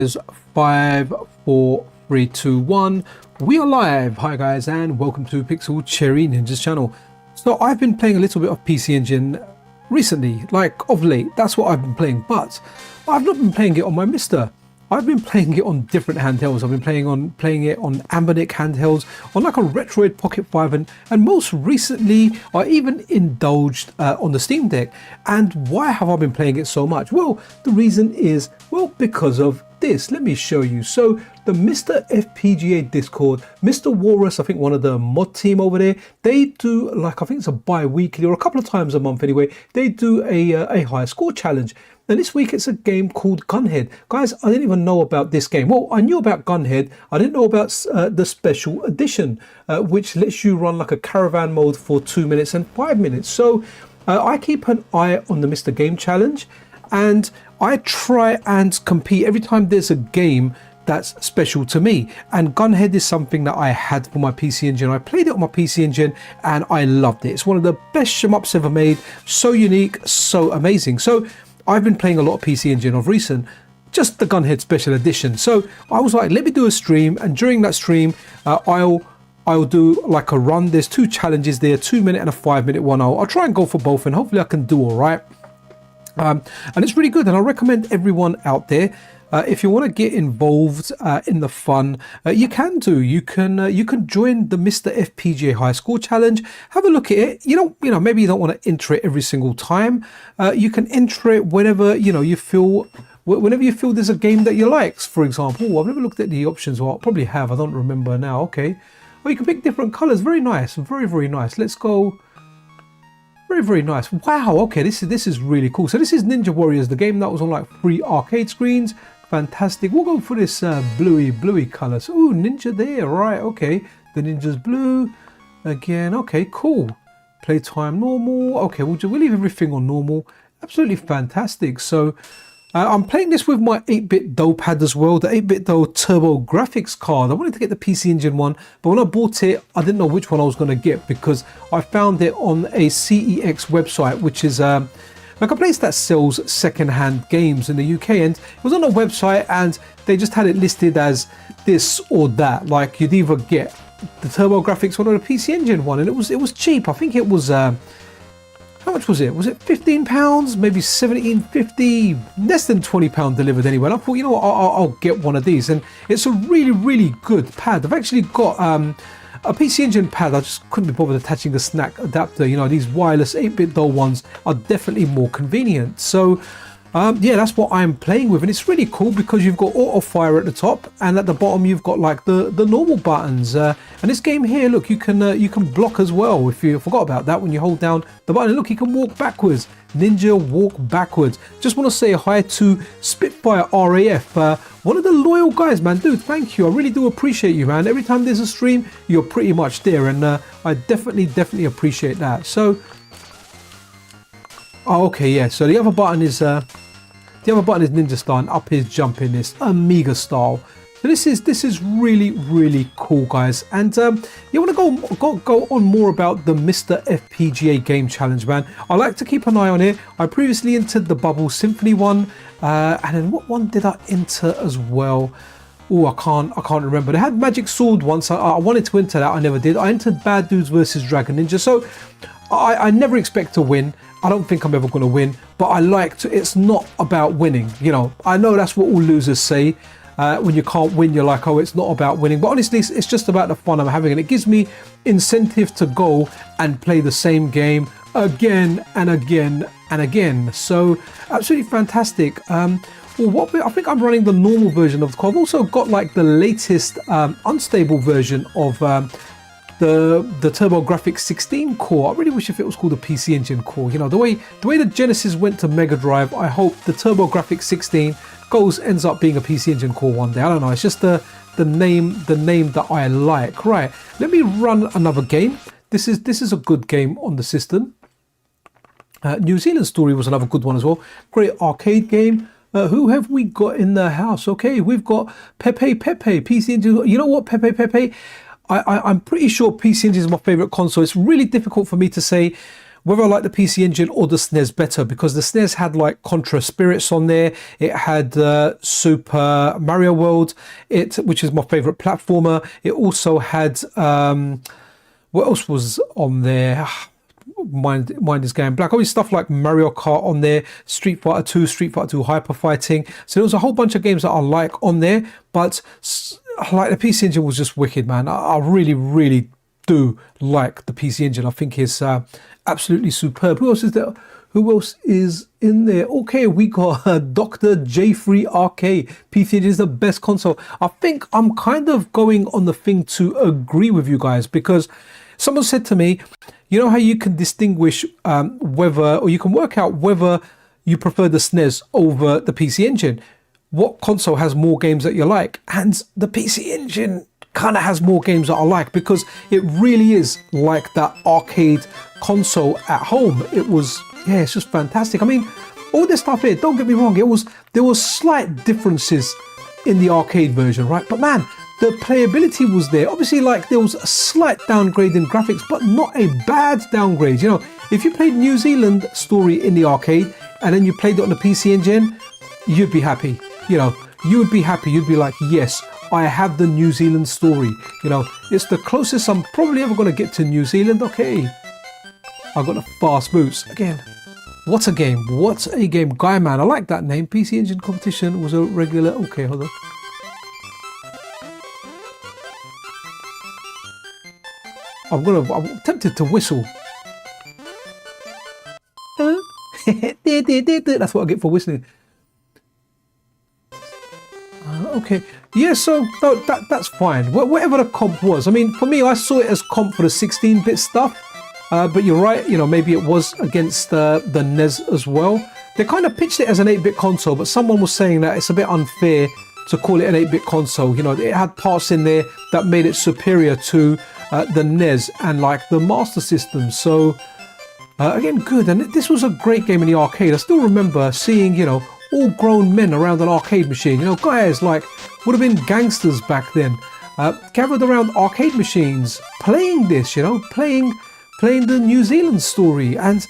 Is 5, 4, 3, 2, 1. We are live. Hi guys, and welcome to Pixel Cherry Ninja's channel. So I've been playing a little bit of PC Engine recently, like of late. That's what I've been playing, but I've not been playing it on my MiSTer. I've been playing it on different handhelds. I've been playing it on Ambernic handhelds, on like a Retroid Pocket 5, and most recently I even indulged on the Steam Deck. And why have I been playing it so much? Well, the reason is, well, because of this. Let me show you. So the MiSTerFPGA Discord, Mr. Walrus, I think one of the mod team over there, they do, like, I think it's a bi-weekly or a couple of times a month anyway, they do a high score challenge. And this week it's a game called Gunhead. Guys, I didn't even know about this game. Well, I knew about Gunhead. I didn't know about the special edition, which lets you run like a caravan mode for 2 minutes and 5 minutes. So I keep an eye on the MiSTer Game Challenge, and I try and compete every time there's a game that's special to me. And Gunhead is something that I had for my PC Engine. I played it on my PC Engine and I loved it. It's one of the best shmups ever made. So unique, so amazing. So I've been playing a lot of PC Engine of recent, just the Gunhead Special Edition. So I was like, let me do a stream, and during that stream, I'll do like a run. There's 2 challenges there, 2 minute and a 5 minute one. I'll try and go for both, and hopefully I can do all right. And it's really good, and I recommend everyone out there, if you want to get involved in the fun, you can do. You can join the MiSTerFPGA High Score Challenge. Have a look at it. You know, maybe you don't want to enter it every single time. You can enter it whenever you feel. Whenever you feel there's a game that you like. For example, I've never looked at the options. Well, I probably have. I don't remember now. Okay. Well, you can pick different colors. Very nice. Very, very nice. Let's go. Very, very nice. Wow. Okay. This is really cool. So this is Ninja Warriors, the game that was on like 3 arcade screens. Fantastic. We'll go for this bluey color. So, ooh, ninja there. Right. Okay. The ninja's blue again. Okay. Cool. Playtime normal. Okay. We'll leave everything on normal. Absolutely fantastic. So I'm playing this with my 8-bit DOE pad as well, the 8-bit DOE Turbo Grafx card. I wanted to get the PC Engine one, but when I bought it, I didn't know which one I was going to get because I found it on a CEX website, which is like a place that sells second-hand games in the UK, and it was on a website and they just had it listed as this or that. Like, you'd either get the Turbo Grafx one or the PC Engine one, and it was cheap. I think it was how much was it? Was it £15? Maybe £17.50? Less than £20 delivered anyway. And I thought, you know what, I'll get one of these. And it's a really, really good pad. I've actually got a PC Engine pad. I just couldn't be bothered attaching a snack adapter. You know, these wireless 8-bit DOE ones are definitely more convenient. So yeah, that's what I'm playing with, and it's really cool because you've got auto fire at the top, and at the bottom you've got like the normal buttons. And this game here, look, you can block as well if you forgot about that. When you hold down the button, look, you can walk backwards. Ninja walk backwards. Just want to say hi to Spitfire RAF, one of the loyal guys, man. Dude, thank you. I really do appreciate you, man. Every time there's a stream, you're pretty much there, and I definitely appreciate that. So oh, okay, yeah. So the other button is Ninja style, and up is jumping, this Amiga style. So this is really cool, guys. And you want to go on more about the MiSTerFPGA Game Challenge, man. I like to keep an eye on it. I previously entered the Bubble Symphony one, and then what one did I enter as well? Oh, I can't remember. They had Magic Sword once. I wanted to enter that. I never did. I entered Bad Dudes versus Dragon Ninja. So I never expect to win. I don't think I'm ever going to win, but I like to. It's not about winning. You know, I know that's what all losers say. When you can't win, you're like, oh, it's not about winning. But honestly, it's just about the fun I'm having, and it gives me incentive to go and play the same game again and again and again. So absolutely fantastic. Well, I think I'm running the normal version of the core. I've also got like the latest unstable version of the TurboGrafx 16 core. I really wish if it was called the PC Engine core. You know, the way the Genesis went to Mega Drive, I hope the TurboGrafx 16 ends up being a PC Engine core one day. I don't know. It's just the name that I like. Right. Let me run another game. This is a good game on the system. New Zealand Story was another good one as well. Great arcade game. Who have we got in the house? Okay, we've got Pepe PC Engine. You know what, Pepe? I'm pretty sure PC Engine is my favorite console. It's really difficult for me to say whether I like the PC Engine or the SNES better, because the SNES had like Contra Spirits on there. It had Super Mario World, which is my favorite platformer. It also had what else was on there? Mind is going black. Always stuff like Mario Kart on there, Street Fighter 2, Street Fighter 2 Hyper Fighting. So there was a whole bunch of games that I like on there, but like the PC Engine was just wicked, man. I really do like the PC Engine. I think it's absolutely superb. Who else is there? Who else is in there? Okay, we got Dr. J3 Arcade. PC Engine is the best console. I think I'm kind of going on the thing to agree with you guys, because someone said to me, you know how you can distinguish whether, or you can work out whether you prefer the SNES over the PC Engine. What console has more games that you like? And the PC Engine kind of has more games that I like, because it really is like that arcade console at home. It was, yeah, it's just fantastic. I mean, all this stuff here, don't get me wrong, there was slight differences in the arcade version, right? But man, the playability was there. Obviously, like, there was a slight downgrade in graphics, but not a bad downgrade. You know, if you played New Zealand Story in the arcade and then you played it on the PC Engine, you'd be happy. You know, you would be happy. You'd be like, yes, I have the New Zealand Story. You know, it's the closest I'm probably ever going to get to New Zealand. Okay, I've got the fast boots. Again, what a game. What a game. Guy Man, I like that name. PC Engine Competition was a regular. Okay, hold on. I'm tempted to whistle. That's what I get for whistling. Okay, yeah, so no, that's fine. Whatever the comp was. I mean, for me, I saw it as comp for the 16-bit stuff. But you're right, you know, maybe it was against the NES as well. They kind of pitched it as an 8-bit console, but someone was saying that it's a bit unfair to call it an 8-bit console. You know, it had parts in there that made it superior to the NES and like the Master System. So again, good. And this was a great game in the arcade. I still remember seeing, you know, all grown men around an arcade machine. You know, guys like would have been gangsters back then, gathered around arcade machines, playing this, you know, playing the New Zealand Story, and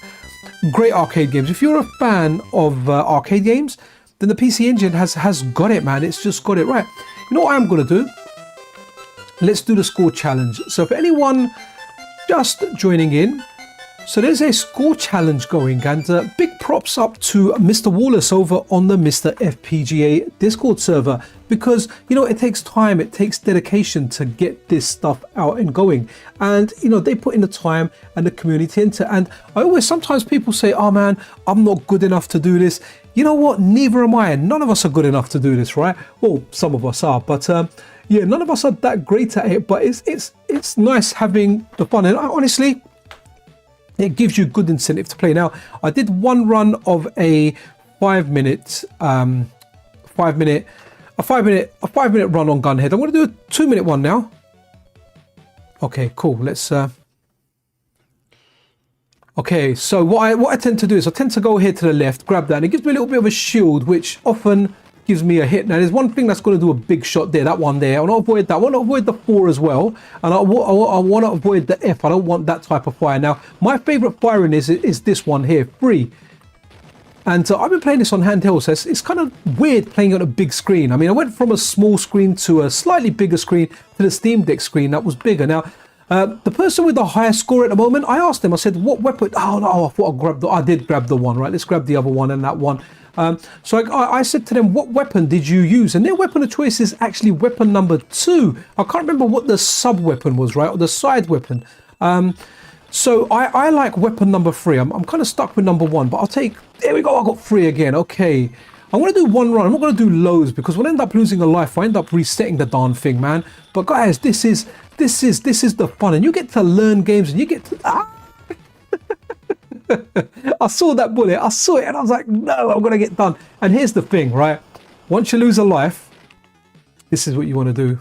great arcade games. If you're a fan of arcade games, then the PC Engine has got it, man. It's just got it right. You know what I'm going to do? Let's do the score challenge. So for anyone just joining in, so there's a score challenge going, and big props up to Mr. Wallace over on the MiSTerFPGA Discord server, because, you know, it takes time, it takes dedication to get this stuff out and going. And, you know, they put in the time and the community into, and sometimes people say, oh man, I'm not good enough to do this. You know what? Neither am I. None of us are good enough to do this, right? Well, some of us are, but yeah, none of us are that great at it, but it's nice having the fun. And honestly, it gives you good incentive to play. Now, I did one run of a 5 minute run on Gunhead. I'm going to do a 2 minute one now. Okay, cool. Let's. Okay, so what I tend to do is I tend to go here to the left, grab that, and it gives me a little bit of a shield, which often gives me a hit. Now, there's one thing that's going to do a big shot there, that one there. I want to avoid that. I want to avoid the 4 as well, and I want to avoid the F. I don't want that type of fire. Now, my favorite firing is this one here, 3. And I've been playing this on handheld, so it's kind of weird playing on a big screen. I mean, I went from a small screen to a slightly bigger screen to the Steam Deck screen that was bigger. Now, the person with the highest score at the moment, I asked them, I said, what weapon? Oh, no, I thought I did grab the one, right? Let's grab the other one and that one. So I said to them, what weapon did you use? And their weapon of choice is actually weapon number 2. I can't remember what the sub weapon was, right? Or the side weapon. So I like weapon number 3. I'm kind of stuck with number 1, but I'll take, there we go. I got 3 again. Okay. I'm going to do one run. I'm not going to do loads because we'll end up losing a life. I end up resetting the darn thing, man. But guys, this is the fun, and you get to learn games, and you get to, I saw that bullet, I saw it, and I was like, no, I'm going to get done. And here's the thing, right? Once you lose a life, this is what you want to do.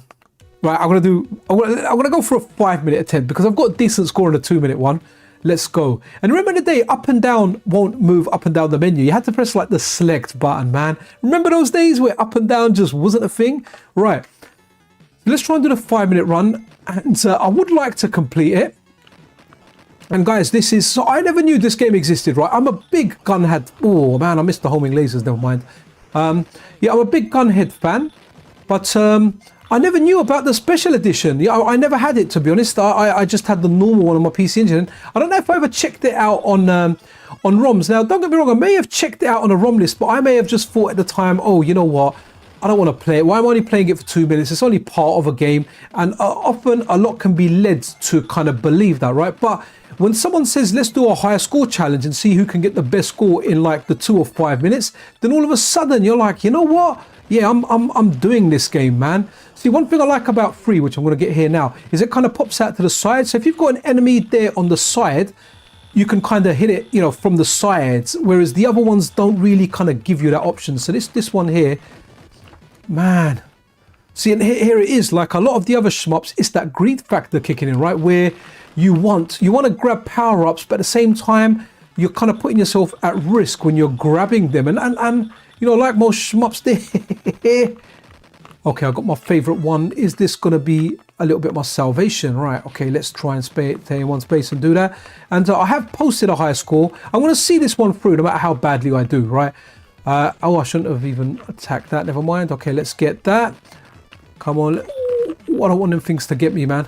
Right, I'm gonna go for a 5 minute attempt because I've got a decent score in a 2 minute one. Let's go. And remember the day up and down won't move up and down the menu. You had to press like the select button, man. Remember those days where up and down just wasn't a thing? Right. Let's try and do the 5 minute run. And I would like to complete it. And guys, this is, so I never knew this game existed, right? I'm a big Gunhead, oh man, I missed the homing lasers, never mind. Yeah, I'm a big Gunhead fan, but I never knew about the special edition. Yeah, I never had it, to be honest. I just had the normal one on my PC Engine. I don't know if I ever checked it out on ROMs. Now, don't get me wrong, I may have checked it out on a ROM list, but I may have just thought at the time, oh, you know what? I don't want to play it. Why am I only playing it for 2 minutes? It's only part of a game. And often a lot can be led to kind of believe that, right? But when someone says, let's do a higher score challenge and see who can get the best score in like the 2 or 5 minutes, then all of a sudden you're like, you know what? Yeah, I'm doing this game, man. See, one thing I like about 3, which I'm going to get here now, is it kind of pops out to the side. So if you've got an enemy there on the side, you can kind of hit it, you know, from the sides, whereas the other ones don't really kind of give you that option. So this one here, man, see, and here it is, like a lot of the other shmups, it's that greed factor kicking in, right? Where you want to grab power-ups, but at the same time, you're kind of putting yourself at risk when you're grabbing them. And you know, like most shmups there. Okay, I got my favorite one. Is this going to be a little bit my salvation? Right, okay, let's try and stay in one space and do that. And I have posted a high score. I want to see this one through, no matter how badly I do, right? Oh, I shouldn't have even attacked that. Never mind. Okay, let's get that. Come on. I don't want them things to get me, man.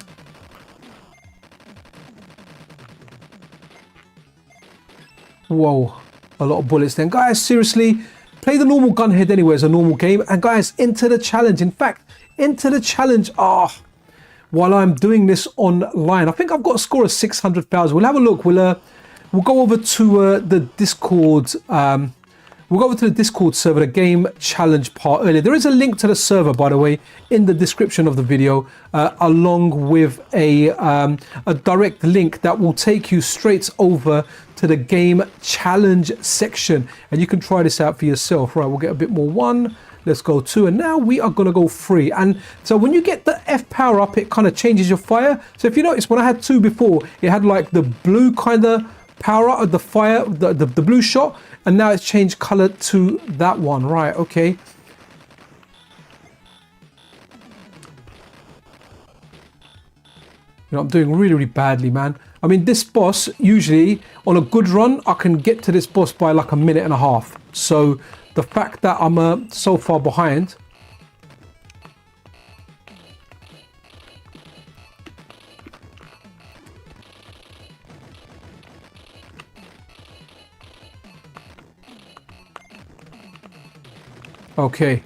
Whoa. A lot of bullets then. Guys, seriously, play the normal Gunhead anyway as a normal game. And guys, enter the challenge. In fact, enter the challenge. While I'm doing this online. I think I've got a score of 600,000. We'll have a look. We'll go over to the Discord. We'll go over to the Discord server, the game challenge part earlier. There is a link to the server, by the way, in the description of the video, along with a direct link that will take you straight over to the game challenge section. And you can try this out for yourself. Right, we'll get a bit more 1. Let's go 2. And now we are going to go 3. And so when you get the F power up, it kind of changes your fire. So if you notice, when I had 2 before, it had like the blue kind of power up of the fire, the blue shot. And now it's changed color to that one. Right, okay. You know, I'm doing really, really badly, man. I mean, this boss, usually on a good run, I can get to this boss by like a minute and a half. So the fact that I'm so far behind. Okay.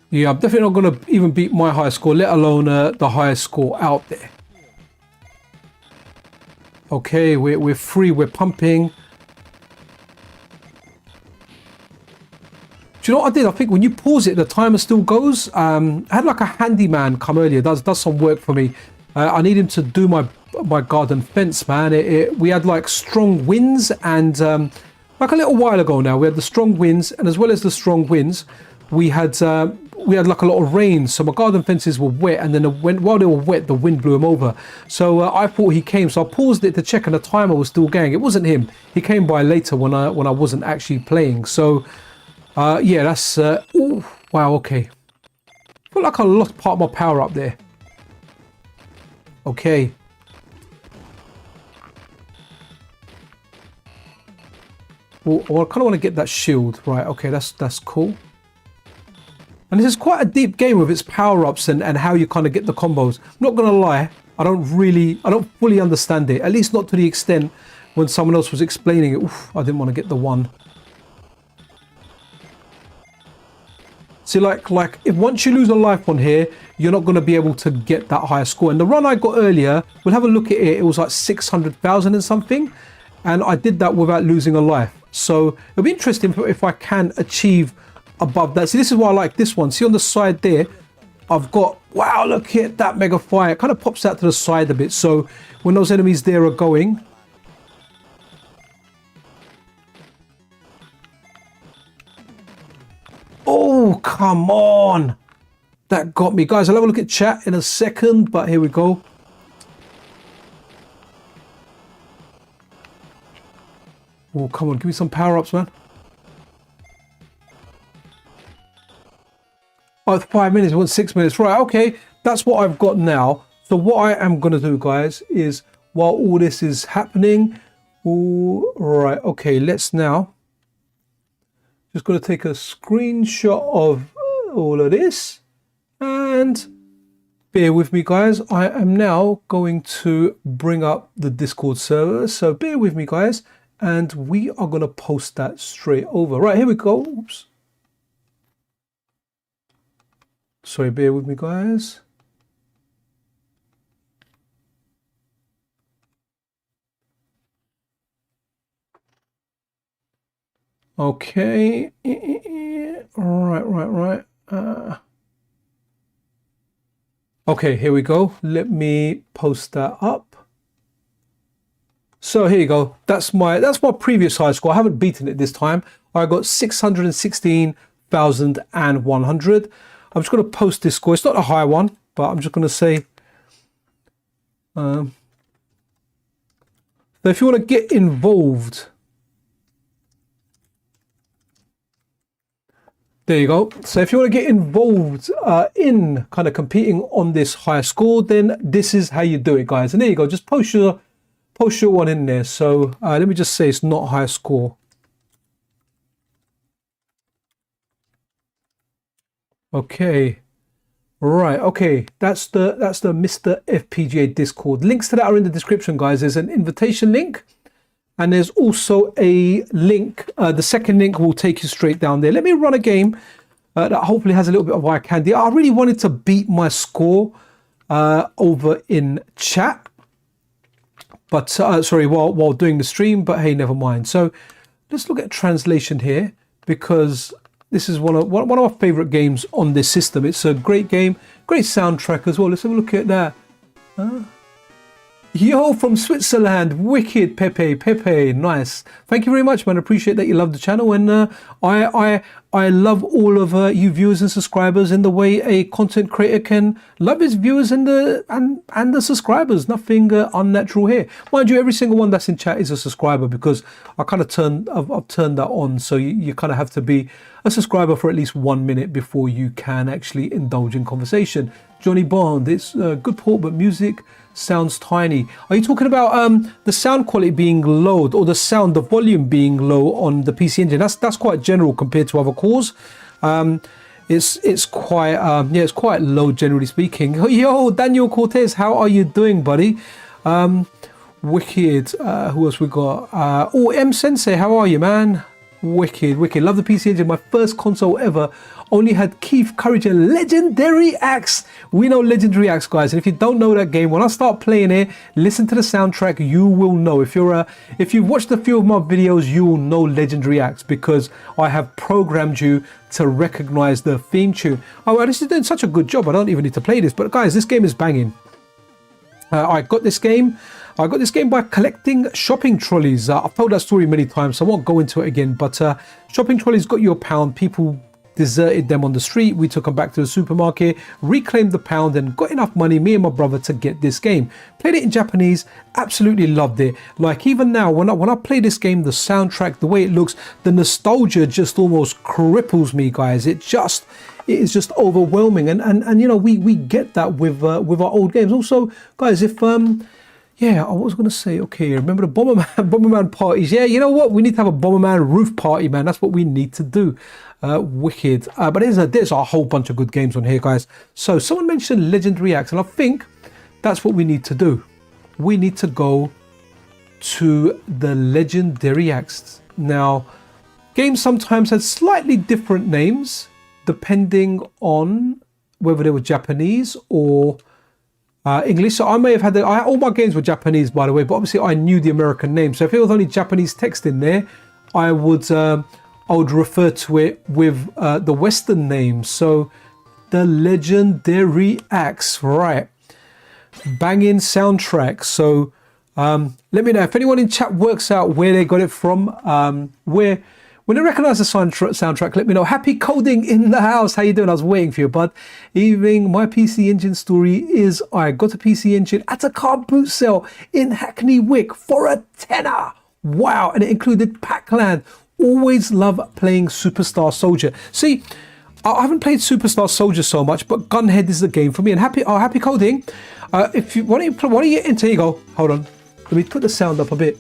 Yeah, I'm definitely not going to even beat my high score, let alone the highest score out there. Okay, we're free, we're pumping. Do you know what I did? I think when you pause it, the timer still goes. I had like a handyman come earlier, does some work for me. I need him to do my garden fence, man. We had like strong winds and... like a little while ago now, we had the strong winds, and as well as the strong winds, we had like a lot of rain. So my garden fences were wet, and then while they were wet, the wind blew them over. So I thought he came, so I paused it to check, and the timer was still going. It wasn't him. He came by later when I wasn't actually playing. So yeah, that's oh wow, okay. I feel like I lost part of my power up there. Okay. Well, I kind of want to get that shield. Right, okay, that's cool. And this is quite a deep game with its power-ups and how you kind of get the combos. I'm not going to lie, I don't fully understand it. At least not to the extent when someone else was explaining it. Oof, I didn't want to get the 1. See, like if once you lose a life on here, you're not going to be able to get that higher score. And the run I got earlier, we'll have a look at it. It was like 600,000 and something. And I did that without losing a life. So it'll be interesting if I can achieve above that. See, this is why I like this one. See on the side there, I've got, wow, look at that mega fire. It kind of pops out to the side a bit. So when those enemies there are going. Oh, come on. That got me. Guys, I'll have a look at chat in a second, but here we go. Oh, come on, give me some power-ups, man. Oh, 5 minutes, I want 6 minutes. Right, okay, that's what I've got now. So what I am going to do, guys, is while all this is happening, all right, okay, let's now just going to take a screenshot of all of this, and bear with me, guys. I am now going to bring up the Discord server, so bear with me, guys, and we are going to post that straight over. Right, here we go. Oops. Sorry, bear with me, guys. Okay. Right. Okay, here we go. Let me post that up. So here you go. That's my previous high score. I haven't beaten it this time. I got 616,100. I'm just going to post this score. It's not a high one, but I'm just going to say. So if you want to get involved. There you go. So if you want to get involved in kind of competing on this high score, then this is how you do it, guys. And there you go. Just post your one in there. So let me just say it's not high score. Okay. Right. Okay. That's the MiSTerFPGA Discord. Links to that are in the description, guys. There's an invitation link. And there's also a link. The second link will take you straight down there. Let me run a game that hopefully has a little bit of eye candy. I really wanted to beat my score over in chat, but sorry, while doing the stream. But hey, never mind. So let's look at translation here, because this is one of my favorite games on this system. It's a great game, great soundtrack as well. Let's have a look at that. Yo, from Switzerland, wicked, Pepe, nice. Thank you very much, man. I appreciate that you love the channel, and I love all of you viewers and subscribers in the way a content creator can love his viewers and the subscribers. Nothing unnatural here, mind you. Every single one that's in chat is a subscriber, because I kind of I've turned that on. So you kind of have to be a subscriber for at least 1 minute before you can actually indulge in conversation. Johnny Bond, it's good port, but music sounds tiny. Are you talking about the sound quality being low, or the volume being low on the PC Engine? That's quite general compared to other cores. It's quite it's quite low generally speaking. Yo, Daniel Cortez, how are you doing, buddy? Wicked. Who else we got? Oh, M Sensei, how are you, man? Wicked. Love the PC Engine. My first console ever. Only had Keith Courage and Legendary Axe. We know Legendary Axe, guys. And if you don't know that game, when I start playing it, listen to the soundtrack. You will know. If you've watched a few of my videos, you will know Legendary Axe, because I have programmed you to recognize the theme tune. Oh, well, this is doing such a good job. I don't even need to play this. But guys, this game is banging. I got this game by collecting shopping trolleys. I've told that story many times, so I won't go into it again. But shopping trolleys got you £1. People deserted them on the street. We took them back to the supermarket, reclaimed the £1, and got enough money, me and my brother, to get this game. Played it in Japanese, absolutely loved it. Like, even now, when I play this game, the soundtrack, the way it looks, the nostalgia just almost cripples me, guys. It is just overwhelming, and you know, we get that with our old games. Also, guys, if yeah, I was going to say, okay, remember the Bomberman parties? Yeah, you know what? We need to have a Bomberman roof party, man. That's what we need to do. Wicked. But there's a whole bunch of good games on here, guys. So someone mentioned Legendary Axe, and I think that's what we need to do. We need to go to the Legendary Axe. Now, games sometimes had slightly different names depending on whether they were Japanese or English. So I may have had all my games were Japanese, by the way, but obviously I knew the American name. So if it was only Japanese text in there, I would refer to it with the Western name. So the Legendary Axe, right? Banging soundtrack. So let me know if anyone in chat works out where they got it from. When they recognize the soundtrack, let me know. Happy coding in the house. How you doing? I was waiting for you, bud. Evening. My PC Engine story is I got a PC Engine at a car boot sale in Hackney Wick for a tenner. Wow. And it included Pac-Land. Always love playing Superstar Soldier. See, I haven't played Superstar Soldier so much, but Gunhead is the game for me. And happy coding. If you why don't you enter? Here you go. Hold on. Let me put the sound up a bit.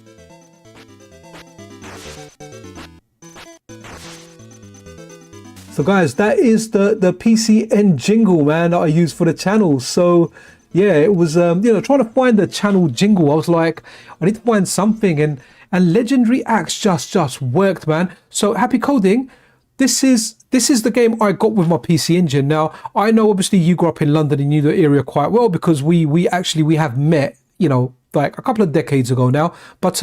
So guys, that is the PCN jingle, man, that I use for the channel. So yeah, it was you know, trying to find the channel jingle. I was like, I need to find something, and Legendary Axe just worked, man. So happy coding. This is the game I got with my PC Engine. Now I know obviously you grew up in London and you know the area quite well, because we have met, you know, like a couple of decades ago now. But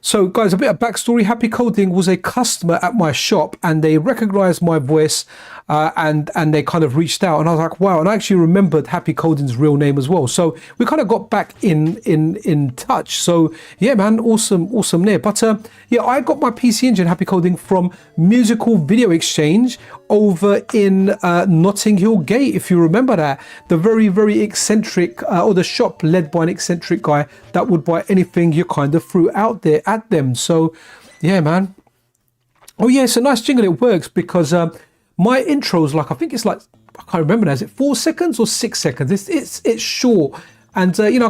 so guys, a bit of backstory. Happy Coding was a customer at my shop, and they recognized my voice, and they kind of reached out, and I was like, wow. And I actually remembered Happy Coding's real name as well. So we kind of got back in touch. So yeah, man, awesome there. But yeah, I got my PC Engine Happy Coding from Musical Video Exchange over in Notting Hill Gate, if you remember that. The very eccentric, or the shop led by an eccentric guy that would buy anything you kind of threw out there at them. So yeah, man. Oh yeah, it's a nice jingle. It works because my intro's like, I think it's like, I can't remember now, is it 4 seconds or 6 seconds? It's short, and you know,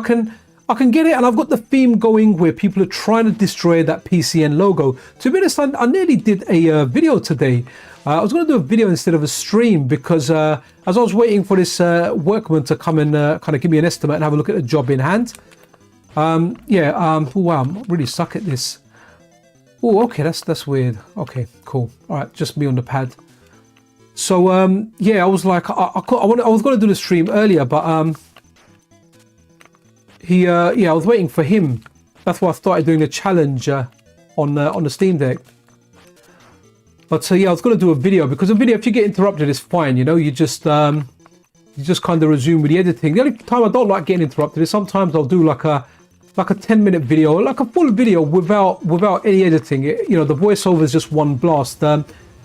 I can get it, and I've got the theme going where people are trying to destroy that PCN logo. To be honest, I nearly did a video today. I was going to do a video instead of a stream, because as I was waiting for this workman to come and kind of give me an estimate and have a look at the job in hand. Yeah, oh, wow, I'm really suck at this. Oh, okay, that's weird. Okay, cool. All right, just me on the pad. So yeah, I was like, I was going to do the stream earlier, but yeah, I was waiting for him. That's why I started doing the challenge on the Steam Deck. But yeah, I was going to do a video, because a video, if you get interrupted, it's fine. You know, you just kind of resume with the editing. The only time I don't like getting interrupted is sometimes I'll do like a 10-minute video, like a full video without any editing. You know, the voiceover is just one blast.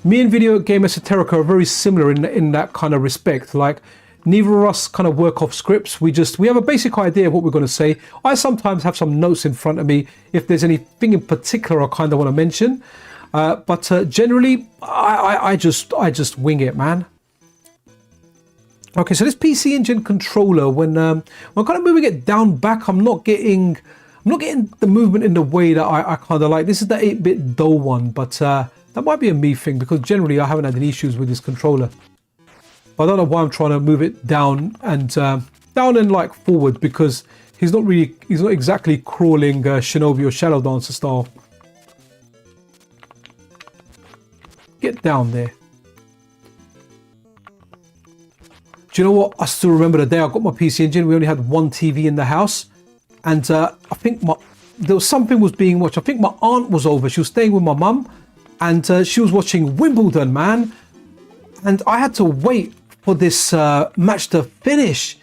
Me and Video Game Esoterica are very similar in that kind of respect. Like, neither of us kind of work off scripts. We have a basic idea of what we're going to say. I sometimes have some notes in front of me if there's anything in particular I kind of want to mention. But generally, I just wing it, man. Okay, so this PC Engine controller, when I'm kind of moving it down back, I'm not getting the movement in the way that I kind of like. This is the 8-bit dull one, but that might be a me thing, because generally I haven't had any issues with this controller. But I don't know why I'm trying to move it down and like forward, because he's not exactly crawling Shinobi or Shadow Dancer style. Get down there. Do you know what? I still remember the day I got my PC Engine. We only had one TV in the house, and I think there was something was being watched. I think my aunt was over. She was staying with my mum, and she was watching Wimbledon, man. And I had to wait for this match to finish.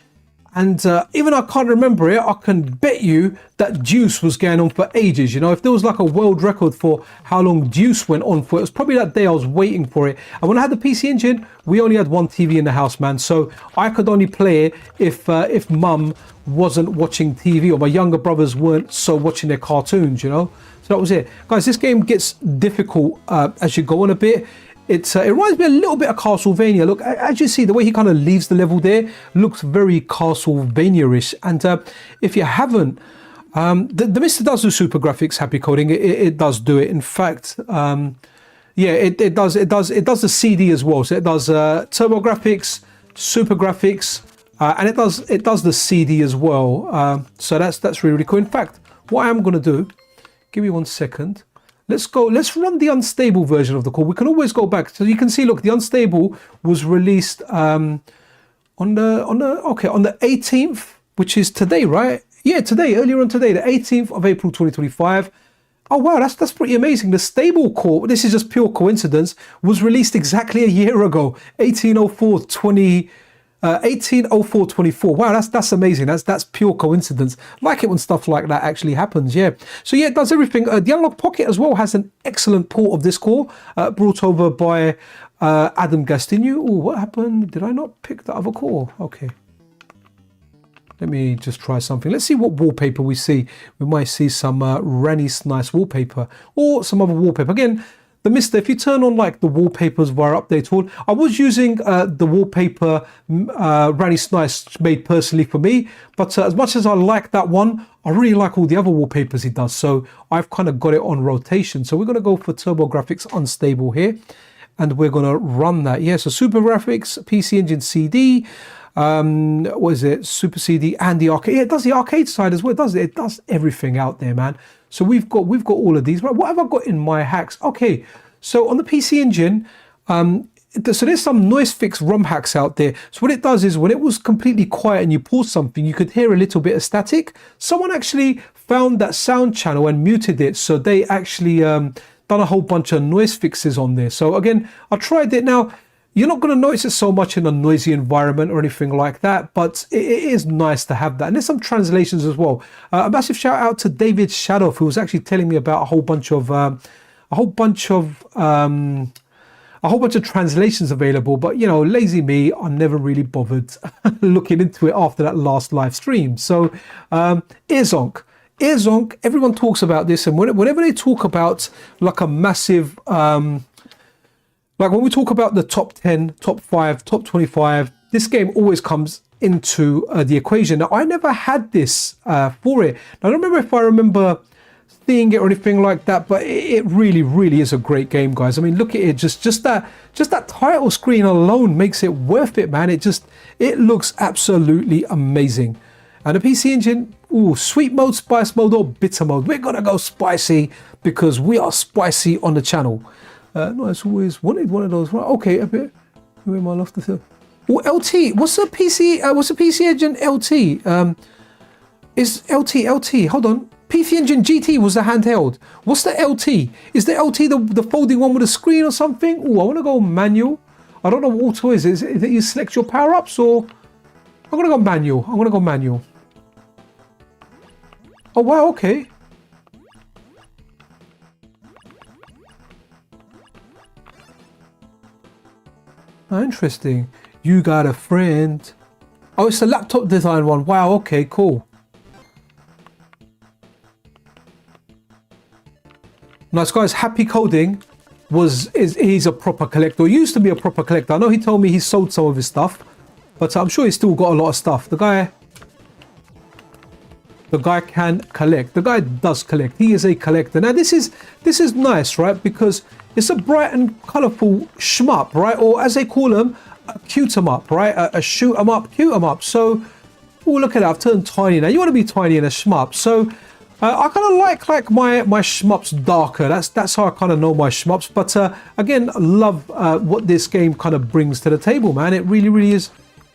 And even I can't remember it, I can bet you that Deuce was going on for ages. You know, if there was like a world record for how long Deuce went on for, it was probably that day I was waiting for it. And when I had the PC Engine, we only had one TV in the house, man. So I could only play it if mum wasn't watching TV, or my younger brothers weren't so watching their cartoons, you know. So that was it. Guys, this game gets difficult as you go on a bit. It reminds me a little bit of Castlevania. Look, as you see, the way he kind of leaves the level there looks very Castlevania-ish. And if you haven't, the MiSTer does do super graphics, happy coding. It does do it. In fact, yeah, it does the CD as well. So it does turbo graphics, super graphics, and it does the CD as well. So that's really cool. In fact, what I'm going to do, give me 1 second. Let's run the unstable version of the core. We can always go back. So you can see, look, the unstable was released on the 18th, which is today, right? Yeah, today, earlier on today, the 18th of April 2025. Oh wow, that's pretty amazing. The stable core, this is just pure coincidence, was released exactly a year ago, 1804-24. Wow, that's amazing. That's pure coincidence. Like it when stuff like that actually happens. Yeah. So yeah, it does everything. The Unlock Pocket as well has an excellent port of this core, brought over by Adam Gastinu. Oh, what happened? Did I not pick the other core? Okay. Let me just try something. Let's see what wallpaper we see. We might see some nice wallpaper, or some other wallpaper. Again, the MiSTer, if you turn on like the wallpapers via update all, I was using the wallpaper Granny Snice made personally for me, but as much as I like that one, I really like all the other wallpapers he does. So I've kind of got it on rotation. So we're going to go for TurboGrafx Unstable here, and we're going to run that. Yeah, so Super Graphics, PC Engine CD, what is it, Super CD, and the arcade. Yeah, it does the arcade side as well, doesn't it? It does everything out there, man. So we've got all of these. Right, what have I got in my hacks? Okay, so on the PC Engine, so there's some noise fix ROM hacks out there. So what it does is when it was completely quiet and you pause something, you could hear a little bit of static. Someone actually found that sound channel and muted it. So they actually done a whole bunch of noise fixes on there. So again, I tried it. Now, you're not going to notice it so much in a noisy environment or anything like that, but it is nice to have that. And there's some translations as well. A massive shout out to David Shadoff, who was actually telling me about a whole bunch of translations available. But you know, lazy me, I never really bothered looking into it after that last live stream. So Zonk. Zonk, everyone talks about this, and whenever they talk about like a massive like when we talk about the top 10, top 5, top 25, this game always comes into the equation. Now, I never had this for it. Now, I don't remember if I remember seeing it or anything like that, but it really, really is a great game, guys. I mean, look at it. Just that title screen alone makes it worth it, man. It looks absolutely amazing. And the PC Engine, ooh, sweet mode, spice mode, or bitter mode. We're gonna go spicy because we are spicy on the channel. No, it's always wanted one of those. Right, okay, a bit. Who am I left to? Oh, LT. What's the PC? What's the PC Engine LT? Is LT? Hold on. PC Engine GT was the handheld. What's the LT? Is the LT the folding one with a screen or something? Oh, I want to go manual. I don't know what auto is. Is it that you select your power ups, or I'm gonna go manual. Oh wow, okay. Interesting. You got a friend. Oh, it's the laptop design one. Wow, okay, cool. Nice, guys. Happy Coding he's a proper collector. He used to be a proper collector. I know he told me he sold some of his stuff, but I'm sure he's still got a lot of stuff. The guy can collect. The guy does collect. He is a collector. Now this is nice, right? Because it's a bright and colourful shmup, right? Or as they call them, a cute 'em up, right? A shoot 'em up, cute 'em up. So, oh, look at that. I've turned tiny now. You want to be tiny in a shmup. So I kind of like my shmups darker. That's how I kind of know my shmups. But again, love what this game kind of brings to the table, man. It really, really is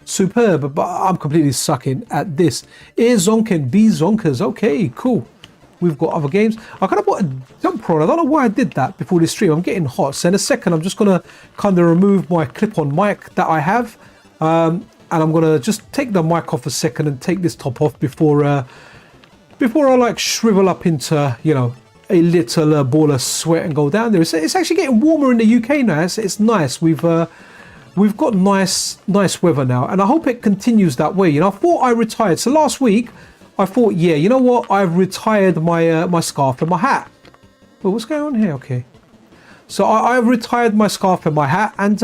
superb. But I'm completely sucking at this. A Zonk and B Zonkers. Okay, cool. We've got other games. I kind of put a jumper on. I don't know why I did that before this stream. I'm getting hot. So in a second, I'm just going to kind of remove my clip-on mic that I have. And I'm going to just take the mic off a second and take this top off before I like shrivel up into, you know, a little ball of sweat and go down there. It's actually getting warmer in the UK now. It's nice. We've got nice weather now. And I hope it continues that way. You know, I thought I retired. So last week, I thought, yeah, you know what? I've retired my my scarf and my hat. Well, what's going on here? Okay. So I've retired my scarf and my hat, and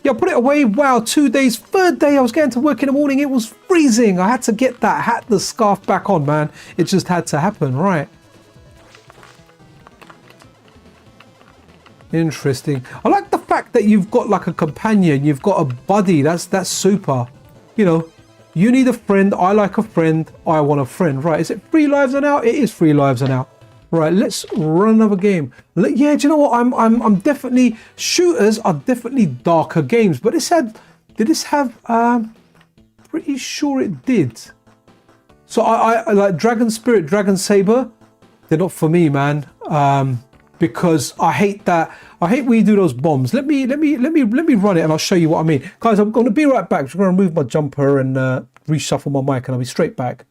yeah, I put it away. Wow, 2 days. Third day, I was getting to work in the morning. It was freezing. I had to get that hat, the scarf back on, man. It just had to happen, right? Interesting. I like the fact that you've got like a companion. You've got a buddy. That's super. You know. You need a friend, I like a friend, I want a friend. Right, is it 3 lives and out? It is 3 lives and out. Right, let's run another game. Yeah, do you know what? I'm definitely, shooters are definitely darker games, but did this have, pretty sure it did. So I like Dragon Spirit, Dragon Saber, they're not for me, man. Because I hate that. I hate when you do those bombs. Let me run it and I'll show you what I mean. Guys, I'm going to be right back. I'm going to remove my jumper and reshuffle my mic and I'll be straight back.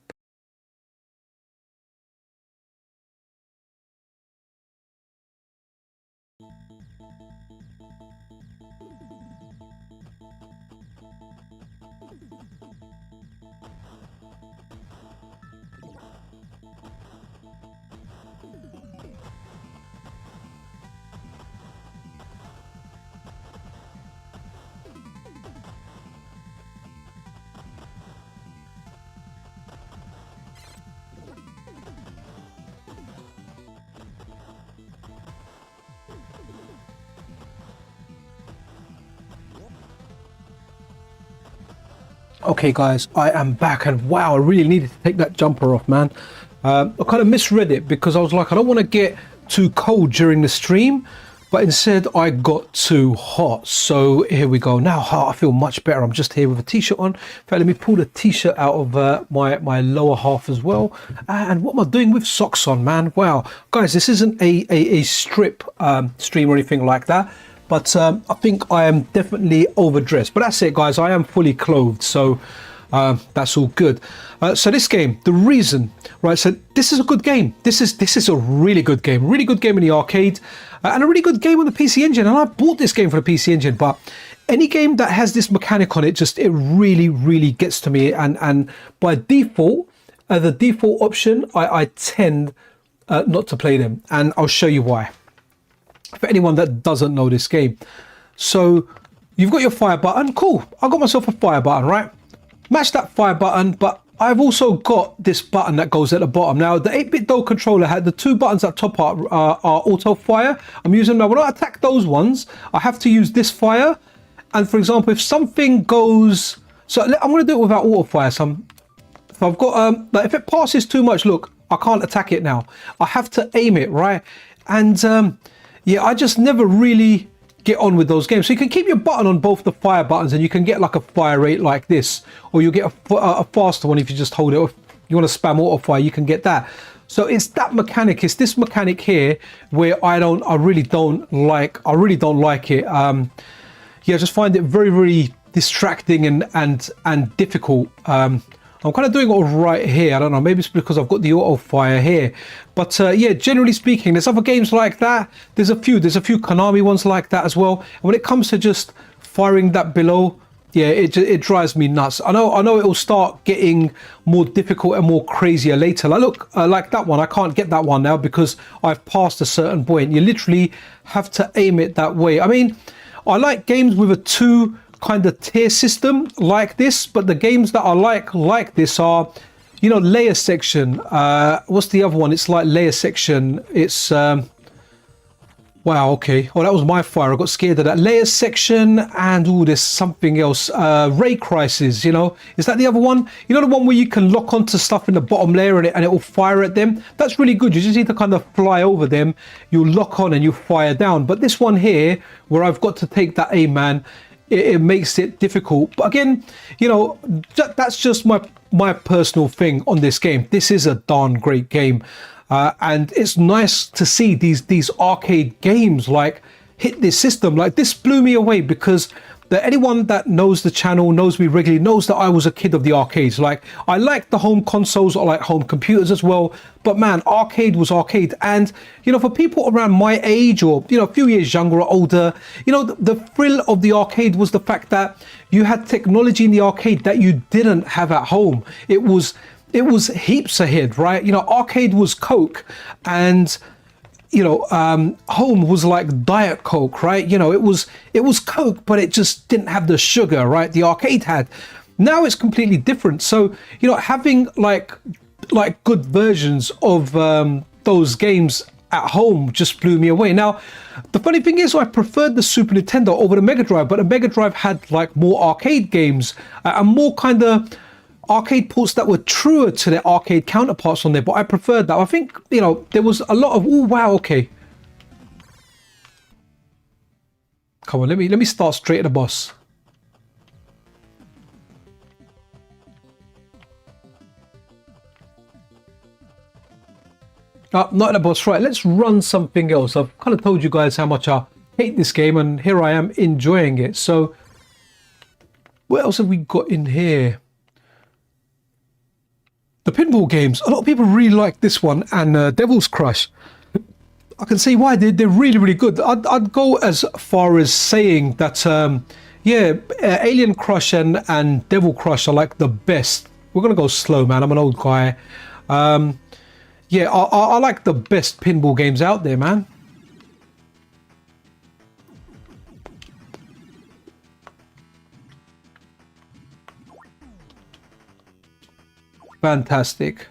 Okay guys, I am back, and wow, I really needed to take that jumper off, man. I kind of misread it because I was like, I don't want to get too cold during the stream, but instead I got too hot. So here we go. Now I feel much better. I'm just here with a t-shirt on. In fact, let me pull the t-shirt out of my lower half as well. And what am I doing with socks on, man? Wow, guys, this isn't a strip stream or anything like that. But I think I am definitely overdressed. But that's it, guys. I am fully clothed, so that's all good. So this game, the reason, right? So this is a good game. This is a really good game. Really good game in the arcade, and a really good game on the PC Engine. And I bought this game for the PC Engine. But any game that has this mechanic on it, it really gets to me. And by default, the default option, I tend not to play them, and I'll show you why. For anyone that doesn't know this game. So you've got your fire button. Cool. I got myself a fire button, right? Match that fire button, but I've also got this button that goes at the bottom. Now, the 8-bit DOE controller had the two buttons at top are auto fire. I'm using them now. When I attack those ones, I have to use this fire. And for example, if something goes... So I'm going to do it without auto fire. So I've got... like if it passes too much, look, I can't attack it now. I have to aim it, right? And... yeah, I just never really get on with those games. So you can keep your button on both the fire buttons, and you can get like a fire rate like this, or you get a faster one if you just hold it. Or if you want to spam auto fire, you can get that. So it's that mechanic. It's this mechanic here where I really don't like it. Yeah, I just find it very distracting and difficult. I'm kind of doing it right here. I don't know, maybe it's because I've got the auto fire here. But yeah, generally speaking, there's other games like that. There's a few Konami ones like that as well. And when it comes to just firing that below, yeah, it drives me nuts. I know it'll start getting more difficult and more crazier later. Like look, like that one, I can't get that one now because I've passed a certain point. You literally have to aim it that way. I mean, I like games with a two kind of tier system like this, but the games that I like this are, you know, layer section. What's the other one? It's like layer section. It's wow, okay. Oh, that was my fire. I got scared of that. Layer section, and oh, there's something else. Ray Crisis, you know, is that the other one? You know, the one where you can lock onto stuff in the bottom layer and it will fire at them. That's really good. You just need to kind of fly over them. You lock on and you fire down. But this one here, where I've got to take that aim, man, it makes it difficult. But again, you know, that's just my personal thing on this game. This is a darn great game, and it's nice to see these arcade games like hit this system. Like this blew me away because anyone that knows the channel, knows me regularly, knows that I was a kid of the arcades. Like I like the home consoles, I like home computers as well, but man, arcade was arcade. And you know, for people around my age, or you know, a few years younger or older, you know, the thrill of the arcade was the fact that you had technology in the arcade that you didn't have at home. It was heaps ahead, right? You know, arcade was Coke, and you know, home was like Diet Coke, right? You know, it was Coke, but it just didn't have the sugar, right? The arcade had. Now it's completely different. So, you know, having like good versions of those games at home just blew me away. Now, the funny thing is, I preferred the Super Nintendo over the Mega Drive, but the Mega Drive had like more arcade games and more kind of arcade ports that were truer to their arcade counterparts on there, but I preferred that. I think, you know, there was a lot of, oh wow, okay. Come on, let me start straight at the boss. Not at the boss, right? Let's run something else. I've kind of told you guys how much I hate this game, and here I am enjoying it. So, what else have we got in here? The pinball games. A lot of people really like this one and Devil's Crush. I can see why. They're really good. I'd go as far as saying that, yeah, Alien Crush and Devil Crush are like the best. We're going to go slow, man. I'm an old guy. Yeah, I like the best pinball games out there, man. Fantastic.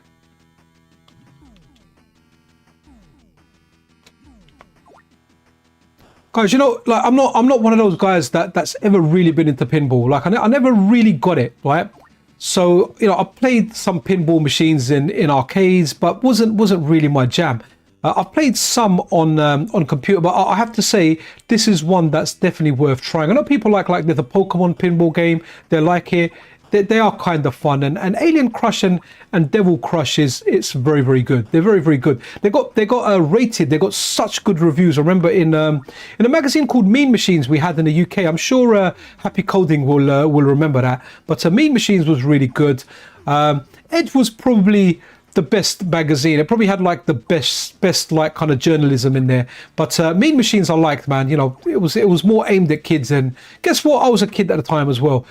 Guys, you know, like I'm not one of those guys that's ever really been into pinball. Like I never really got it, right? So, you know, I played some pinball machines in arcades, but wasn't really my jam. I've played some on computer, but I have to say this is one that's definitely worth trying. I know people like the Pokemon pinball game. They like it. They are kind of fun, and Alien Crush and Devil Crush it's very, very good. They're very, very good. They got rated. They got such good reviews. I remember in a magazine called Mean Machines we had in the UK. I'm sure Happy Coding will remember that. But Mean Machines was really good. Edge was probably the best magazine. It probably had like the best like kind of journalism in there. But Mean Machines I liked, man. You know, it was more aimed at kids, and guess what? I was a kid at the time as well.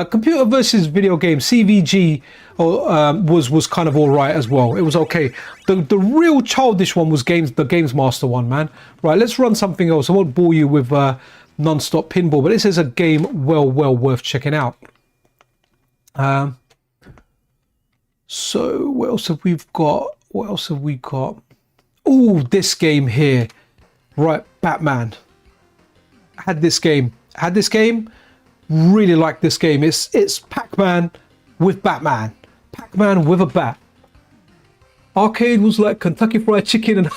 Computer versus video game, CVG, was kind of all right as well. It was okay. The real childish one was the Games Master one, man. Right, let's run something else. I won't bore you with non-stop pinball, but this is a game well worth checking out. So what else have we got? What else have we got? Oh, this game here. Right, Batman. Had this game. Really like this game. It's Pac-Man with Batman. Pac-Man with a bat. Arcade was like Kentucky Fried Chicken and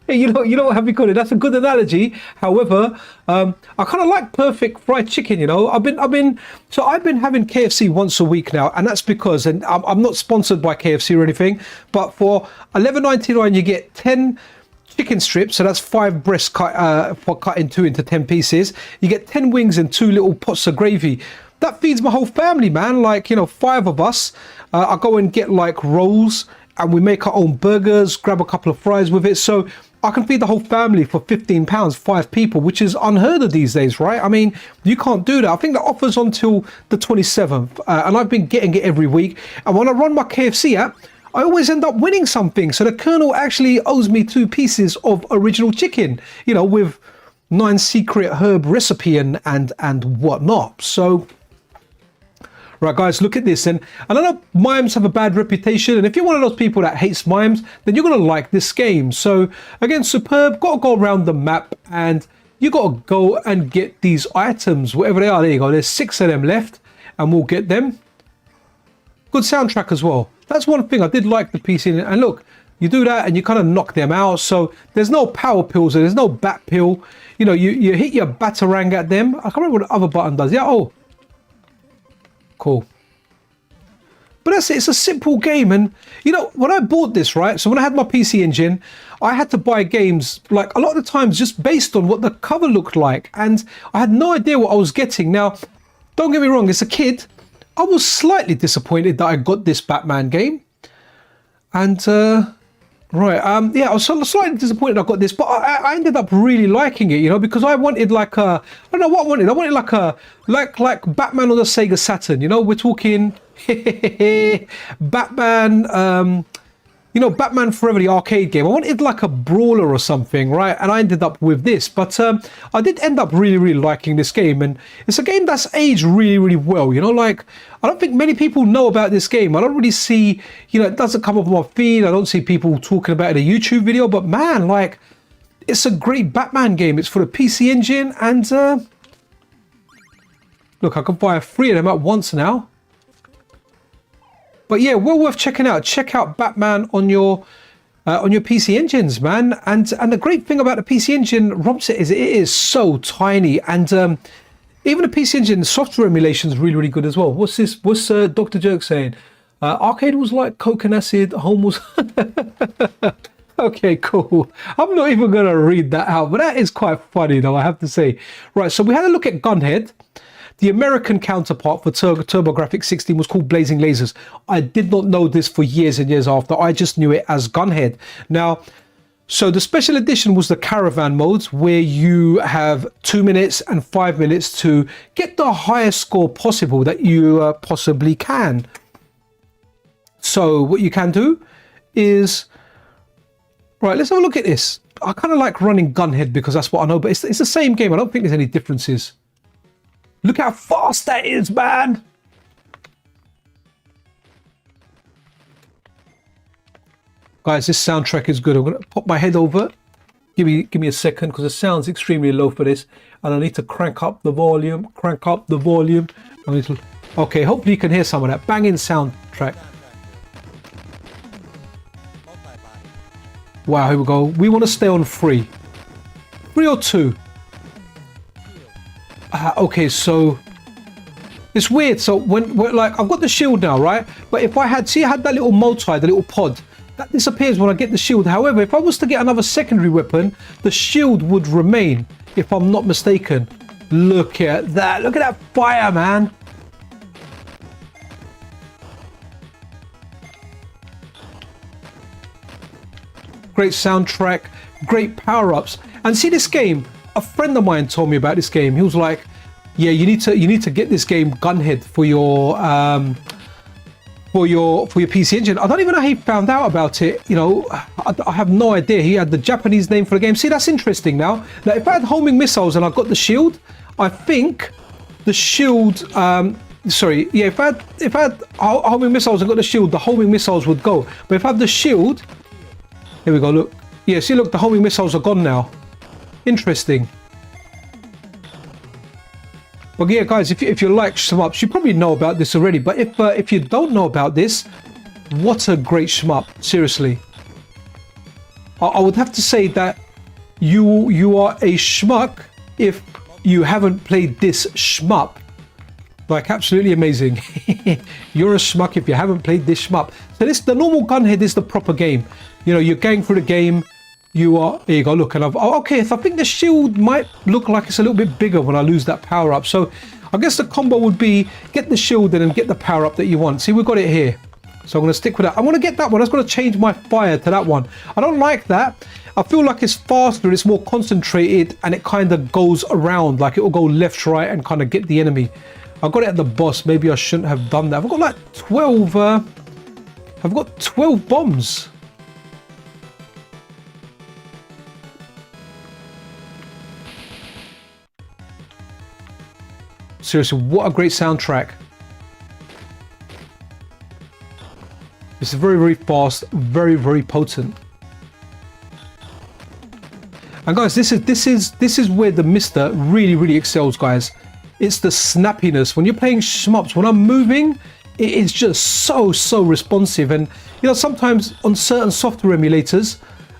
you know what Happy Coding, that's a good analogy. However, I kind of like perfect fried chicken, you know. I've been having KFC once a week now, and that's because, and I'm not sponsored by KFC or anything, but for $11.99 you get 10 chicken strips, so that's 5 breasts cut in 2 into 10 pieces. You get 10 wings and 2 little pots of gravy. That feeds my whole family, man. Like, you know, 5 of us. I go and get like rolls, and we make our own burgers, grab a couple of fries with it. So I can feed the whole family for £15, 5 people, which is unheard of these days, right? I mean, you can't do that. I think the offer's until the 27th, and I've been getting it every week. And when I run my KFC app, I always end up winning something. So the Colonel actually owes me 2 pieces of original chicken, you know, with 9 secret herb recipe and whatnot. So, right, guys, look at this. And I know mimes have a bad reputation, and if you're one of those people that hates mimes, then you're going to like this game. So, again, superb. Got to go around the map, and you got to go and get these items, whatever they are. There you go. There's 6 of them left, and we'll get them. Good soundtrack as well. That's one thing I did like the PC. And look, you do that, and you kind of knock them out. So there's no power pills, there's no bat pill. You know, you hit your batarang at them. I can't remember what the other button does. Yeah, oh. Cool. But that's it. It's a simple game. And you know, when I bought this, right, so when I had my PC Engine, I had to buy games like a lot of the times just based on what the cover looked like, and I had no idea what I was getting. Now, don't get me wrong, as a kid I was slightly disappointed that I got this Batman game, and yeah, I was slightly disappointed I got this, but I ended up really liking it, you know, because I wanted like I don't know what I wanted. I wanted like Batman on the Sega Saturn, you know. We're talking Batman, you know, Batman Forever, the arcade game. I wanted like a brawler or something, right? And I ended up with this, but I did end up really liking this game, and it's a game that's aged really well, you know. Like, I don't think many people know about this game. I don't really see, you know, it doesn't come up on my feed. I don't see people talking about it in a YouTube video, but man, like, it's a great Batman game. It's for the PC Engine, and look, I can buy 3 of them at once now. But yeah, well worth checking out. Check out Batman on your PC Engines, man. And the great thing about the PC Engine ROM set is it is so tiny, and even the PC Engine software emulation is really good as well. What's this? What's Dr. Jerk saying? Arcade was like Coke and acid. Home was. Okay, cool. I'm not even gonna read that out, but that is quite funny, though, I have to say. Right, so we had a look at Gunhead. The American counterpart for TurboGrafx 16 was called Blazing Lasers. I did not know this for years and years after. I just knew it as Gunhead. Now, so the special edition was the caravan modes, where you have 2 minutes and 5 minutes to get the highest score possible that you possibly can. So what you can do is, right, let's have a look at this. I kind of like running Gunhead because that's what I know, but it's the same game. I don't think there's any differences. Look how fast that is, man! Guys, this soundtrack is good. I'm going to pop my head over Give me a second, because the sound's extremely low for this, and I need to crank up the volume. I need to, okay, hopefully you can hear some of that banging soundtrack. Wow, here we go. We want to stay on 3 or 2. Okay, so it's weird. So when like, I've got the shield now, right? But if I had, see, I had that little multi, the little pod, that disappears when I get the shield. However, if I was to get another secondary weapon, the shield would remain, if I'm not mistaken. Look at that. Look at that fire, man. Great soundtrack, great power-ups. And see, this game, a friend of mine told me about this game. He was like, yeah, you need to get this game Gunhead for your PC Engine. I don't even know how he found out about it. You know, I have no idea. He had the Japanese name for the game. See, that's interesting now. Now, if I had homing missiles and I got the shield, I think the shield, sorry, yeah, if I had homing missiles and got the shield, the homing missiles would go. But if I have the shield, here we go, look. Yeah, see, look, the homing missiles are gone now. Interesting. But yeah, guys, if you like shmups, you probably know about this already. But if you don't know about this, what a great shmup! Seriously, I would have to say that you are a schmuck if you haven't played this shmup. Like, absolutely amazing. You're a schmuck if you haven't played this shmup. So the normal Gunhead is the proper game. You know, you're going through the game. You are, here you go, look, and okay, so I think the shield might look like it's a little bit bigger when I lose that power up. So I guess the combo would be get the shield and then get the power up that you want. See, we've got it here. So I'm going to stick with that. I want to get that one. I was going to change my fire to that one. I don't like that. I feel like it's faster, it's more concentrated, and it kind of goes around, like it will go left, right, and kind of get the enemy. I got it at the boss. Maybe I shouldn't have done that. I've got like 12, I've got 12 bombs. Seriously, what a great soundtrack. It's very, very fast, very, very potent. And guys, this is where the MiSTer really, really excels, guys. It's the snappiness. When you're playing shmups, when I'm moving, it is just so responsive. And you know, sometimes on certain software emulators,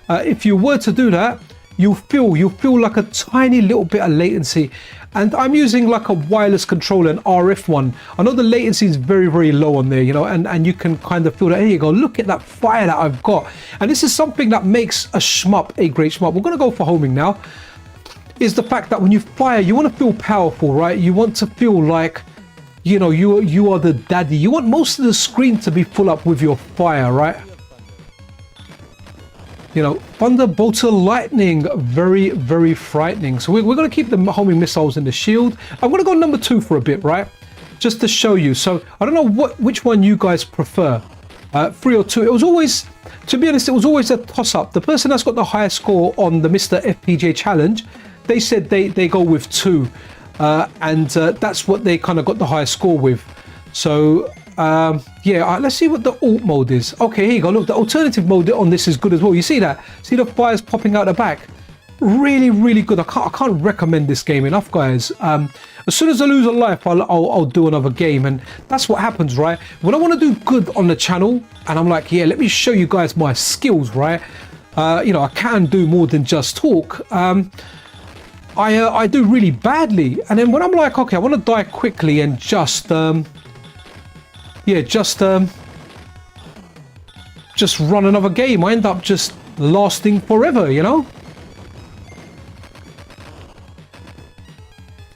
if you were to do that, you'll feel like a tiny little bit of latency. And I'm using like a wireless controller, an RF one. I know the latency is very, very low on there, you know, and you can kind of feel that. Here you go, look at that fire that I've got. And this is something that makes a shmup a great shmup. We're going to go for homing now. Is the fact that when you fire, you want to feel powerful, right? You want to feel like, you know, you are the daddy. You want most of the screen to be full up with your fire, right? You know, thunderbolt of lightning, very, very frightening. So we're going to keep the homing missiles in the shield. I'm going to go number 2 for a bit, right? Just to show you. So I don't know which one you guys prefer, 3 or 2. It was always, to be honest, it was always a toss-up. The person that's got the highest score on the MiSTerFPGA challenge, they said they go with 2, and that's what they kind of got the highest score with. So yeah, let's see what the alt mode is. Okay, here you go. Look, the alternative mode on this is good as well. You see that? See the fires popping out the back? Really, really good. I can't recommend this game enough, guys. As soon as I lose a life, I'll do another game, and that's what happens, right? When I want to do good on the channel, and I'm like, yeah, let me show you guys my skills, right? You know, I can do more than just talk. I do really badly, and then when I'm like, okay, I want to die quickly and just yeah, just run another game, I end up just lasting forever, you know?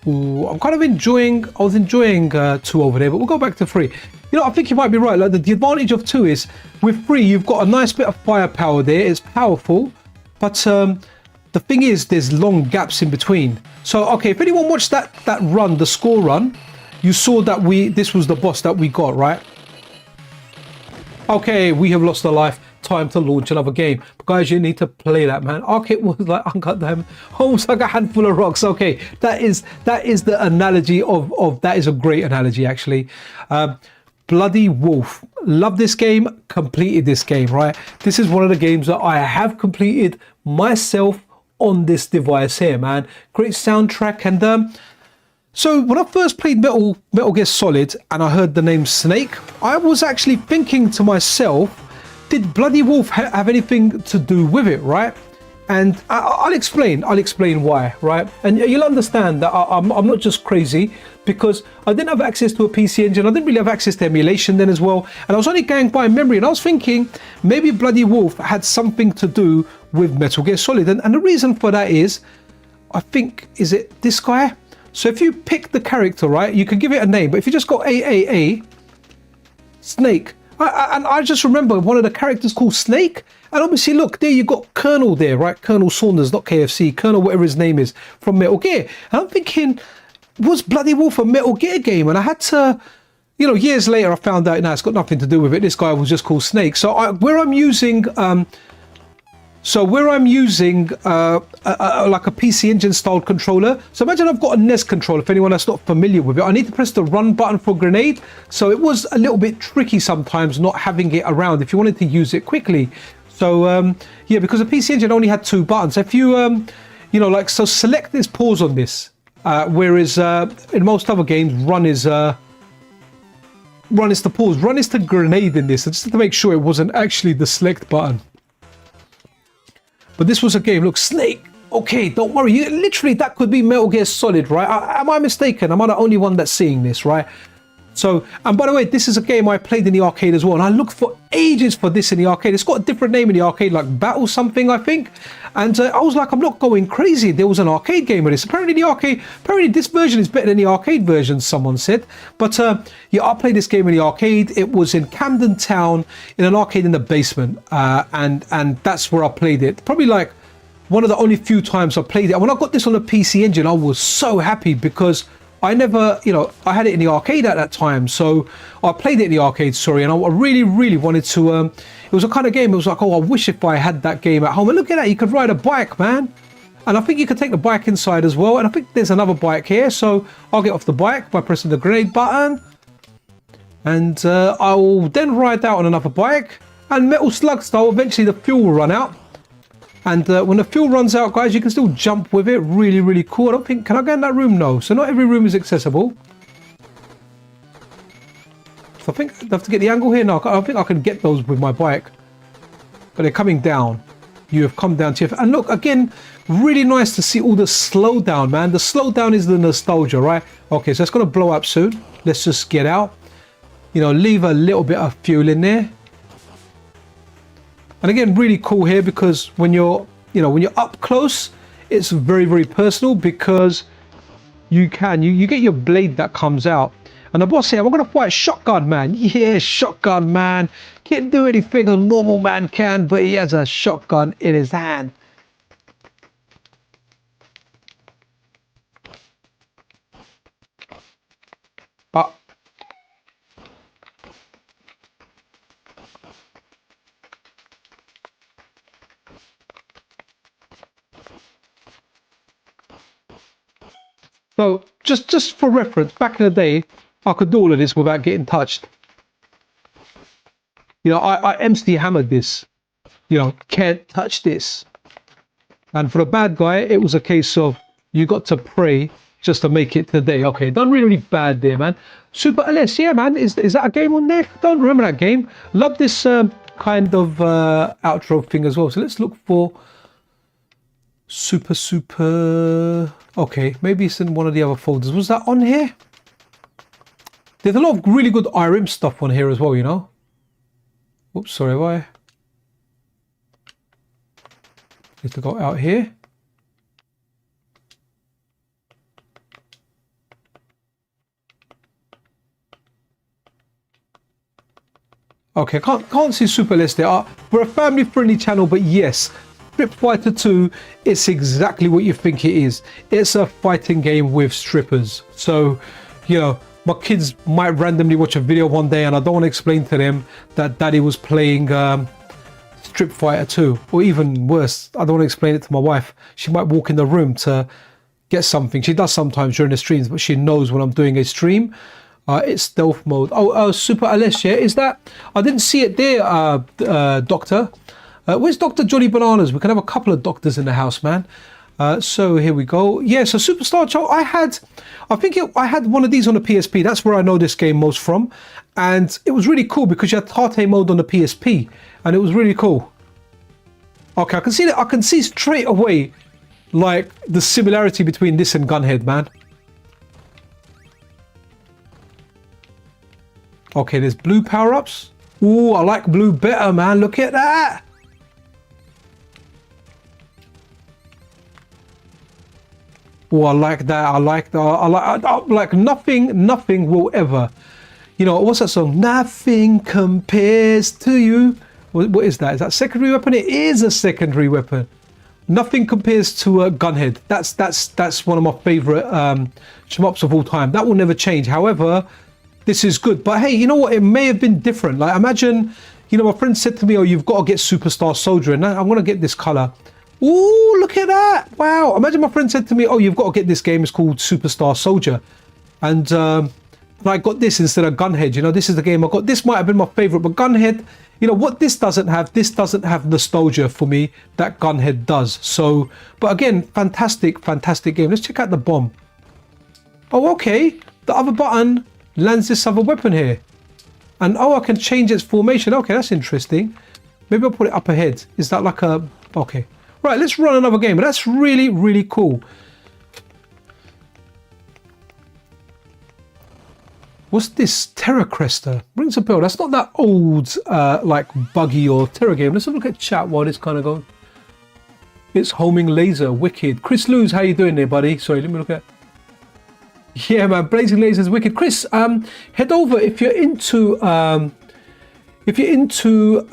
Ooh, I'm kind of enjoying, I was enjoying 2 over there, but we'll go back to 3. You know, I think you might be right. Like, the advantage of 2 is, with 3, you've got a nice bit of firepower there. It's powerful, but the thing is, there's long gaps in between. So, okay, if anyone watched that run, the score run, you saw that this was the boss that we got, right? Okay, we have lost a life. Time to launch another game. But guys, you need to play that, man. Arcade was like, goddamn, almost like a handful of rocks. Okay, that is the analogy of that is a great analogy, actually. Bloody Wolf. Love this game. Completed this game, right? This is one of the games that I have completed myself on this device here, man. Great soundtrack. And so when I first played Metal Gear Solid and I heard the name Snake, I was actually thinking to myself, did Bloody Wolf have anything to do with it, right? And I'll explain why, right? And you'll understand that I'm not just crazy, because I didn't have access to a PC Engine. I didn't really have access to emulation then as well. And I was only going by memory. And I was thinking maybe Bloody Wolf had something to do with Metal Gear Solid. And the reason for that is, I think, is it this guy? So if you pick the character, right, you can give it a name. But if you just go AAA, Snake. And I just remember one of the characters called Snake. And obviously, look, there you got Colonel there, right? Colonel Saunders, not KFC. Colonel, whatever his name is, from Metal Gear. And I'm thinking, was Bloody Wolf a Metal Gear game? And I had to, you know, years later, I found out, no, it's got nothing to do with it. This guy was just called Snake. So where I'm using like a PC Engine style controller. So imagine I've got a NES controller, if anyone that's not familiar with it. I need to press the run button for grenade. So it was a little bit tricky sometimes not having it around if you wanted to use it quickly. So yeah, because the PC Engine only had 2 buttons. If you, you know, like, so select this pause on this. Whereas in most other games, run is the pause. Run is the grenade in this. So just to make sure it wasn't actually the select button. But this was a game, look, Snake. Okay, don't worry. Literally, that could be Metal Gear Solid, right? Am I mistaken? Am I the only one that's seeing this, right? So, and by the way, this is a game I played in the arcade as well. And I looked for ages for this in the arcade. It's got a different name in the arcade, like Battle something, I think. And I was like, I'm not going crazy. There was an arcade game of this. Apparently this version is better than the arcade version, someone said. But yeah, I played this game in the arcade. It was in Camden Town in an arcade in the basement. And that's where I played it. Probably like one of the only few times I played it. And when I got this on a PC Engine, I was so happy because I never, you know, I had it in the arcade at that time. So I played it in the arcade, sorry. And I really, really wanted to, it was a kind of game, it was like, oh, I wish if I had that game at home. And look at that, you could ride a bike, man. And I think you could take the bike inside as well. And I think there's another bike here. So I'll get off the bike by pressing the grenade button. And I'll then ride out on another bike. And Metal Slug style, eventually the fuel will run out. And when the fuel runs out, guys, you can still jump with it. Really, really cool. I don't think, can I get in that room? No. So not every room is accessible. So I think I have to get the angle here. No, I think I can get those with my bike. But they're coming down. You have come down to your... And look, again, really nice to see all the slowdown, man. The slowdown is the nostalgia, right? Okay, so it's going to blow up soon. Let's just get out. You know, leave a little bit of fuel in there. And again, really cool here because when you're, you know, when you're up close, it's very, very personal because you get your blade that comes out. And the boss here, I'm going to fight Shotgun Man. Yeah, Shotgun Man. Can't do anything a normal man can, but he has a shotgun in his hand. But so just for reference, back in the day, I could do all of this without getting touched. You know, I MC hammered this. You know, can't touch this. And for the bad guy, it was a case of you got to pray just to make it today. Okay, done really, really bad there, man. Super LS, yeah, man. Is that a game on there? Don't remember that game. Love this kind of outro thing as well. So let's look for super. Okay, maybe it's in one of the other folders. Was that on here? There's a lot of really good IRIM stuff on here as well, you know. Oops, sorry, have I? Need to go out here. Okay, can't see Super Less there. We're a family-friendly channel, but yes, Strip Fighter 2, it's exactly what you think it is. It's a fighting game with strippers. So, you know, my kids might randomly watch a video one day and I don't want to explain to them that daddy was playing Strip Fighter 2. Or even worse, I don't want to explain it to my wife. She might walk in the room to get something. She does sometimes during the streams, but she knows when I'm doing a stream. It's stealth mode. Oh, Super Alice, yeah, is that? I didn't see it there, Doctor. Where's Dr. Johnny Bananas? We can have a couple of doctors in the house, man. So here we go. Yeah, so Superstar Child, I had one of these on the PSP. That's where I know this game most from. And it was really cool because you had Tate mode on the PSP. And it was really cool. Okay, I can see that. I can see straight away, like, the similarity between this and Gunhead, man. Okay, there's blue power-ups. Ooh, I like blue better, man. Look at that. Oh, I like that. I like that. I like nothing will ever. You know, what's that song? Nothing compares to you. What is that? Is that a secondary weapon? It is a secondary weapon. Nothing compares to a Gunhead. That's one of my favorite shmups of all time. That will never change. However, this is good. But hey, you know what? It may have been different. Like, imagine, you know, my friend said to me, oh, you've got to get Superstar Soldier. And I'm going to get this color. Ooh, look at that. Wow. Imagine my friend said to me, oh, you've got to get this game. It's called Superstar Soldier. And I got this instead of Gunhead. You know, this is the game I got. This might have been my favorite. But Gunhead, you know, what this doesn't have nostalgia for me that Gunhead does. So, but again, fantastic game. Let's check out the bomb. Oh, okay. The other button lands this other weapon here. And oh, I can change its formation. Okay, that's interesting. Maybe I'll put it up ahead. Is that like a... Okay. Right, let's run another game. That's really cool. What's this? Terror Crester. Rings a bell. That's not that old, like, buggy or terror game. Let's have a look at chat while this kind of goes. It's Homing Laser. Wicked. Chris Lewis, how you doing there, buddy? Sorry, let me look at... Yeah, man, Blazing Lasers, wicked. Chris, head over if you're into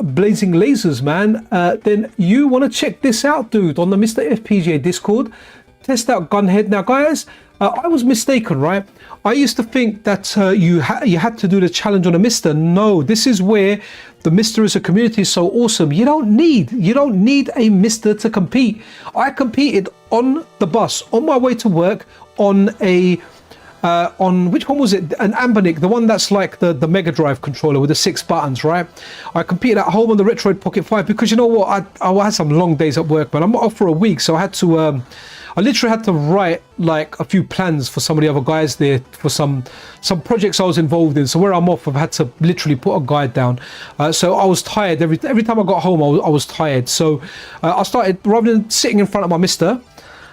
Blazing Lasers, man. Then you want to check this out, dude, on the MiSTerFPGA Discord. Test out Gunhead. Now, guys, I was mistaken, right? I used to think that you had to do the challenge on a MiSTer. No, this is where the MiSTer as a community is so awesome. You don't need a MiSTer to compete. I competed on the bus on my way to work on a. On which one was it? An Ambernic, the one that's like the Mega Drive controller with the 6 buttons, right? I competed at home on the Retroid Pocket 5 because you know what? I had some long days at work, but I'm off for a week, so I had to. I literally had to write like a few plans for some of the other guys there for some projects I was involved in. So where I'm off, I've had to literally put a guide down. So I was tired every time I got home. I was tired. So I started, rather than sitting in front of my MiSTer,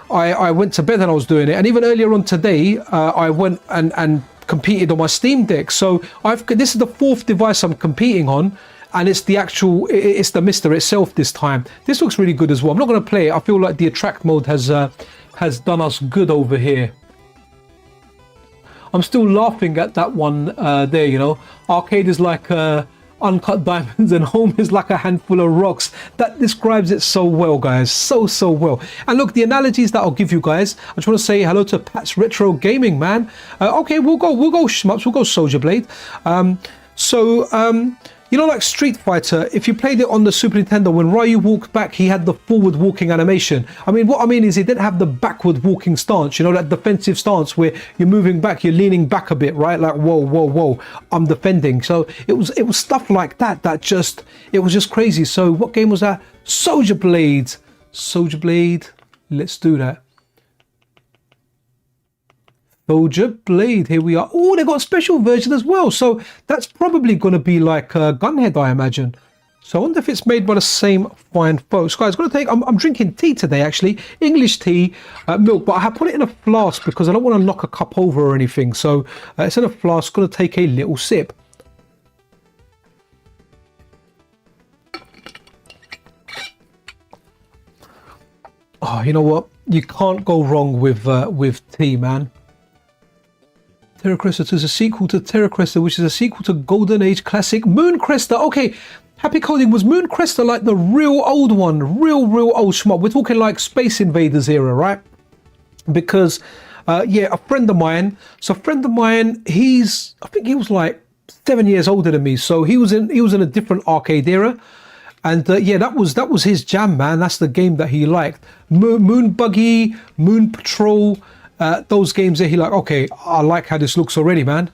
I went to bed and I was doing it. And even earlier on today, I went and competed on my Steam Deck. So this is the 4th device I'm competing on, and it's the MiSTer itself this time. This looks really good as well. I'm not going to play it. I feel like the attract mode has done us good over here. I'm still laughing at that one there, you know. Arcade is like uncut diamonds and home is like a handful of rocks. That describes it so well, guys. So well. And look, the analogies that I'll give you guys, I just want to say hello to Pat's Retro Gaming, man. Okay, we'll go shmups, we'll go Soldier Blade. You know, like Street Fighter, if you played it on the Super Nintendo, when Ryu walked back, he had the forward walking animation. I mean, what I mean is he didn't have the backward walking stance, you know, that defensive stance where you're moving back, you're leaning back a bit, right? Like, whoa, I'm defending. So it was stuff like that it was just crazy. So what game was that? Soldier Blade. Let's do that. Soldier Blade, here we are. Oh, they got a special version as well. So that's probably going to be like Gunhead, I imagine. So I wonder if it's made by the same fine folks. Guys, I'm drinking tea today, actually. English tea, milk, but I have put it in a flask because I don't want to knock a cup over or anything. So it's in a flask, going to take a little sip. Oh, you know what? You can't go wrong with tea, man. Terror Crester 2 is a sequel to Terror Crester, which is a sequel to Golden Age classic Moon Crester. Okay, Happy Coding, was Moon Crester like the real old one? Real old shmup. We're talking like Space Invaders era, right? Because, yeah, a friend of mine, I think he was like 7 years older than me. So he was in a different arcade era. And yeah, that was his jam, man. That's the game that he liked. Moon Buggy, Moon Patrol, those games there, he like, okay, I like how this looks already, man.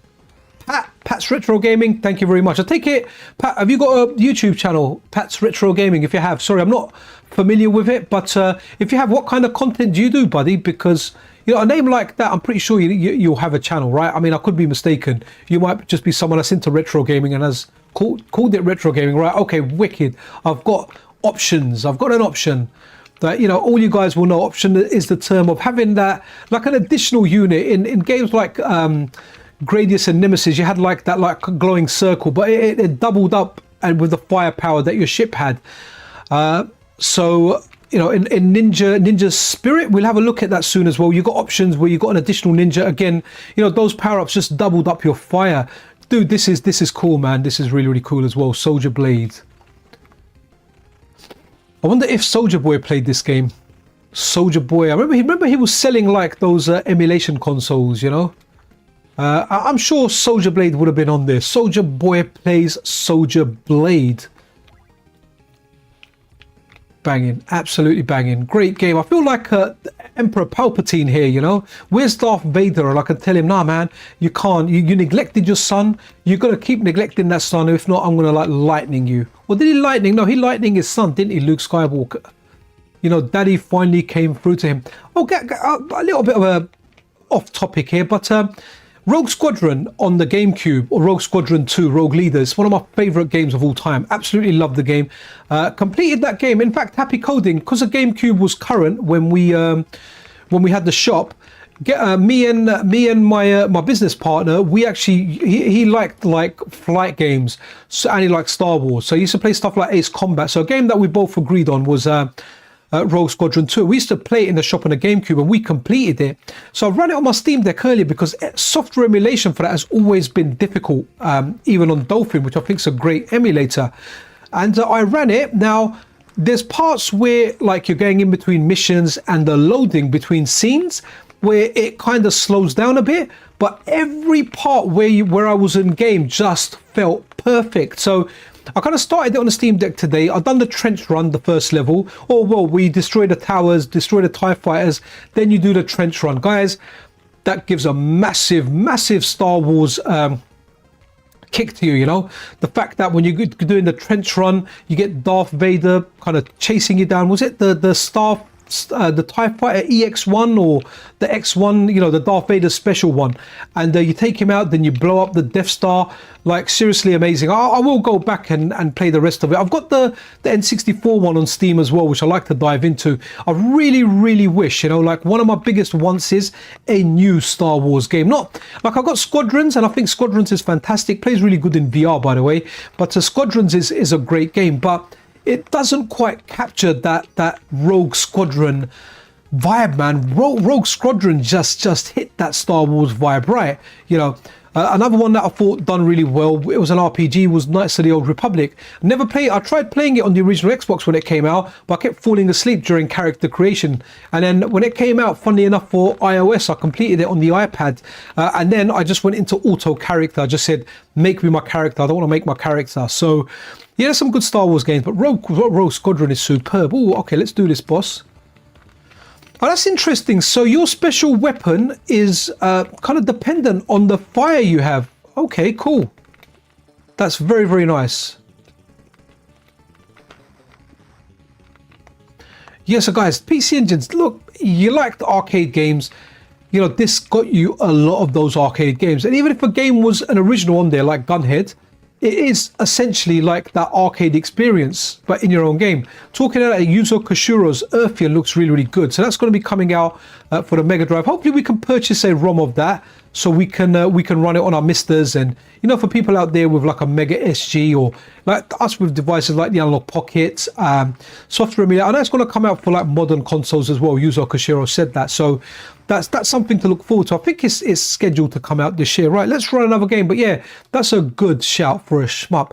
Pat's Retro Gaming, thank you very much. I take it, Pat, have you got a YouTube channel, Pat's Retro Gaming? If you have, sorry, I'm not familiar with it, but if you have, what kind of content do you do, buddy? Because, you know, a name like that, I'm pretty sure you'll have a channel, right? I mean, I could be mistaken. You might just be someone that's into retro gaming and has called it retro gaming, right? Okay, wicked. I've got options. I've got an option that, you know, all you guys will know. Option is the term of having that, like an additional unit in games like Gradius and Nemesis. You had like that like glowing circle, but it doubled up and with the firepower that your ship had. So, you know, in Ninja Spirit, we'll have a look at that soon as well. You've got options where you've got an additional ninja. Again, you know, those power-ups just doubled up your fire. Dude, this is cool, man. This is really, really cool as well. Soldier Blade. I wonder if Soldier Boy played this game. Soldier Boy. I remember he was selling like those emulation consoles, you know. I'm sure Soldier Blade would have been on there. Soldier Boy plays Soldier Blade. Banging, absolutely banging. Great game. I feel like Emperor Palpatine here, you know. Where's Darth Vader? And I can tell him, nah, man, you can't. You neglected your son. You're going to keep neglecting that son. If not, I'm going to like lightning you. Well, did he lightning? No, he lightning his son, didn't he, Luke Skywalker? You know, Daddy finally came through to him. Oh, a little bit of a off topic here, but Rogue Squadron on the GameCube, or Rogue Squadron 2, Rogue Leaders, one of my favorite games of all time. Absolutely love the game. Completed that game. In fact, happy coding, because the GameCube was current when we had the shop. Me and my business partner, we actually he liked like flight games, so, and he liked Star Wars. So he used to play stuff like Ace Combat. So a game that we both agreed on was Rogue Squadron 2. We used to play it in the shop on the GameCube and we completed it. So I ran it on my Steam Deck earlier because software emulation for that has always been difficult, even on Dolphin, which I think is a great emulator. And I ran it. Now, there's parts where like you're going in between missions and the loading between scenes where it kind of slows down a bit, but every part where I was in game just felt perfect. So I kind of started it on the Steam Deck today. I've done the trench run, the first level. Oh, well, we destroy the towers, destroy the TIE fighters, then you do the trench run. Guys, that gives a massive, massive Star Wars kick to you, you know? The fact that when you're doing the trench run, you get Darth Vader kind of chasing you down. Was it the TIE Fighter EX1 or the X1, you know, the Darth Vader special one, and you take him out, then you blow up the Death Star. Like, seriously amazing. I will go back and play the rest of it. I've got the N64 one on Steam as well, which I like to dive into. I really, really wish, you know, like one of my biggest wants is a new Star Wars game. Not like I've got Squadrons, and I think Squadrons is fantastic. Plays really good in VR, by the way. But Squadrons is a great game, but it doesn't quite capture that Rogue Squadron vibe, man. Rogue Squadron just hit that Star Wars vibe, right? You know, another one that I thought done really well, it was an RPG, was Knights of the Old Republic. Never played. I tried playing it on the original Xbox when it came out, but I kept falling asleep during character creation. And then when it came out, funnily enough, for iOS, I completed it on the iPad. And then I just went into auto character. I just said, make me my character. I don't want to make my character. So yeah, there's some good Star Wars games, but Rogue Squadron is superb. Oh, okay, let's do this, boss. Oh, that's interesting. So your special weapon is kind of dependent on the fire you have. Okay, cool. That's very, very nice. Yeah, so guys, PC Engines, look, you like the arcade games. You know, this got you a lot of those arcade games. And even if a game was an original on there, like Gunhead, it is essentially like that arcade experience, but in your own game. Talking about Yuzo Koshiro's Earthian looks really, really good. So that's going to be coming out for the Mega Drive. Hopefully we can purchase a ROM of that so we can run it on our MiSTers. And, you know, for people out there with like a Mega SG or like us with devices like the Analog Pocket, software emulator. I know it's going to come out for like modern consoles as well. Yuzo Koshiro said that. So that's something to look forward to. I think it's scheduled to come out this year. Right, let's run another game. But yeah, that's a good shout for a shmup.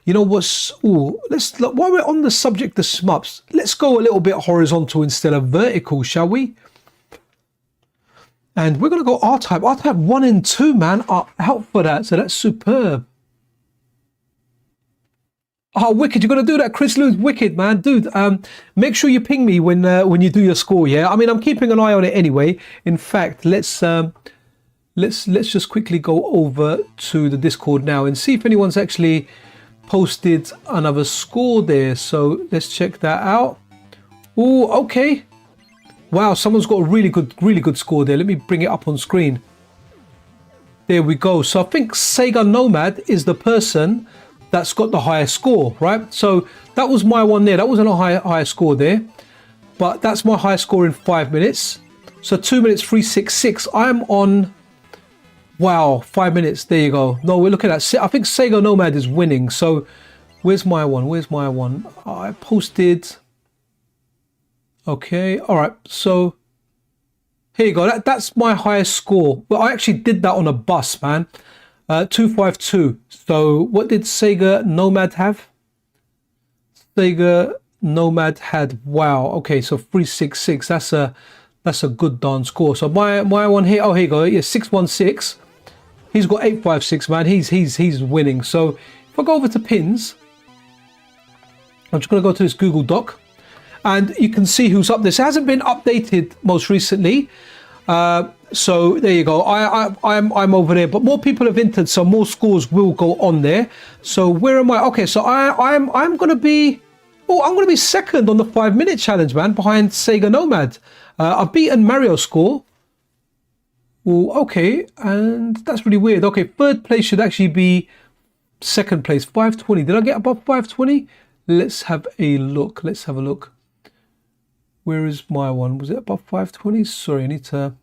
You know what's... Ooh, let's look, while we're on the subject of shmups, let's go a little bit horizontal instead of vertical, shall we? And we're going to go R-Type. R-Type 1 and 2, man, are out for that. So that's superb. Oh, wicked. You're going to do that, Chris Lewis. Wicked, man. Dude, make sure you ping me when you do your score, yeah? I mean, I'm keeping an eye on it anyway. In fact, let's let's just quickly go over to the Discord now and see if anyone's actually posted another score there. So let's check that out. Oh, okay. Wow, someone's got a really good score there. Let me bring it up on screen. There we go. So I think Sega Nomad is the person that's got the highest score, right? So that was my one there. That wasn't a higher score there, but that's my highest score in 5 minutes. So 2 minutes 366. I'm on, wow, 5 minutes. There you go. No, we're looking at, I think Sega Nomad is winning. So where's my one? Where's my one? I posted. Okay, all right. So here you go. That's my highest score. Well, I actually did that on a bus, man. 252. So what did Sega Nomad have? Sega Nomad had, wow. Okay, so 366. That's a good darn score. So my one here. Oh, here you go. Yeah, 616. He's got 856, man. He's winning. So if I go over to pins, I'm just gonna go to this Google Doc. And you can see who's up. This hasn't been updated most recently, so there you go. I'm over there, but more people have entered, so more scores will go on there. So where am I? Okay, so I'm gonna be, oh, I'm gonna be second on the 5 minute challenge, man, behind Sega Nomad. I've beaten Mario's score. Oh, okay, and that's really weird. Okay, third place should actually be second place, 520. Did I get above 520? Let's have a look. Let's have a look. Where is my one? Was it above 520? Sorry, I need to...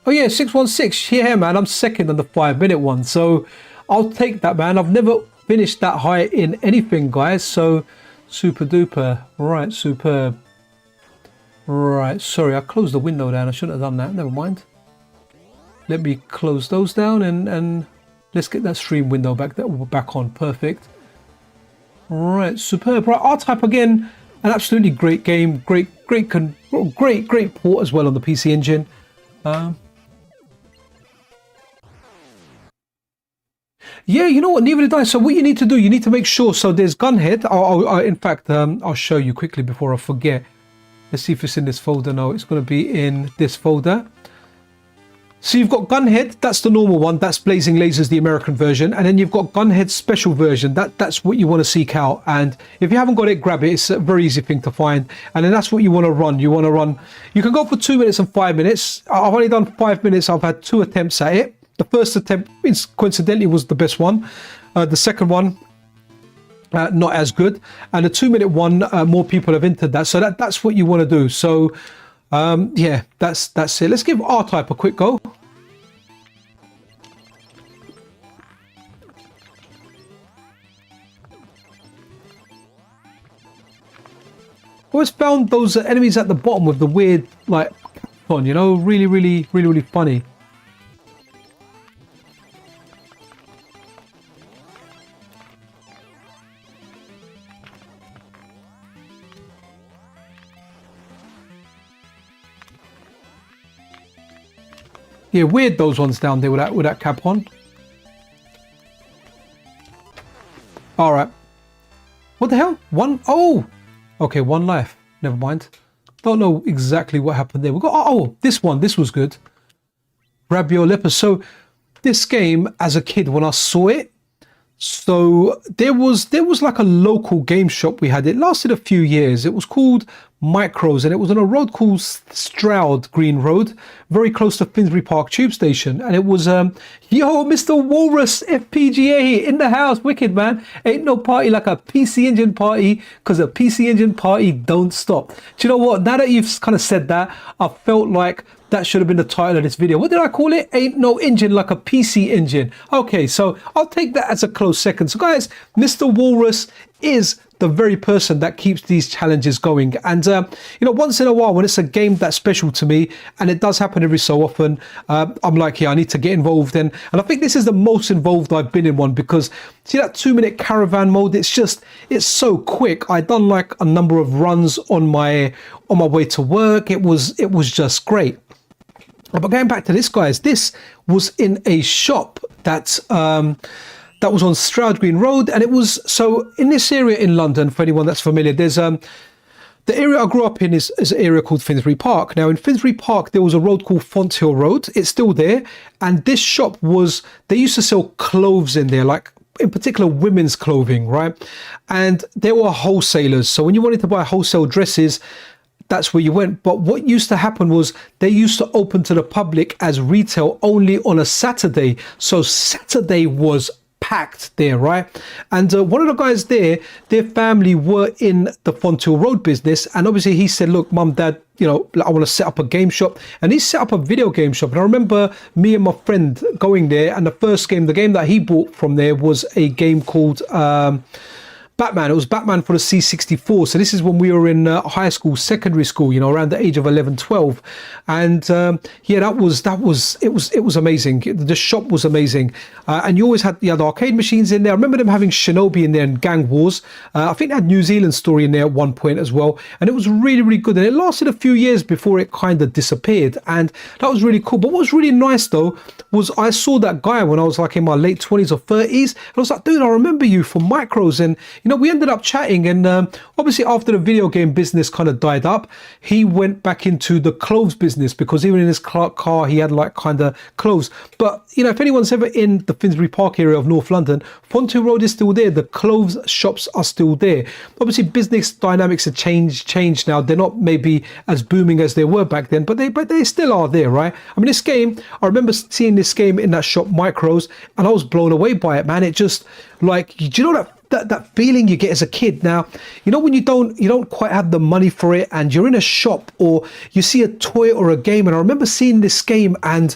Oh yeah, 616. Yeah, man, I'm second on the 5 minute one. So I'll take that, man. I've never finished that high in anything, guys. So super duper. Right, superb. Right, sorry, I closed the window down. I shouldn't have done that. Never mind. Let me close those down and let's get that stream window back on. Perfect. Right, superb. Right, R-Type again, an absolutely great game, great port as well on the PC Engine. Yeah, you know what? Neither did I. So what you need to do, you need to make sure. So there's Gunhead. In fact, I'll show you quickly before I forget. Let's see if it's in this folder. No, it's going to be in this folder. So you've got Gunhead, that's the normal one, that's Blazing Lasers, the American version, and then you've got Gunhead Special version, that's what you want to seek out, and if you haven't got it, grab it, it's a very easy thing to find, and then that's what you want to run. You can go for 2 minutes and 5 minutes. I've only done 5 minutes, I've had 2 attempts at it. The first attempt, coincidentally, was the best one. The second one, not as good, and the 2 minute one, more people have entered that, so that's what you want to do. So yeah, that's it. Let's give R-Type a quick go. Always found those enemies at the bottom with the weird, like, on, you know, really funny. Yeah, weird those ones down there with that cap on. All right. What the hell? One? Oh, okay, 1 life. Never mind. Don't know exactly what happened there. We got, oh, this one. This was good. Grab your lippers. So this game, as a kid, when I saw it, so there was like a local game shop we had. It lasted a few years. It was called Micros, and it was on a road called Stroud Green Road, very close to Finsbury Park Tube Station. And it was yo, Mr. Walrus FPGA in the house. Wicked, man. Ain't no party like a PC Engine party, because a PC Engine party don't stop. Do you know what? Now that you've kind of said that, I felt like that should have been the title of this video. What did I call it? Ain't no engine like a PC engine. Okay, so I'll take that as a close second. So guys, Mr. Walrus is the very person that keeps these challenges going. And you know, once in a while, when it's a game that's special to me, and it does happen every so often, I'm like, yeah, I need to get involved in. And I think this is the most involved I've been in one, because see that 2 minute caravan mode, it's so quick. I done like a number of runs on my way to work. It was just great. But going back to this, guys, this was in a shop that was on Stroud Green Road, and it was, so in this area in London, for anyone that's familiar, there's the area I grew up in is an area called Finsbury Park. Now in Finsbury Park, there was a road called Fonthill Road. It's still there. And this shop was, they used to sell clothes in there, like in particular women's clothing, right? And they were wholesalers. So when you wanted to buy wholesale dresses, that's where you went. But what used to happen was they used to open to the public as retail only on a Saturday. So Saturday was packed there, right? And one of the guys there, their family were in the Fonthill Road business, and obviously he said, look, mum, dad, you know, I want to set up a game shop. And he set up a video game shop. And I remember me and my friend going there, and the first game, the game that he bought from there was a game called Batman. It was Batman for the C64. So this is when we were in high school, secondary school, you know, around the age of 11, 12. And yeah, it was amazing. The shop was amazing. And you always had the other arcade machines in there. I remember them having Shinobi in there and Gang Wars. I think they had New Zealand Story in there at one point as well. And it was really, really good. And it lasted a few years before it kind of disappeared. And that was really cool. But what was really nice though, was I saw that guy when I was like in my late 20s or 30s. And I was like, dude, I remember you from Micros. And, you know, we ended up chatting, and obviously after the video game business kind of died up, he went back into the clothes business, because even in his car he had like kind of clothes. But you know, if anyone's ever in the Finsbury Park area of North London, Fonthill Road is still there. The clothes shops are still there. Obviously business dynamics have changed now. They're not maybe as booming as they were back then, but they still are there, right? I mean, this game, I remember seeing this game in that shop Micros, and I was blown away by it, man. It just, like, do you know that feeling you get as a kid? Now, you know, when you don't quite have the money for it, and you're in a shop or you see a toy or a game. And I remember seeing this game and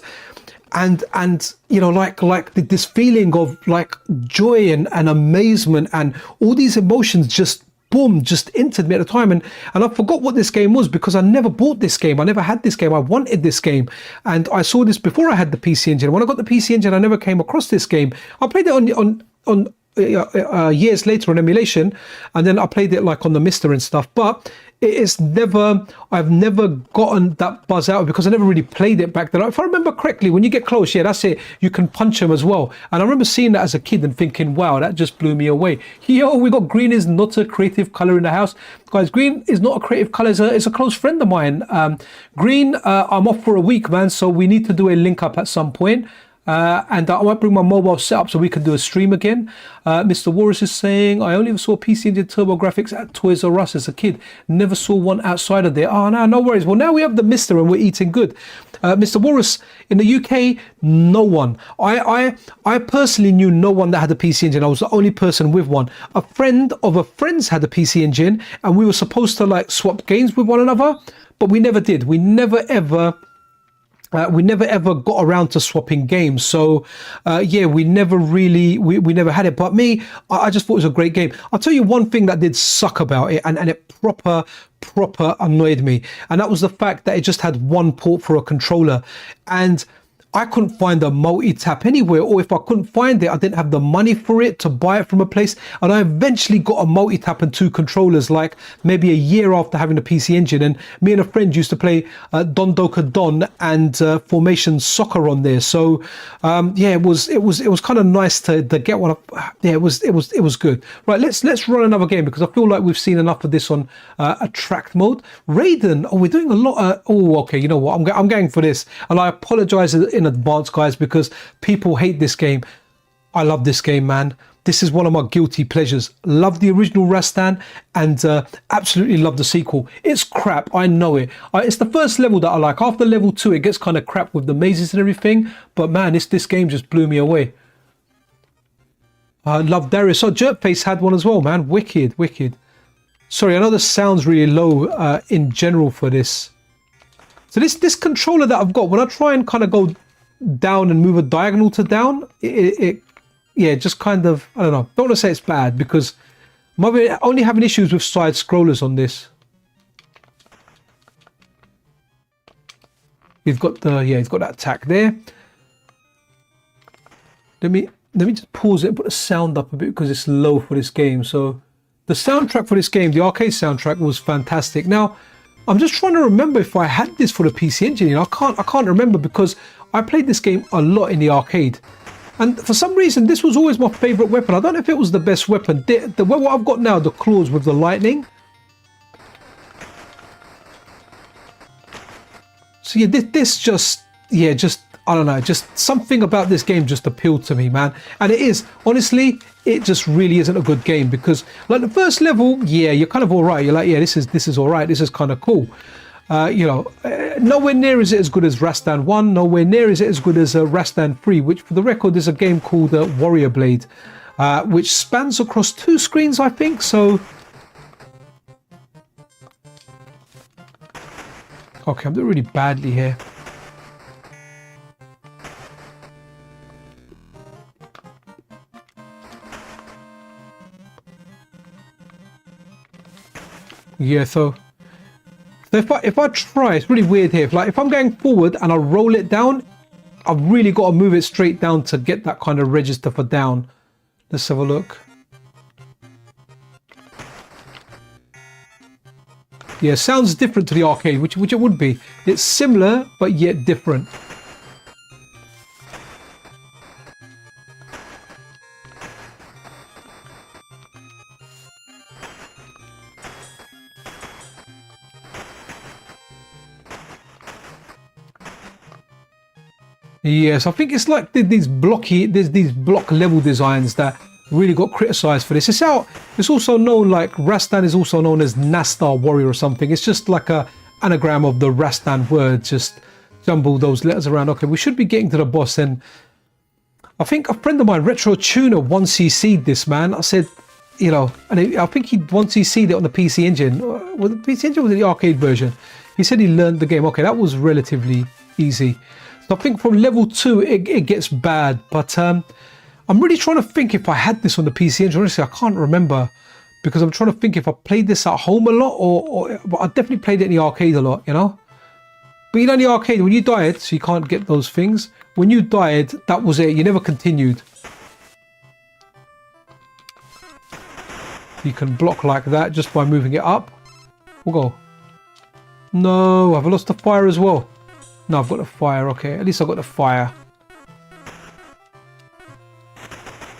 you know, like this feeling of like joy and amazement and all these emotions just boom, just entered me at the time. And I forgot what this game was, because I never bought this game. I never had this game. I wanted this game. And I saw this before I had the PC Engine. When I got the PC Engine, I never came across this game. I played it on years later on emulation, and then I played it like on the MiSTer and stuff, but I've never gotten that buzz out of it, because I never really played it back then. If I remember correctly, when you get close, yeah, that's it, you can punch them as well. And I remember seeing that as a kid and thinking, wow, that just blew me away. Yo, we got green is not a creative color in the house. Guys, green is not a creative color, it's a close friend of mine. Green, I'm off for a week, man, so we need to do a link up at some point. And I might bring my mobile setup so we can do a stream again. Mr. Warris is saying, I only ever saw PC Engine Turbo Graphics at Toys R Us as a kid. Never saw one outside of there. Oh, no worries. Well, now we have the MiSTer and we're eating good. Mr. Warris, in the UK, no one. I personally knew no one that had a PC Engine. I was the only person with one. A friend of a friend's had a PC Engine, and we were supposed to like swap games with one another, but we never did. We never ever got around to swapping games. So yeah, we never really, we never had it. But me, I just thought it was a great game. I'll tell you one thing that did suck about it, and it proper annoyed me. And that was the fact that it just had one port for a controller. And I couldn't find a multi-tap anywhere, or if I couldn't find it, I didn't have the money for it to buy it from a place. And I eventually got a multi-tap and two controllers, like maybe a year after having the PC Engine. And me and a friend used to play Don Doka Don and Formation Soccer on there. So yeah, it was kind of nice to get one. Yeah, it was good. Right, let's run another game, because I feel like we've seen enough of this on attract mode. Raiden, oh, we're doing a lot. Oh, okay, you know what? I'm going for this, and I apologize in advance, guys, because people hate this game. I love this game, man. This is one of my guilty pleasures. Love the original Rastan, and absolutely love the sequel. It's crap, I know it. It's the first level that I like. After level 2, it gets kind of crap with the mazes and everything, but man, this game just blew me away. I love Darius. Oh, Jerkface had one as well, man. Wicked. Sorry, I know the sound's really low in general for this. So this controller that I've got, when I try and kind of go down and move a diagonal to down, yeah, just kind of, I don't know. Don't want to say it's bad, because I'm only having issues with side scrollers on this. You've got you've got that attack there. Let me just pause it and put the sound up a bit, because it's low for this game. So the soundtrack for this game, the arcade soundtrack, was fantastic. Now, I'm just trying to remember if I had this for the PC Engine. You know, I can't remember, because I played this game a lot in the arcade. And for some reason, this was always my favorite weapon. I don't know if it was the best weapon. What I've got now, the claws with the lightning. So yeah, this just, yeah, just, I don't know, just something about this game just appealed to me, man. And it is, honestly, it just really isn't a good game, because like the first level, yeah, you're kind of all right. You're like, yeah, this is all right. This is kind of cool. You know, nowhere near is it as good as Rastan 1, nowhere near is it as good as Rastan 3, which for the record is a game called Warrior Blade, which spans across 2 screens, I think. So, okay, I'm doing really badly here. Yeah, so if I try, it's really weird here. If I'm going forward and I roll it down, I've really got to move it straight down to get that kind of register for down. Let's have a look. Yeah, sounds different to the arcade, which it would be. It's similar, but yet different. Yes, I think it's like there's these block level designs that really got criticized for this. It's also known, like Rastan is also known as Nastar Warrior or something. It's just like a anagram of the Rastan word, just jumble those letters around. Okay, we should be getting to the boss, and I think a friend of mine, Retro Tuner, once CC'd this, man. I said, you know, and I think he once CC'd it on the PC Engine. Was the PC Engine or was it the arcade version? He said he learned the game. Okay, that was relatively easy. So I think from level 2 it gets bad, but I'm really trying to think if I had this on the PC Engine. Honestly, I can't remember, because I'm trying to think if I played this at home a lot, but I definitely played it in the arcade a lot, you know. But you know, in the arcade, when you died, so you can't get those things. When you died, that was it. You never continued. You can block like that just by moving it up. We'll go. No, I've lost the fire as well. No, I've got the fire. Okay, at least I got the fire.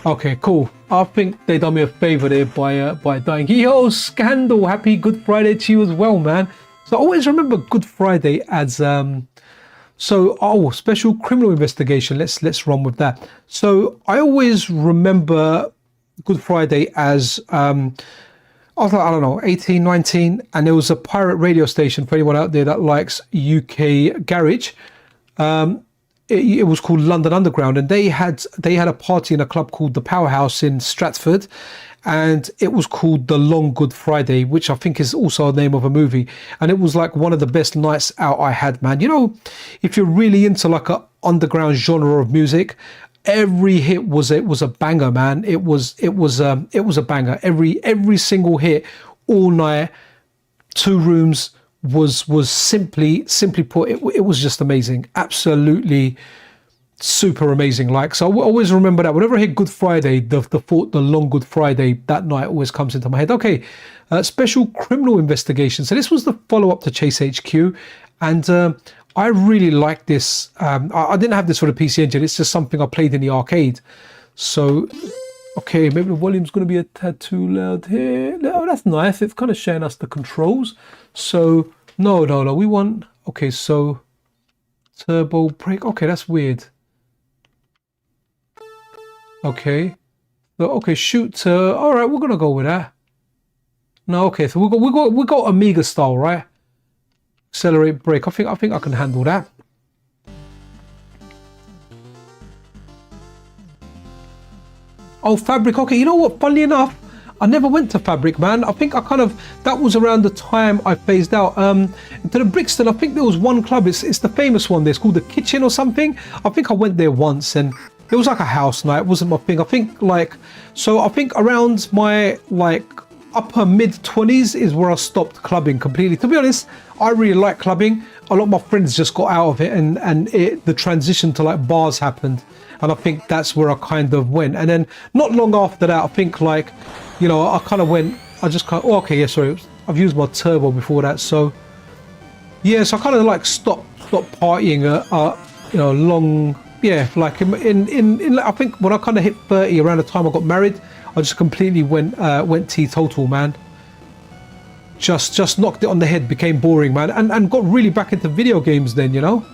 Okay, cool. I think they done me a favor there by dying. Yo, Scandal, happy Good Friday to you as well, man. So I always remember Good Friday as special criminal investigation. Let's run with that. So I always remember Good Friday as I was like, I don't know, 18, 19, and there was a pirate radio station for anyone out there that likes UK garage. It was called London Underground, and they had a party in a club called the Powerhouse in Stratford, and it was called the Long Good Friday, which I think is also a name of a movie. And it was like one of the best nights out I had, man. You know, if you're really into like a underground genre of music, every hit was a banger, man. It was a banger. Every single hit all night, 2 rooms was simply put, it was just amazing. Absolutely super amazing. Like, so I always remember that whenever I hear Good Friday, the Long Good Friday, that night always comes into my head. Okay, special criminal investigation. So this was the follow-up to Chase HQ, and I really like this. I didn't have this for the PC Engine. It's just something I played in the arcade. So, okay, maybe the volume's going to be a tad too loud here. Oh, that's nice. It's kind of showing us the controls. So, no, we want... Okay, so turbo brake. Okay, that's weird. Okay. So, okay, shoot. All right, we're going to go with that. No, okay, so we got Amiga style, right? Accelerate brake. I think I can handle that. Oh, Fabric. Okay, you know what? Funnily enough, I never went to Fabric, man. I think that was around the time I phased out. To the Brixton, I think there was one club. It's the famous one there. It's called the Kitchen or something. I think I went there once, and it was like a house night. It wasn't my thing. I think around my upper mid-20s is where I stopped clubbing completely. To be honest, I really like clubbing. A lot of my friends just got out of it, and the transition to like bars happened, and I think that's where I kind of went. And then not long after that, I think I just kind of, okay, yeah, sorry, I've used my turbo before that, so yeah, so I kind of like stopped partying long, yeah, like in I think when I kind of hit 30, around the time I got married, I just completely went teetotal, man. just knocked it on the head, became boring, man, and got really back into video games then, you know.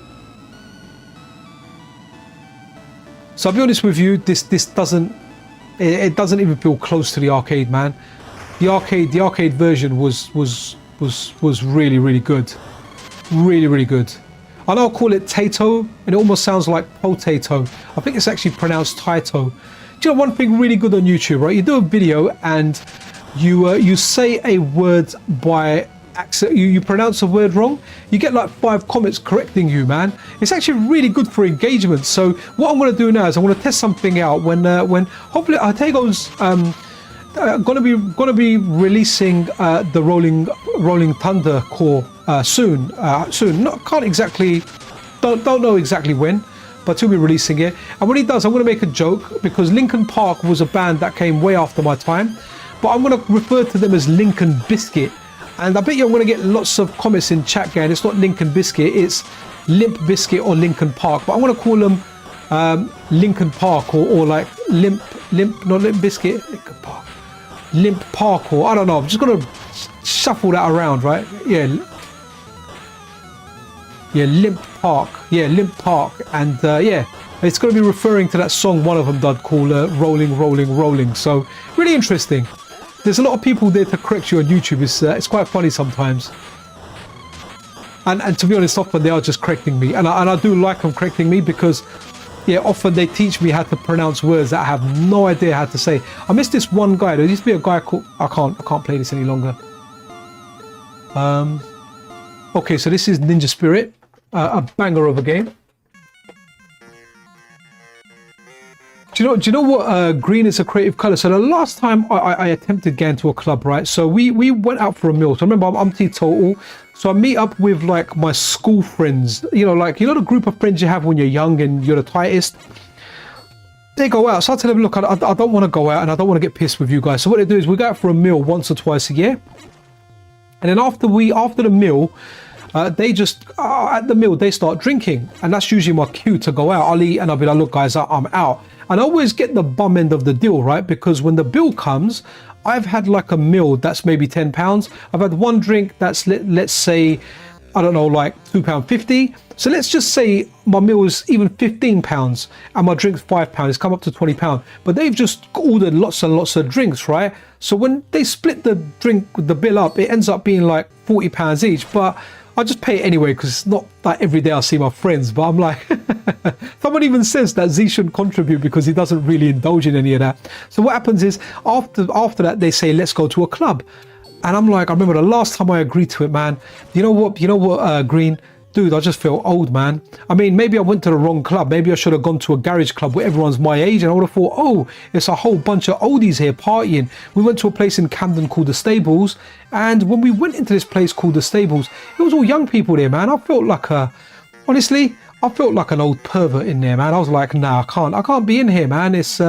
So I'll be honest with you, this doesn't, it doesn't even feel close to the arcade, man. The arcade version was really good, really good. I know I'll call it Tato, and it almost sounds like potato. I think it's actually pronounced Taito. Do you know one thing really good on YouTube, right? You do a video and you say a word by accident, you pronounce a word wrong, you get like 5 comments correcting you, man. It's actually really good for engagement. So what I'm going to do now is I'm going to test something out when hopefully Artego's gonna be releasing the Rolling Thunder core soon. Can't exactly, don't know exactly when, but he'll be releasing it. And when he does, I'm gonna make a joke, because Linkin Park was a band that came way after my time, but I'm gonna refer to them as Linkin Biscuit. And I bet you I'm gonna get lots of comments in chat gang. It's not Linkin Biscuit, it's Limp Biscuit or Linkin Park, but I'm gonna call them Linkin Park or like not Limp Biscuit, Linkin Park. Limp Park, or I don't know. I'm just gonna shuffle that around, right? Yeah, Limp Park. Yeah, Limp Park, and yeah, it's gonna be referring to that song one of them did called Rolling. So really interesting. There's a lot of people there to correct you on YouTube. It's quite funny sometimes. And to be honest, often they are just correcting me, and I do like them correcting me, because yeah, often they teach me how to pronounce words that I have no idea how to say. I miss this one guy. There used to be a guy called, I can't play this any longer. Okay, so this is Ninja Spirit, a banger of a game. Do you know what? Green is a creative color. So the last time I attempted getting to a club, right? So we went out for a meal. So remember, I'm teetotal. So I meet up with like my school friends, you know the group of friends you have when you're young and you're the tightest. They go out. So I tell them, look, I don't want to go out and I don't want to get pissed with you guys. So what they do is we go out for a meal once or twice a year. And then after the meal, they just, at the meal, they start drinking. And that's usually my cue to go out. I'll eat and I'll be like, look guys, I'm out. And I always get the bum end of the deal, right? Because when the bill comes, I've had like a meal that's maybe £10. I've had one drink that's, let's say, I don't know, like £2.50. So let's just say my meal is even £15 and my drink's £5. It's come up to £20. But they've just ordered lots and lots of drinks, right? So when they split the bill up, it ends up being like £40 each. But I just pay it anyway, because it's not like every day I see my friends. But I'm like, someone even says that Z shouldn't contribute because he doesn't really indulge in any of that. So what happens is after that, they say, let's go to a club. And I'm like, I remember the last time I agreed to it, man. You know what, Green? Dude, I just feel old, man. I mean, maybe I went to the wrong club. Maybe I should have gone to a garage club where everyone's my age, and I would have thought, oh, it's a whole bunch of oldies here partying. We went to a place in Camden called The Stables, and when we went into this place called The Stables, it was all young people there, man. I felt like honestly, I felt like an old pervert in there, man. I was like, nah, I can't be in here, man. It's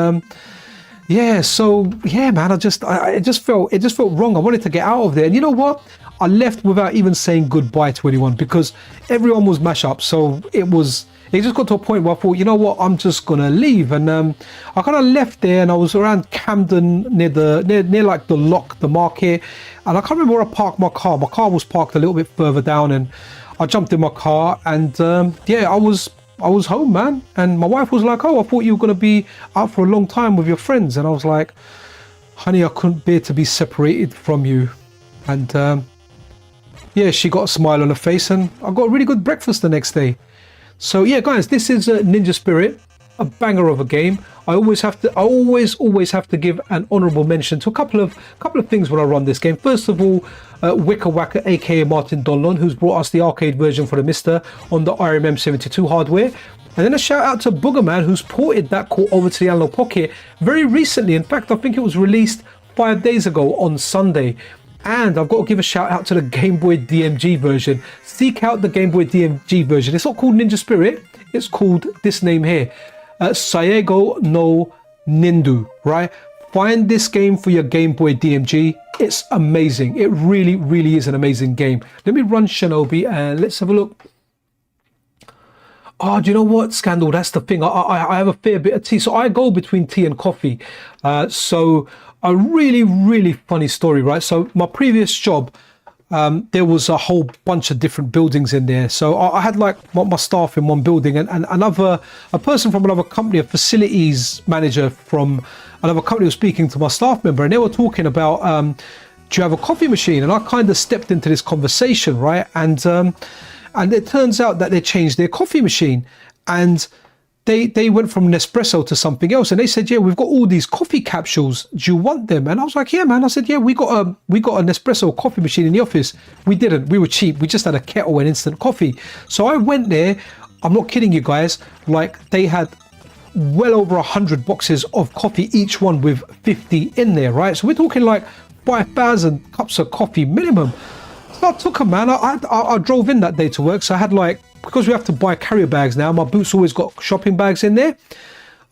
yeah, so yeah, man, it just felt wrong. I wanted to get out of there. And you know what? I left without even saying goodbye to anyone, because everyone was mash up. So it just got to a point where I thought, you know what, I'm just gonna leave. And I kind of left there, and I was around Camden near like the Lock, the market, and I can't remember where I parked my car. My car was parked a little bit further down, and I jumped in my car, and yeah, I was home, man. And my wife was like, oh, I thought you were gonna be out for a long time with your friends. And I was like, honey, I couldn't bear to be separated from you. And yeah, she got a smile on her face, and I got a really good breakfast the next day. So yeah, guys, this is Ninja Spirit, a banger of a game. I always have to give an honourable mention to a couple of things when I run this game. First of all, Wicca Wacka, aka Martin Donlon, who's brought us the arcade version for the MiSTer on the RMM72 hardware. And then a shout out to Boogerman, who's ported that core over to the Analog Pocket very recently. In fact, I think it was released 5 days ago on Sunday. And I've got to give a shout out to the Game Boy DMG version. Seek out the Game Boy DMG version. It's not called Ninja Spirit. It's called this name here, Saego no Nindu, right? Find this game for your Game Boy DMG. It's amazing. It really, really is an amazing game. Let me run Shinobi and let's have a look. Oh, do you know what, Scandal? That's the thing. I have a fair bit of tea. So I go between tea and coffee. So a really, really funny story, right? So my previous job, there was a whole bunch of different buildings in there. So I had like my staff in one building, and a person from another company, a facilities manager from another company, was speaking to my staff member, and they were talking about, do you have a coffee machine? And I kind of stepped into this conversation, right? And it turns out that they changed their coffee machine, and they went from Nespresso to something else. And they said, yeah, we've got all these coffee capsules. Do you want them? And I was like, yeah, man. I said, yeah, we got a Nespresso coffee machine in the office. We didn't. We were cheap. We just had a kettle and instant coffee. So I went there. I'm not kidding you guys. Like, they had well over 100 boxes of coffee, each one with 50 in there, right? So we're talking like 5,000 cups of coffee minimum. So I took them, man. I drove in that day to work. So I had like, because we have to buy carrier bags now, my boot's always got shopping bags in there.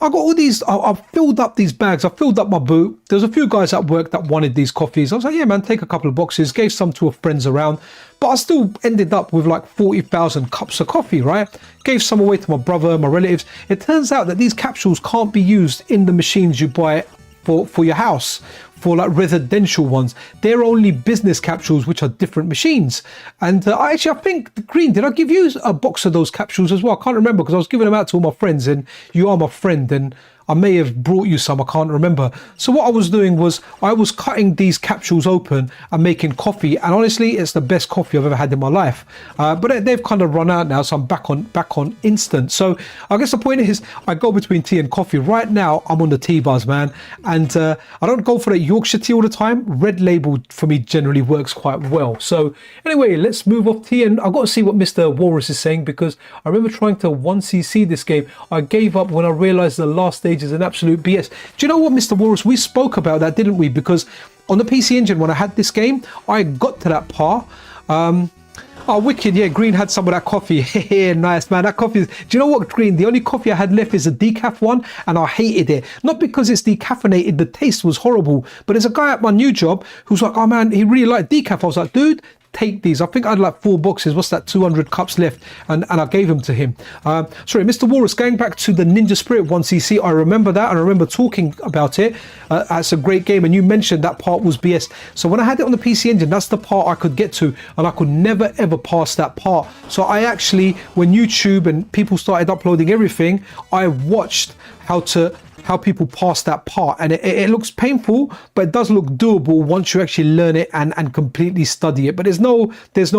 I got all these, I filled up these bags, I filled up my boot. There was a few guys at work that wanted these coffees. I was like, yeah, man, take a couple of boxes, gave some to friends around, but I still ended up with like 40,000 cups of coffee, right? Gave some away to my brother, my relatives. It turns out that these capsules can't be used in the machines you buy for your house, for like residential ones. They're only business capsules, which are different machines. And I think, Green, did I give you a box of those capsules as well? I can't remember, because I was giving them out to all my friends, and you are my friend, and I may have brought you some, I can't remember. So what I was doing was I was cutting these capsules open and making coffee, and honestly, it's the best coffee I've ever had in my life. But they've kind of run out now, so I'm back on instant. So I guess the point is, I go between tea and coffee. Right now, I'm on the tea buzz, man, and I don't go for that Yorkshire tea all the time. Red Label for me generally works quite well. So anyway, let's move off tea, and I've got to see what Mr. Walrus is saying, because I remember trying to 1cc this game. I gave up when I realized the last stage is an absolute BS. Do you know what, Mr. Walrus? We spoke about that, didn't we? Because on the PC Engine, when I had this game, I got to that part. Oh, wicked. Yeah, Green had some of that coffee. Yeah, nice, man. That coffee is... Do you know what, Green? The only coffee I had left is a decaf one, and I hated it. Not because it's decaffeinated, the taste was horrible. But there's a guy at my new job who's like, oh, man, he really liked decaf. I was like, dude, take these. I think I had like 4 boxes. What's that? 200 cups left, and I gave them to him. Sorry, Mr. Walrus, going back to the Ninja Spirit 1cc, I remember that. I remember talking about it. It's a great game, and you mentioned that part was BS. So when I had it on the PC Engine, that's the part I could get to, and I could never ever pass that part. So I actually, when YouTube and people started uploading everything, I watched how people pass that part, and it looks painful, but it does look doable once you actually learn it and completely study it. But there's no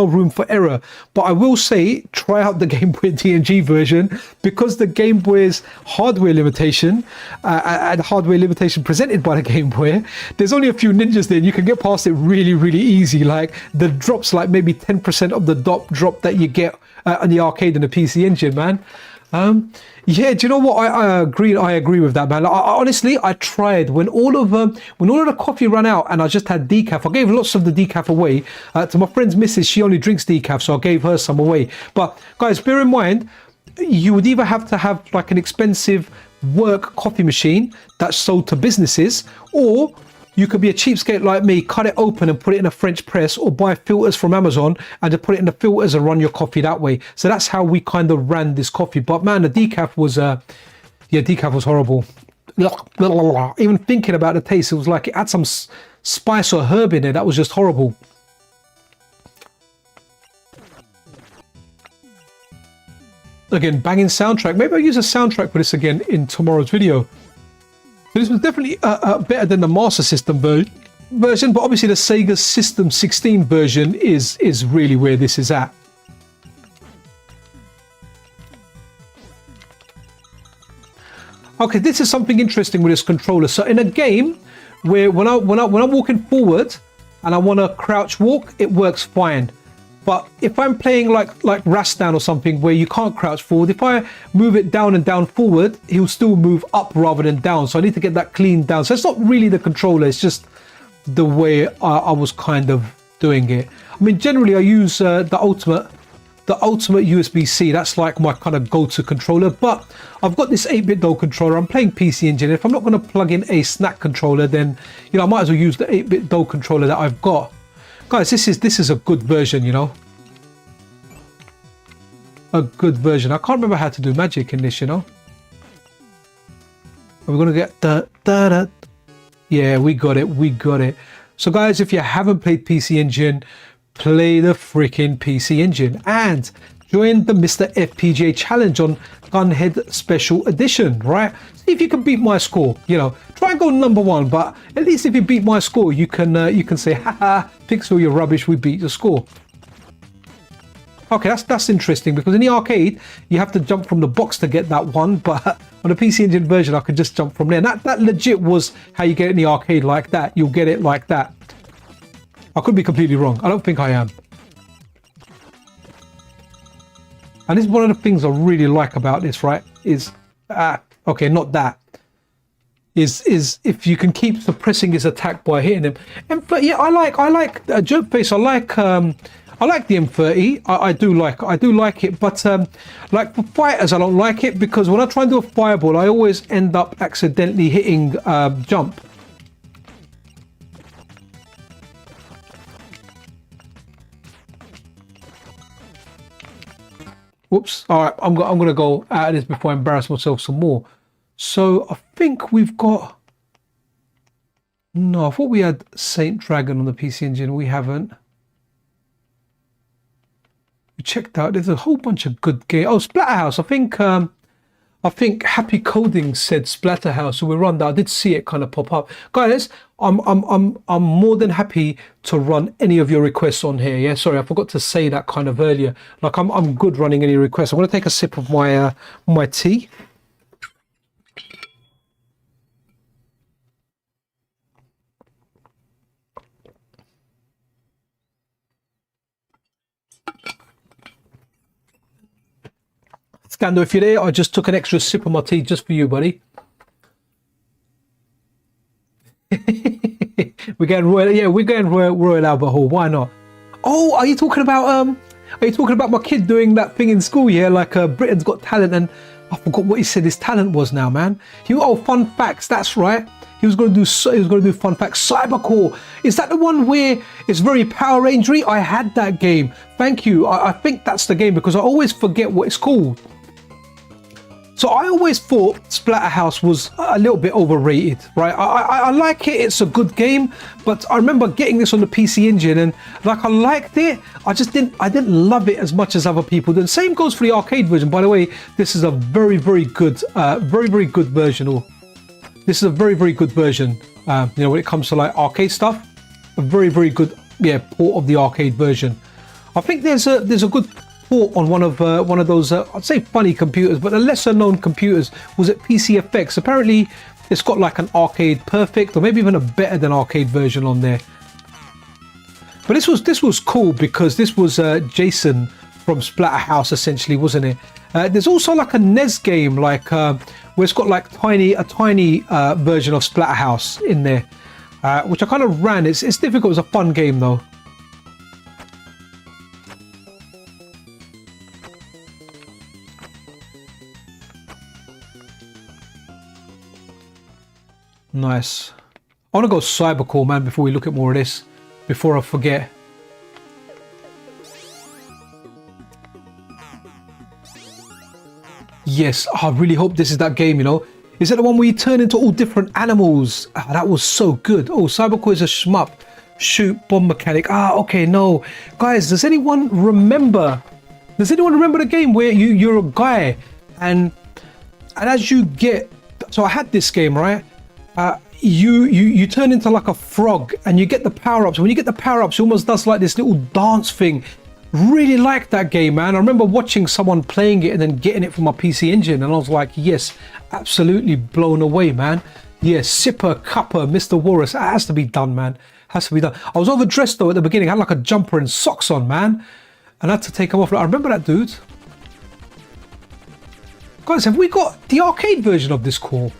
room for error. But I will say, try out the Game Boy DNG version, because the Game Boy's hardware limitation and hardware limitation presented by the Game Boy, there's only a few ninjas there, and you can get past it really, really easy. Like the drops, like maybe 10% of the drop that you get on the arcade and the PC Engine, man. Yeah, do you know what? I agree with that, man. Honestly, I tried when all of the coffee ran out, and I just had decaf. I gave lots of the decaf away to my friend's missus. She only drinks decaf, so I gave her some away. But guys, bear in mind, you would either have to have like an expensive work coffee machine that's sold to businesses, or you could be a cheapskate like me, cut it open and put it in a French press, or buy filters from Amazon and just put it in the filters and run your coffee that way. So that's how we kind of ran this coffee. But man, the decaf was, decaf was horrible. Even thinking about the taste, it was like it had some spice or herb in it. That was just horrible. Again, banging soundtrack. Maybe I'll use a soundtrack for this again in tomorrow's video. This was definitely better than the Master System version, but obviously the Sega System 16 version is really where this is at. Okay, this is something interesting with this controller. So in a game where when I'm walking forward and I want to crouch walk, it works fine. But if I'm playing like Rastan or something where you can't crouch forward, if I move it down and down forward, he'll still move up rather than down. So I need to get that clean down. So it's not really the controller, it's just the way I was kind of doing it. I mean, generally I use the ultimate USB-C. That's like my kind of go-to controller. But I've got this 8-bit DOE controller. I'm playing PC Engine. If I'm not going to plug in a snack controller, then I might as well use the 8-bit DOE controller that I've got. Guys, this is a good version, a good version. I can't remember how to do magic in this, Are we gonna get da. Yeah, we got it. So guys, if you haven't played PC Engine, play the freaking PC Engine and join the MiSTerFPGA challenge on Gunhead Special Edition, right? See if you can beat my score. You know, try and go #1, but at least if you beat my score, you can say, haha, Pixel, you're rubbish, we beat your score. Okay, that's interesting, because in the arcade you have to jump from the box to get that one, but on the PC Engine version I could just jump from there. And that legit was how you get it in the arcade, like that. You'll get it like that. I could be completely wrong. I don't think I am. And this is one of the things I really like about this, right? Is okay, not that. Is if you can keep suppressing his attack by hitting him. And but yeah, I like Joke Face. I like the M30. I do like it, but like for fighters, I don't like it, because when I try and do a fireball, I always end up accidentally hitting jump. Whoops. All right, I'm gonna go out of this before I embarrass myself some more. So I think we've got. No, I thought we had Saint Dragon on the PC Engine. We haven't. We checked out. There's a whole bunch of good games. Oh, Splatterhouse. I think Happy Coding said Splatterhouse, so we run that. I did see it kind of pop up. Guys, I'm more than happy to run any of your requests on here. Yeah, sorry, I forgot to say that kind of earlier. Like I'm good running any requests. I'm gonna take a sip of my my tea. Scando, if you're there, I just took an extra sip of my tea just for you, buddy. We're going Royal, yeah, we're going Royal Albert Hall. Why not? Oh, are you talking about my kid doing that thing in school? Yeah, like Britain's Got Talent, and I forgot what he said his talent was now, man. Fun facts. That's right. He was going to do fun facts. Cybercore. Is that the one where it's very Power Rangery? I had that game. Thank you. I think that's the game, because I always forget what it's called. So I always thought Splatterhouse was a little bit overrated, right? I like it, it's a good game, but I remember getting this on the PC Engine and like I liked it, I didn't love it as much as other people did. The same goes for the arcade version. By the way, this is a very good version, or this is a very good version, you know, when it comes to like arcade stuff. A very good, yeah, port of the arcade version. I think there's a good on one of those I'd say funny computers, but the lesser known computers. Was it PC FX? Apparently it's got like an arcade perfect, or maybe even a better than arcade version on there. But this was cool, because this was Jason from Splatterhouse essentially, wasn't it? There's also like a NES game, like where it's got like a tiny version of Splatterhouse in there, which I kind of ran. It's difficult. It's a fun game though. Nice. I want to go Cybercore, man, before we look at more of this, before I forget. Yes, I really hope this is that game, you know. Is it the one where you turn into all different animals? That was so good. Oh, Cybercore is a shmup. Shoot, bomb mechanic. Okay, no. Guys, does anyone remember the game where you're a guy and as you get... So I had this game, right? You turn into like a frog and you get the power-ups. When you get the power-ups, it almost does like this little dance thing. Really liked that game, man. I remember watching someone playing it and then getting it from my PC Engine, and I was like, yes, absolutely blown away, man. Yes, Sipper, Cupper, Mr. Walrus. That has to be done, man. Has to be done. I was overdressed though at the beginning. I had like a jumper and socks on, man, and I had to take them off. I remember that, dude. Guys, have we got the arcade version of this core?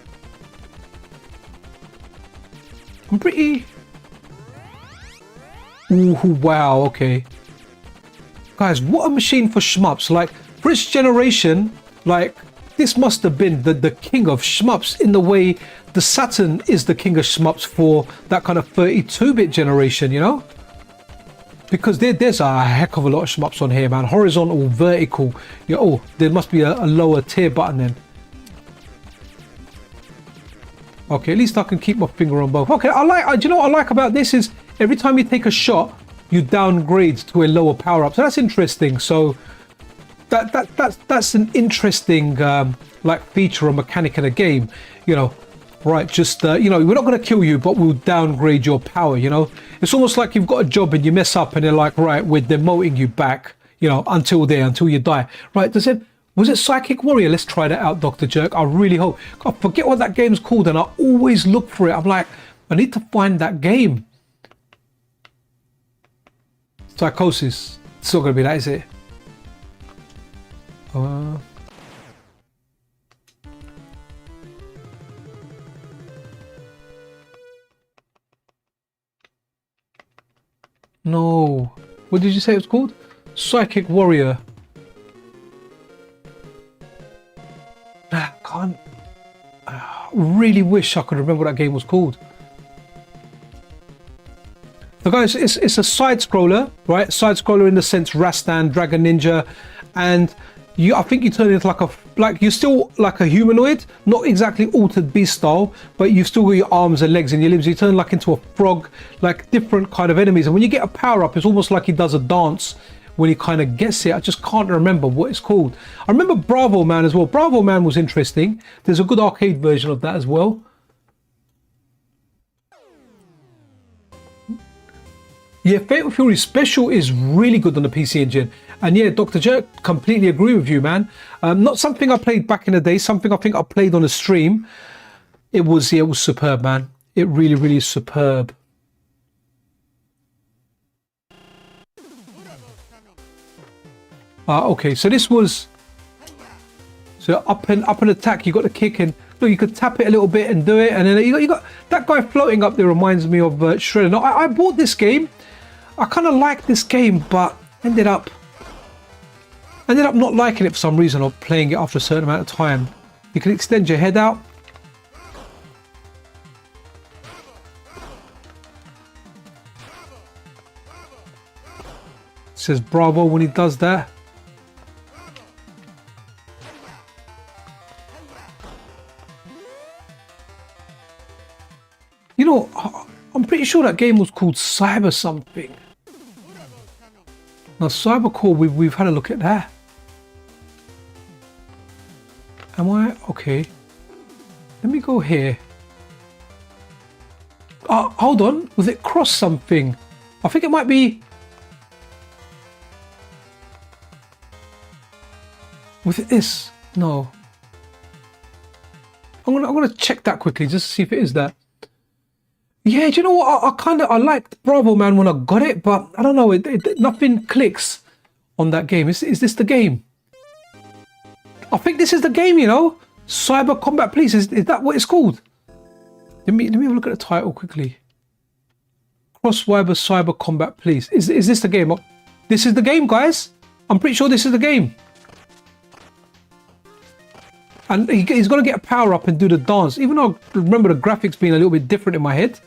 I'm pretty... Ooh, wow, okay. Guys, what a machine for shmups. Like, for its generation, like, this must have been the king of shmups, in the way the Saturn is the king of shmups for that kind of 32-bit generation, you know? Because there's a heck of a lot of shmups on here, man. Horizontal, vertical. Yeah, oh, there must be a lower tier button then. Okay, at least I can keep my finger on both. Okay, do you know what I like about this is every time you take a shot, you downgrade to a lower power up. So that's interesting. So that's an interesting like feature or mechanic in a game, you know. Right, just you know, we're not going to kill you, but we'll downgrade your power. You know, it's almost like you've got a job and you mess up, and they're like, right, we're demoting you back, you know, until you die. Right? Was it Psychic Warrior? Let's try that out, Dr. Jerk. I really hope. I forget what that game's called, and I always look for it. I'm like, I need to find that game. Psychosis. It's not going to be that, is it? No. What did you say it was called? Psychic Warrior. I can't. I really wish I could remember what that game was called. So guys, it's a side scroller, right? Side scroller in the sense Rastan, Dragon Ninja, and I think you turn into you're still like a humanoid, not exactly altered beast style, but you've still got your arms and legs and your limbs. You turn like into a frog, like different kind of enemies. And when you get a power up, it's almost like he does a dance when he kind of gets it. I just can't remember what it's called. I remember Bravo Man as well. Bravo Man was interesting. There's a good arcade version of that as well. Yeah, Fatal Fury Special is really good on the PC Engine. And yeah, Dr. Jerk, completely agree with you, man. Not something I played back in the day, something I think I played on a stream. It was superb, man. It really, really is superb. Okay, so this was... So up and attack, you got the kick, and look, you could tap it a little bit and do it. And then you got that guy floating up there reminds me of Shredder. Now, I bought this game. I kind of liked this game, but ended up not liking it for some reason, or playing it after a certain amount of time. You can extend your head out. It says bravo when he does that. You know, I'm pretty sure that game was called Cyber something. Now, Cybercore, we've had a look at that. Am I? Okay. Let me go here. Hold on. Was it cross something? I think it might be... Was it this? No. I'm gonna check that quickly just to see if it is that. Yeah, do you know what? I liked Bravo Man when I got it, but I don't know. Nothing clicks on that game. Is this the game? I think this is the game. You know, Cyber Combat Police. Is that what it's called? Let me have a look at the title quickly. Crosswiber Cyber Combat Police. Is this the game? This is the game, guys. I'm pretty sure this is the game. And he's going to get a power up and do the dance. Even though I remember the graphics being a little bit different in my head.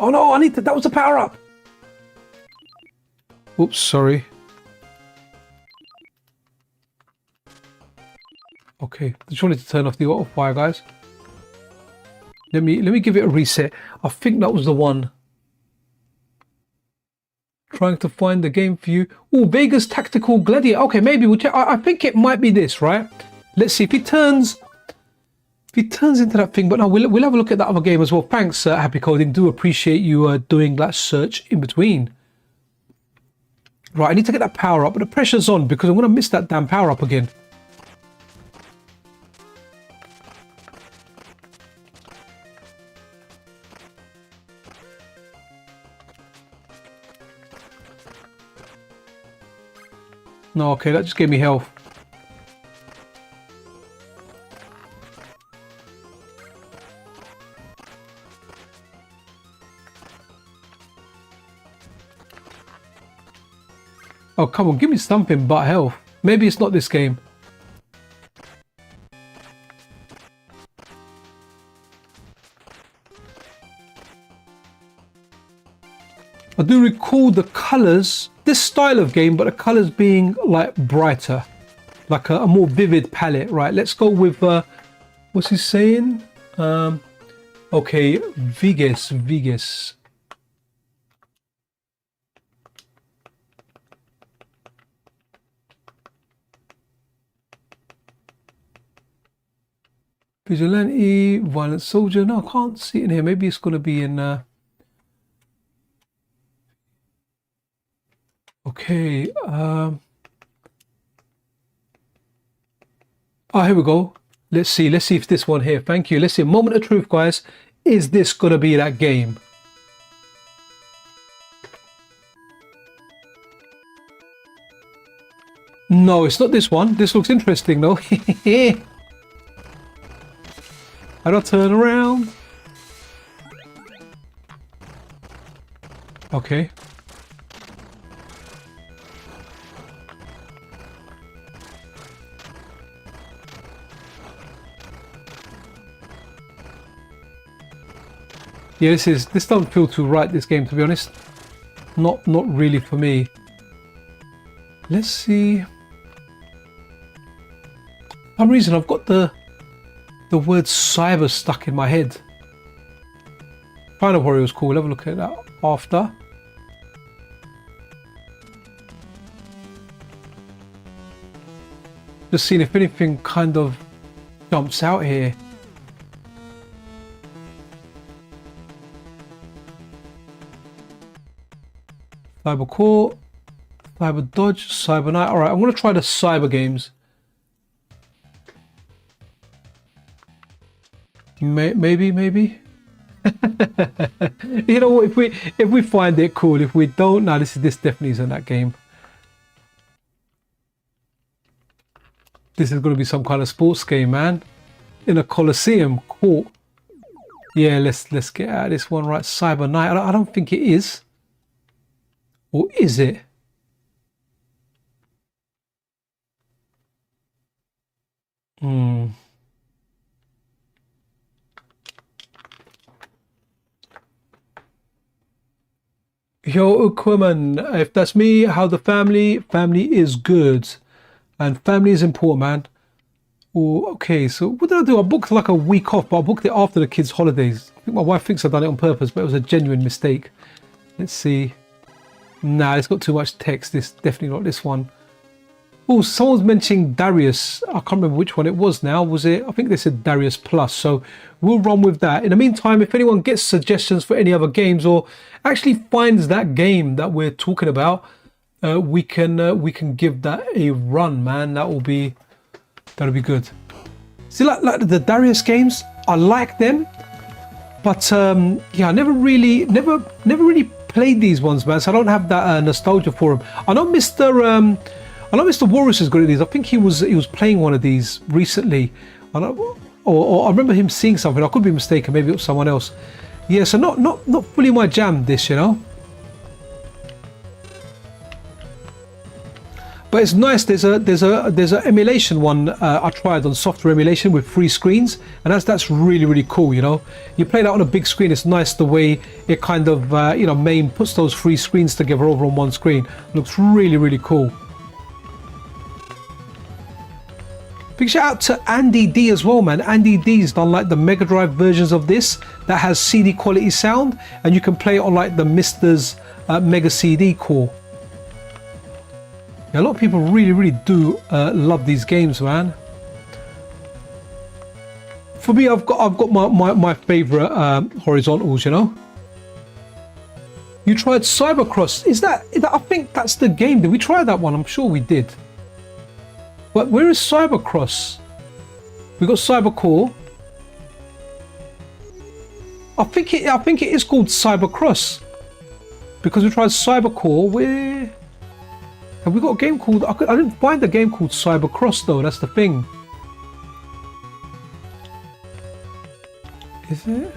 Oh no, that was a power up. Oops, sorry. Okay, just wanted to turn off the auto fire, guys. Let me give it a reset. I think that was the one. Trying to find the game for you. Oh, Vegas Tactical Gladiator. Okay, maybe we'll check. I think it might be this, right? Let's see if he turns into that thing. But no, we'll have a look at that other game as well. Thanks, Happy Coding. Do appreciate you doing that search in between. Right, I need to get that power up, but the pressure's on because I'm going to miss that damn power up again. No, okay, that just gave me health. Oh, come on, give me something but health. Maybe it's not this game. I do recall the colours, this style of game, but the colours being like brighter, like a more vivid palette. Right, let's go with, what's he saying? Okay, Vegas. Vigilante, Violent Soldier. No, I can't see it in here. Maybe it's going to be in... Okay. Oh, here we go. Let's see if this one here. Thank you. Let's see. Moment of truth, guys. Is this going to be that game? No, it's not this one. This looks interesting, though. I don't turn around. Okay. Yeah, this doesn't feel too right, this game, to be honest. Not really for me. Let's see. For some reason I've got the word cyber stuck in my head. Final Warrior was cool. We'll have a look at that after. Just seeing if anything kind of jumps out here. Cyber Core, Cyber Dodge, Cyber Knight. Alright, I'm going to try the cyber games. Maybe. You know what, if we find it cool, if we don't, no, this definitely isn't that game. This is going to be some kind of sports game, man. In a Colosseum court. Yeah, let's get out of this one, right? Cyber Knight. I don't think it is. Or is it? Yo, Aquaman, if that's me, how the family is good. And family is important, man. Oh, okay, so what did I do? I booked like a week off, but I booked it after the kids' holidays. I think my wife thinks I've done it on purpose, but it was a genuine mistake. Let's see. Nah, it's got too much text. This definitely not this one. Oh, someone's mentioning Darius. I can't remember which one it was now. Was it? I think they said Darius Plus. So we'll run with that. In the meantime, if anyone gets suggestions for any other games or actually finds that game that we're talking about, we can give that a run, man. That'll be good. See, like the Darius games, I like them, but yeah, I never really played these ones, man, so I don't have that nostalgia for them. I know Mr. Walrus is good at these. I think he was playing one of these recently. Or I remember him seeing something. I could be mistaken. Maybe it was someone else. Yeah, so not fully my jam, this, you know. But it's nice. There's a emulation one I tried on software emulation with 3 screens, and that's really cool. You know, you play that on a big screen. It's nice the way it kind of you know, MAME puts those 3 screens together over on one screen. It looks really cool. Big shout out to Andy D as well, man. Andy D's done like the Mega Drive versions of this that has CD quality sound, and you can play it on like the MiSTer's Mega CD core. Yeah, a lot of people really do love these games, man. For me, I've got my favorite horizontals, you know. You tried Cybercross. Is that? I think that's the game. Did we try that one? I'm sure we did. But where is Cybercross? We got Cybercore. I think it is called Cybercross because we tried Cybercore. Where have we got a game called? I didn't find a game called Cybercross though. That's the thing. Is it?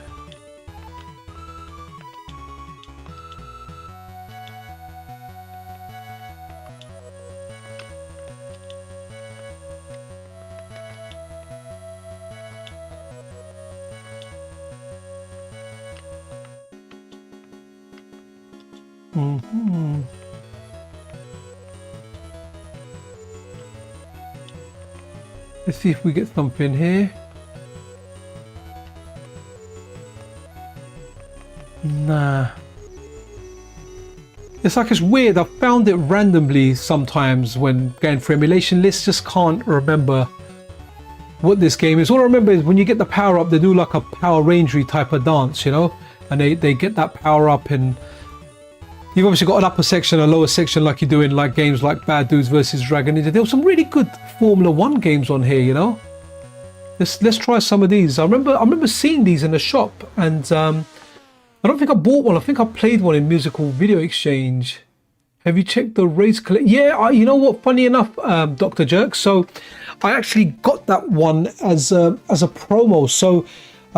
Let's see if we get something here. Nah. It's like, it's weird. I found it randomly sometimes when going through emulation lists. Just can't remember what this game is. All I remember is when you get the power up, they do like a Power Rangery type of dance, you know, and they get that power up, and you've obviously got an upper section, a lower section, like you do in like games like Bad Dudes versus Dragon Ninja. There were some really good Formula One games on here, you know. Let's try some of these. I remember seeing these in the shop, and I don't think I bought one. I think I played one in Musical Video Exchange. Have you checked the race collect? Yeah, you know what? Funny enough, Dr. Jerk. So I actually got that one as a promo. So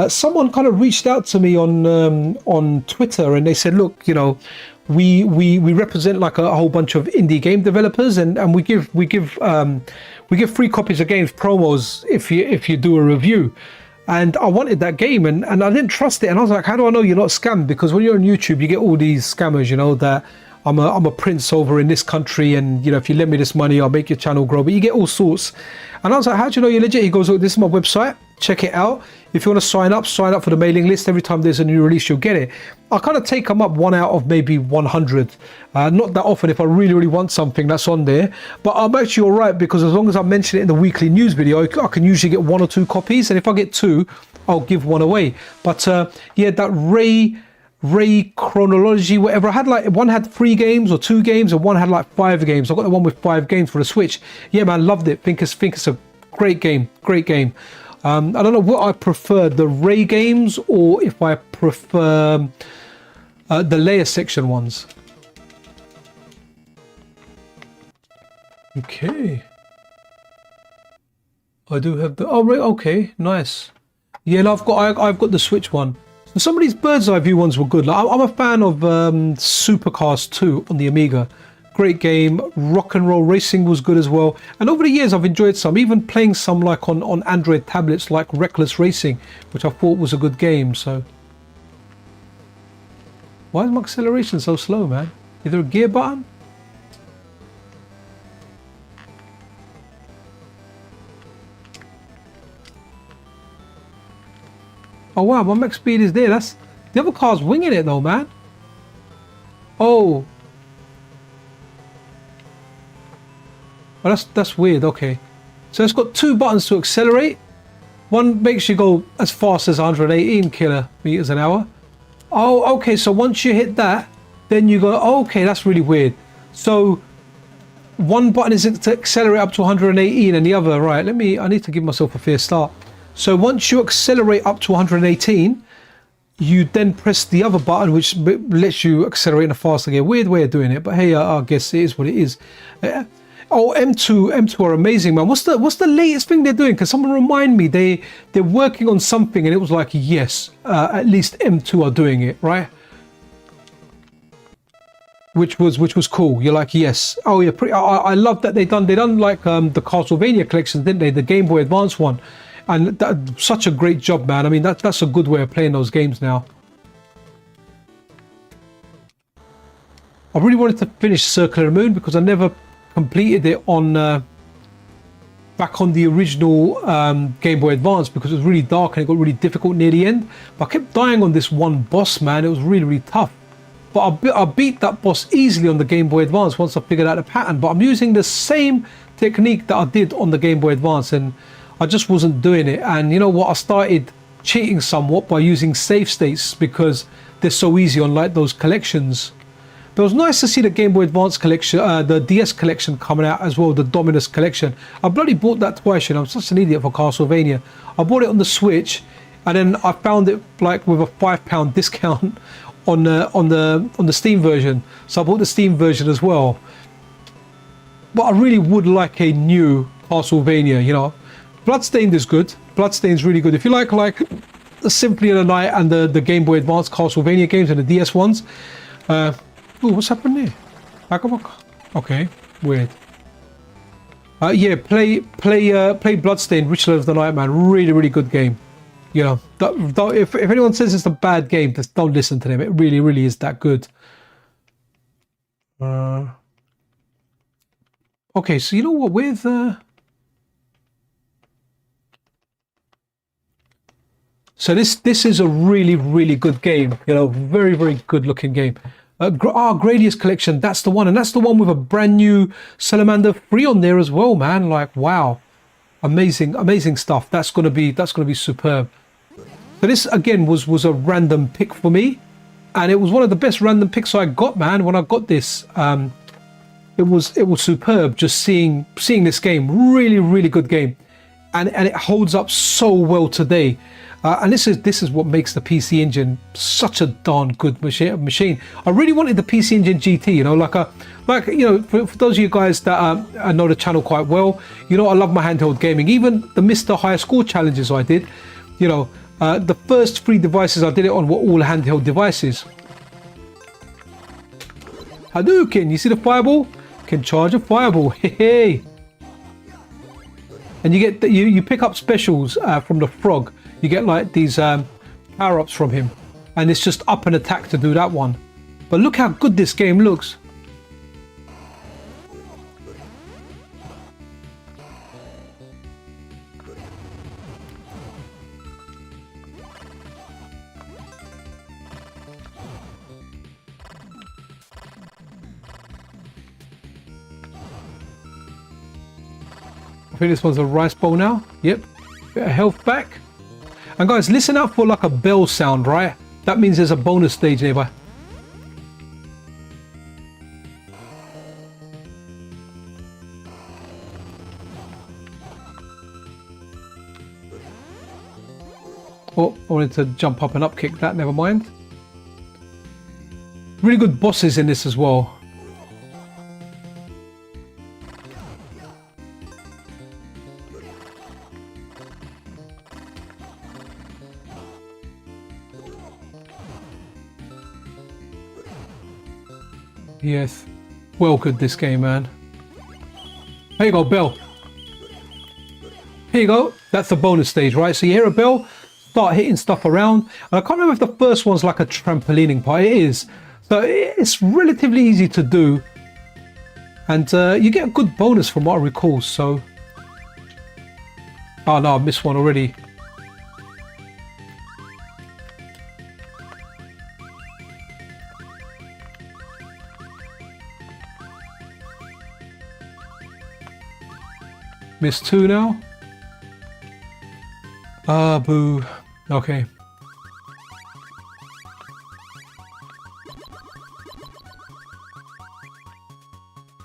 someone kind of reached out to me on Twitter, and they said, look, you know, we represent like a whole bunch of indie game developers, and we give free copies of games promos if you do a review. And I wanted that game, and I didn't trust it, and I was like, how do I know you're not scammed? Because when you're on YouTube, you get all these scammers, you know, that I'm a prince over in this country, and you know, if you lend me this money, I'll make your channel grow. But you get all sorts. And I was like, how do you know you're legit? He goes, look, this is my website, check it out. If you want to sign up for the mailing list. Every time there's a new release, you'll get it. I kind of take them up 1 out of maybe 100. Not that often. If I really want something, that's on there. But I'm actually all right, because as long as I mention it in the weekly news video, I can usually get 1 or 2 copies. And if I get 2, I'll give 1 away. But yeah, that Ray chronology, whatever. I had like, one had 3 games or 2 games, and one had like 5 games. I got the one with 5 games for the Switch. Yeah, man, loved it. Think it's a great game. I don't know what I prefer, the Ray games, or if I prefer the layer section ones. Okay. I do have the, oh, right, okay, nice. Yeah, I've got the Switch one. And some of these bird's eye view ones were good. Like, I'm a fan of Supercars 2 on the Amiga. Great game. Rock and Roll Racing was good as well. And over the years, I've enjoyed some, even playing some like on Android tablets, like Reckless Racing, which I thought was a good game. So, why is my acceleration so slow, man? Is there a gear button? Oh wow, my max speed is there. That's the other car's winging it though, man. Oh, that's weird. Okay, so it's got 2 buttons to accelerate. One makes you go as fast as 118 kilometers an hour. Oh, okay. So once you hit that, then you go. Oh, okay, that's really weird. So one button is to accelerate up to 118, and the other, right? I need to give myself a fair start. So once you accelerate up to 118, you then press the other button, which lets you accelerate in a faster gear. Weird way of doing it, but hey, I guess it is what it is. Oh, M2 are amazing, man. What's the latest thing they're doing? Can someone remind me? They're working on something, and it was like, yes, at least M2 are doing it, right? Which was cool. You're like, yes. Oh yeah, I love that they done like the Castlevania collections, didn't they? The Game Boy Advance one. And such a great job, man. I mean, that's a good way of playing those games now. I really wanted to finish Circular Moon because I never completed it on back on the original Game Boy Advance, because it was really dark and it got really difficult near the end. But I kept dying on this one boss, man. It was really tough. But I beat that boss easily on the Game Boy Advance once I figured out the pattern. But I'm using the same technique that I did on the Game Boy Advance, and I just wasn't doing it. And you know what? I started cheating somewhat by using save states because they're so easy on like those collections. But it was nice to see the Game Boy Advance collection, the DS collection coming out as well, the Dominus collection. I bloody bought that twice, you know. I'm such an idiot for Castlevania. I bought it on the Switch, and then I found it like with a £5 discount on the Steam version. So I bought the Steam version as well. But I really would like a new Castlevania, you know. Bloodstained is good. Bloodstained's really good. If you like the Symphony of the Night and the Game Boy Advance Castlevania games and the DS ones. Ooh, what's happening there? Back up. Okay, weird. Yeah, play Bloodstained, Ritual of the Night, man. Really good game. You know, if anyone says it's a bad game, just don't listen to them. It really is that good. Okay, so you know what? With so this is a really good game. You know, very good looking game. Gradius Collection, that's the one, and that's the one with a brand new Salamander 3 on there as well, man. Like, wow. amazing stuff. That's gonna be superb. So this again was a random pick for me, and it was one of the best random picks I got, man. When I got this, it was superb. Just seeing this game, really good game, and it holds up so well today. And this is what makes the PC Engine such a darn good machine. I really wanted the PC Engine GT, you know, like you know, for those of you guys that know the channel quite well, you know, I love my handheld gaming. Even the MiSTer higher score challenges I did, you know, the first 3 devices I did it on were all handheld devices. Hadouken, you see the fireball? Can charge a fireball. Hey. And you get you pick up specials from the frog. You get like these power-ups from him, and it's just up and attack to do that one. But look how good this game looks. I think this one's a rice bowl now. Yep, bit of health back. And guys, listen out for like a bell sound, right? That means there's a bonus stage nearby. Oh, I wanted to jump up and up kick that, never mind. Really good bosses in this as well. Yes, well good this game, man. There you go, bell. Here you go. That's the bonus stage, right? So you hear a bell, start hitting stuff around. And I can't remember if the first one's like a trampolining part. It is. So it's relatively easy to do. And you get a good bonus from what I recall, so... Oh no, I missed one already. Missed 2 now. Ah, boo. Okay.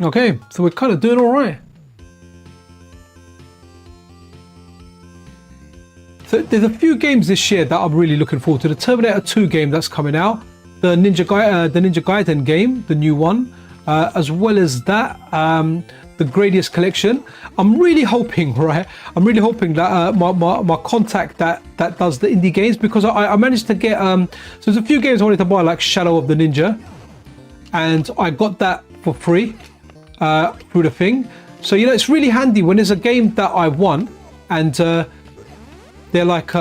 Okay, so we're kind of doing all right. So there's a few games this year that I'm really looking forward to. The Terminator 2 game that's coming out, the Ninja Gaiden game, the new one, as well as that, the Gradius collection. I'm really hoping, right? I'm really hoping that my contact that does the indie games, because I managed to get so there's a few games I wanted to buy, like Shadow of the Ninja, and I got that for free through the thing. So you know, it's really handy when there's a game that I want and they're like,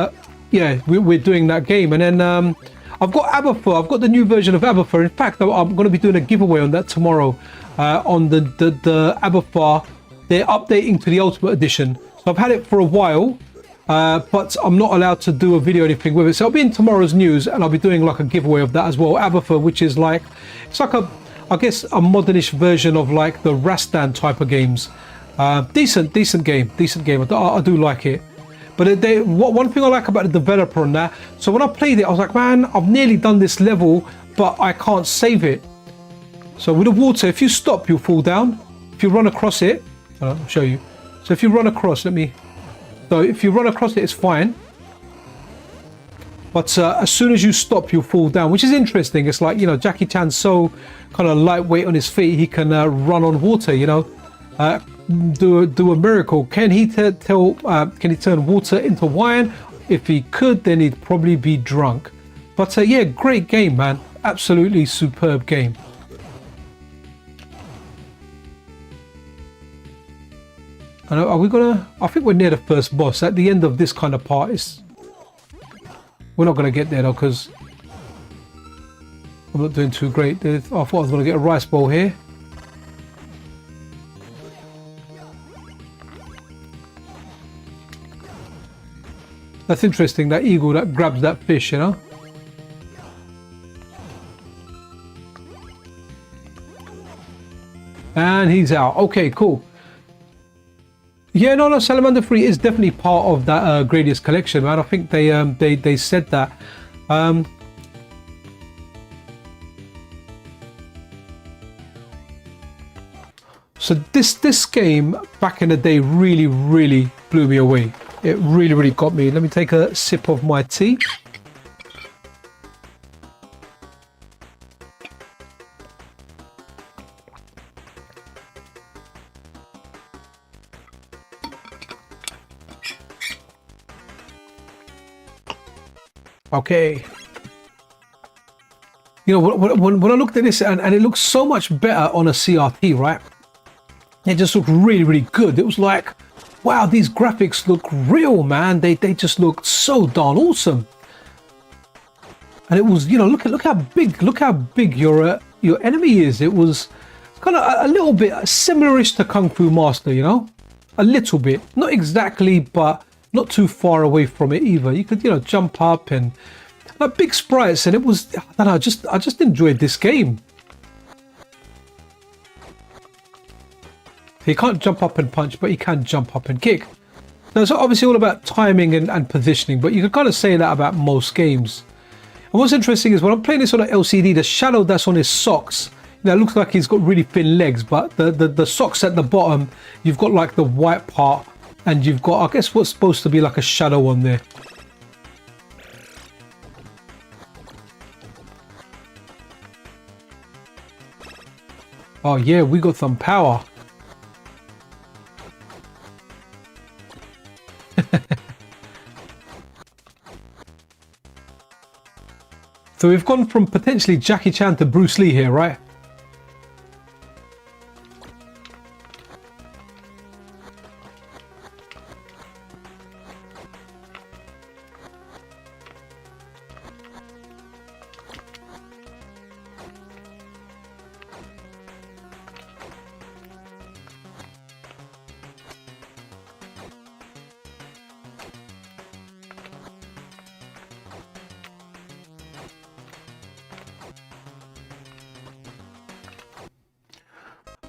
yeah, we're doing that game. And then I've got Abathur. I've got the new version of Abathur. In fact, I'm going to be doing a giveaway on that tomorrow. On the Abathur, they're updating to the Ultimate Edition. So I've had it for a while, but I'm not allowed to do a video or anything with it. So I'll be in tomorrow's news, and I'll be doing like a giveaway of that as well. Abathur, which is like, it's like I guess a modernish version of like the Rastan type of games. Decent game. I do like it. But one thing I like about the developer on that, so when I played it, I was like, man, I've nearly done this level, but I can't save it. So with the water, if you stop, you'll fall down. If you run across it, I'll show you. So if you run across, so if you run across it, it's fine. But as soon as you stop, you'll fall down, which is interesting. It's like, you know, Jackie Chan's so kind of lightweight on his feet, he can run on water, you know. Do a miracle. Can he turn water into wine? If he could, then he'd probably be drunk. But yeah, great game, man. Absolutely superb game. And are we gonna? I think we're near the first boss. At the end of this kind of part, we're not gonna get there though, because I'm not doing too great. I thought I was gonna get a rice bowl here. That's interesting, that eagle that grabs that fish, you know? And he's out. Okay, cool. Yeah, no, Salamander 3 is definitely part of that Gradius collection, man. I think they said that. So this game back in the day really blew me away. It really got me. Let me take a sip of my tea. Okay. You know, when I looked at this, and it looks so much better on a CRT, right? It just looked really good. It was like, wow, these graphics look real, man. They just looked so darn awesome. And it was, you know, look how big your enemy is. It was kind of a little bit similarish to Kung Fu Master, you know, a little bit, not exactly, but not too far away from it either. You could, you know, jump up and like big sprites, and it was, I don't know, I just enjoyed this game. He can't jump up and punch, but he can jump up and kick. Now, it's obviously all about timing and positioning, but you can kind of say that about most games. And what's interesting is when I'm playing this on an LCD, the shadow that's on his socks, you know, it looks like he's got really thin legs, but the socks at the bottom, you've got like the white part, and you've got, I guess, what's supposed to be like a shadow on there. Oh yeah, we got some power. So we've gone from potentially Jackie Chan to Bruce Lee here, right?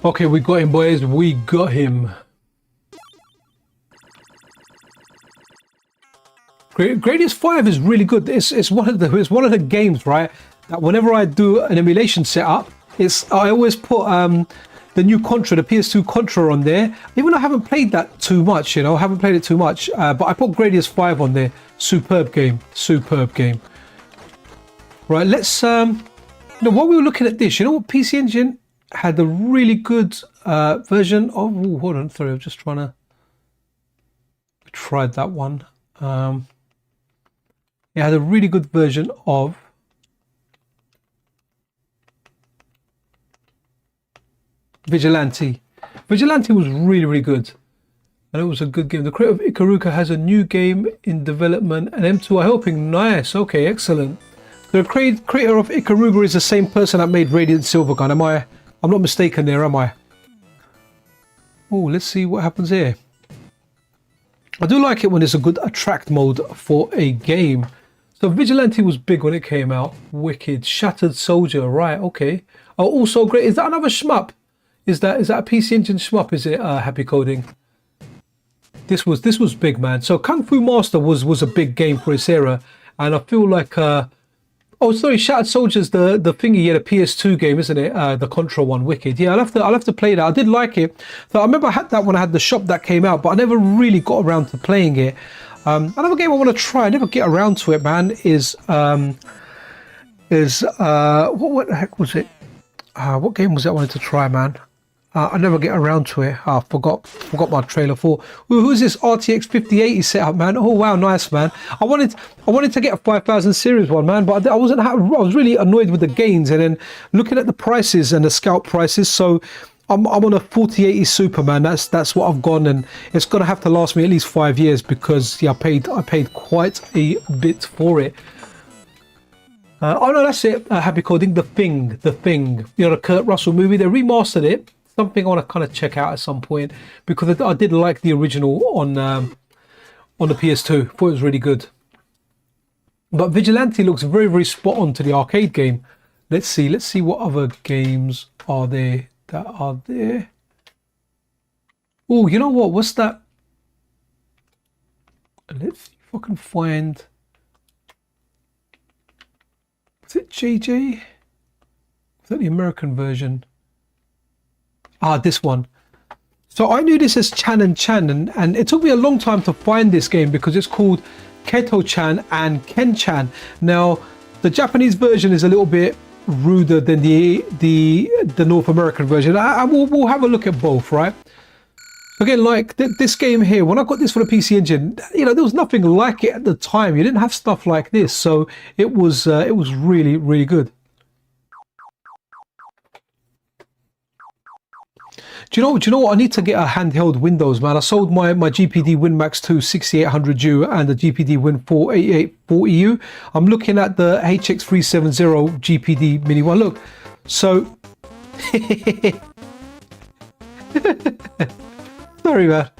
Okay, we got him, boys. We got him. Gradius 5 is really good. It's one of the games, right, that whenever I do an emulation setup, I always put the new Contra, the PS2 Contra on there. Even though I haven't played that too much, you know, I haven't played it too much, but I put Gradius 5 on there. Superb game, superb game. Right, let's you know, while we were looking at this, you know what, PC Engine had a really good version of, ooh, hold on, sorry, I'm just trying to, I tried that one. It had a really good version of Vigilante. Vigilante was really good, and it was a good game. The creator of Ikaruga has a new game in development, and M2 are helping. Nice, okay, excellent. The creator of Ikaruga is the same person that made Radiant Silvergun. I'm not mistaken there, am I? Oh, let's see what happens here. I do like it when there's a good attract mode for a game. So Vigilante was big when it came out. Wicked. Shattered Soldier, right, okay. Oh, also great. Is that another shmup? Is that a PC Engine shmup? Is it Happy Coding? This was big, man. So Kung Fu Master was a big game for its era, and I feel like oh, sorry, Shattered Soldier's the thingy, yeah, the PS2 game, isn't it? The Contra one, wicked. Yeah, I'll have to play that. I did like it. So I remember I had that when I had the shop that came out, but I never really got around to playing it. Another game I want to try, I never get around to it, man, is what the heck was it? What game was it I wanted to try, man? I never get around to it. I forgot my trailer for. Ooh, who's this RTX 5080 setup, man? Oh wow, nice, man. I wanted to get a 5000 series one, man, but I was really annoyed with the gains, and then looking at the prices and the scalp prices. So I'm on a 4080 Super, man. That's what I've gone, and it's gonna have to last me at least 5 years because yeah, I paid quite a bit for it. Oh no, that's it. Happy Coding, The Thing. You know, the Kurt Russell movie. They remastered it. Something I want to kind of check out at some point, because I did like the original on the PS2. Thought it was really good. But Vigilante looks very spot on to the arcade game. Let's see what other games are there that are there. Oh, you know what? What's that? Let's see if I can find. Was it JJ? Was that the American version? Ah, this one. So I knew this as Chan and Chan, and it took me a long time to find this game because it's called Keto-chan and Ken-chan. Now, the Japanese version is a little bit ruder than the North American version. We'll have a look at both, right? Again, like this game here, when I got this for the PC Engine, you know, there was nothing like it at the time. You didn't have stuff like this, so it was really, really good. Do you know what? I need to get a handheld Windows, man. I sold my GPD WinMax 2 6800U and the GPD Win 4 8840U. I'm looking at the HX370 GPD Mini one. Look, so sorry, man.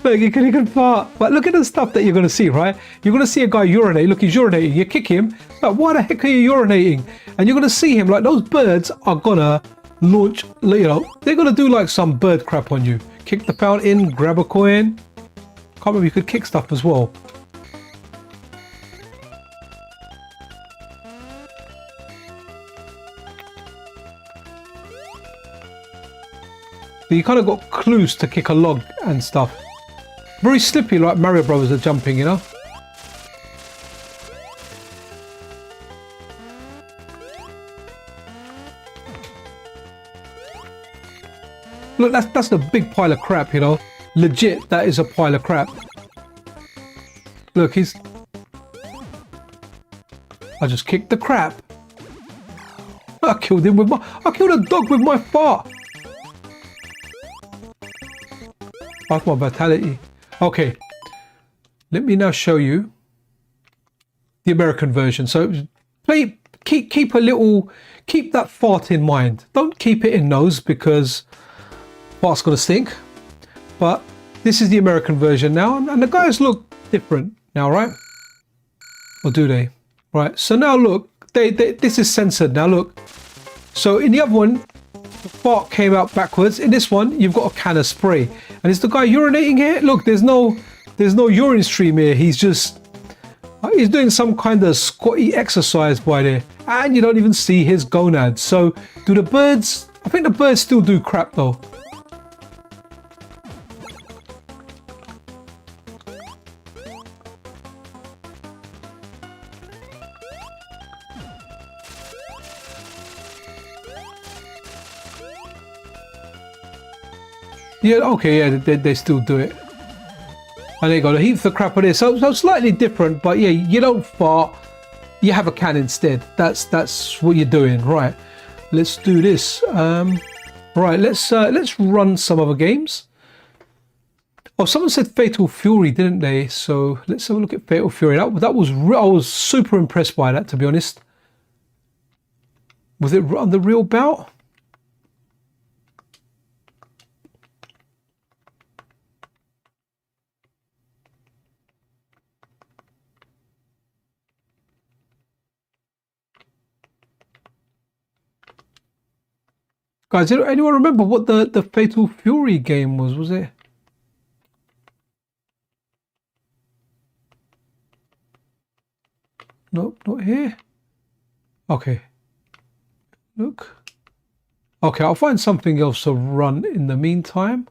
Look, you can fart. But look at the stuff that you're going to see, right? You're going to see a guy urinate. Look, he's urinating. You kick him. Like, why the heck are you urinating? And you're going to see him. Like, those birds are going to launch, you know, they're going to do like some bird crap on you. Kick the fountain, grab a coin. Can't remember, you could kick stuff as well. So you kind of got clues to kick a log and stuff. Very slippy, like Mario Brothers are jumping, you know. Look, that's a big pile of crap, you know. Legit, that is a pile of crap. Look, I just kicked the crap. I killed him with I killed a dog with my fart. That's my vitality. Okay, let me now show you the American version. So keep that fart in mind. Don't keep it in nose because fart's gonna stink. But this is the American version now, and the guys look different now, right? Or do they? Right. So now look, this is censored now. Look. So in the other one, the fart came out backwards. In this one, you've got a can of spray. And is the guy urinating here? Look, there's no urine stream here. He's doing some kind of squatty exercise by there. And you don't even see his gonads. So do the birds, I think the birds still do crap though. Yeah, okay, yeah, they still do it. And they got a heap of crap on this. So slightly different, but yeah, you don't fart. You have a can instead. That's what you're doing, right? Let's do this. Right, let's run some other games. Oh, someone said Fatal Fury, didn't they? So let's have a look at Fatal Fury. I was super impressed by that, to be honest. Was it on the real bout? Guys, anyone remember what the Fatal Fury game was it? Nope, not here. Okay. Look. Okay, I'll find something else to run in the meantime.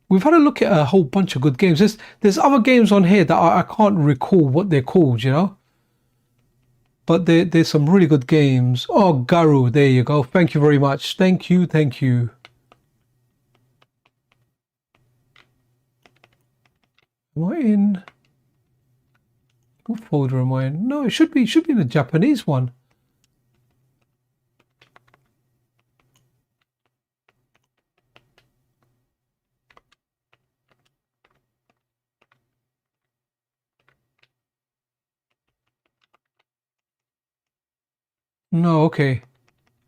We've had a look at a whole bunch of good games. There's other games on here that I can't recall what they're called, you know? But there's some really good games. Oh, Garu, there you go. Thank you very much. Thank you, thank you. Am I in? What folder am I in? No, it should be in the Japanese one. No, okay.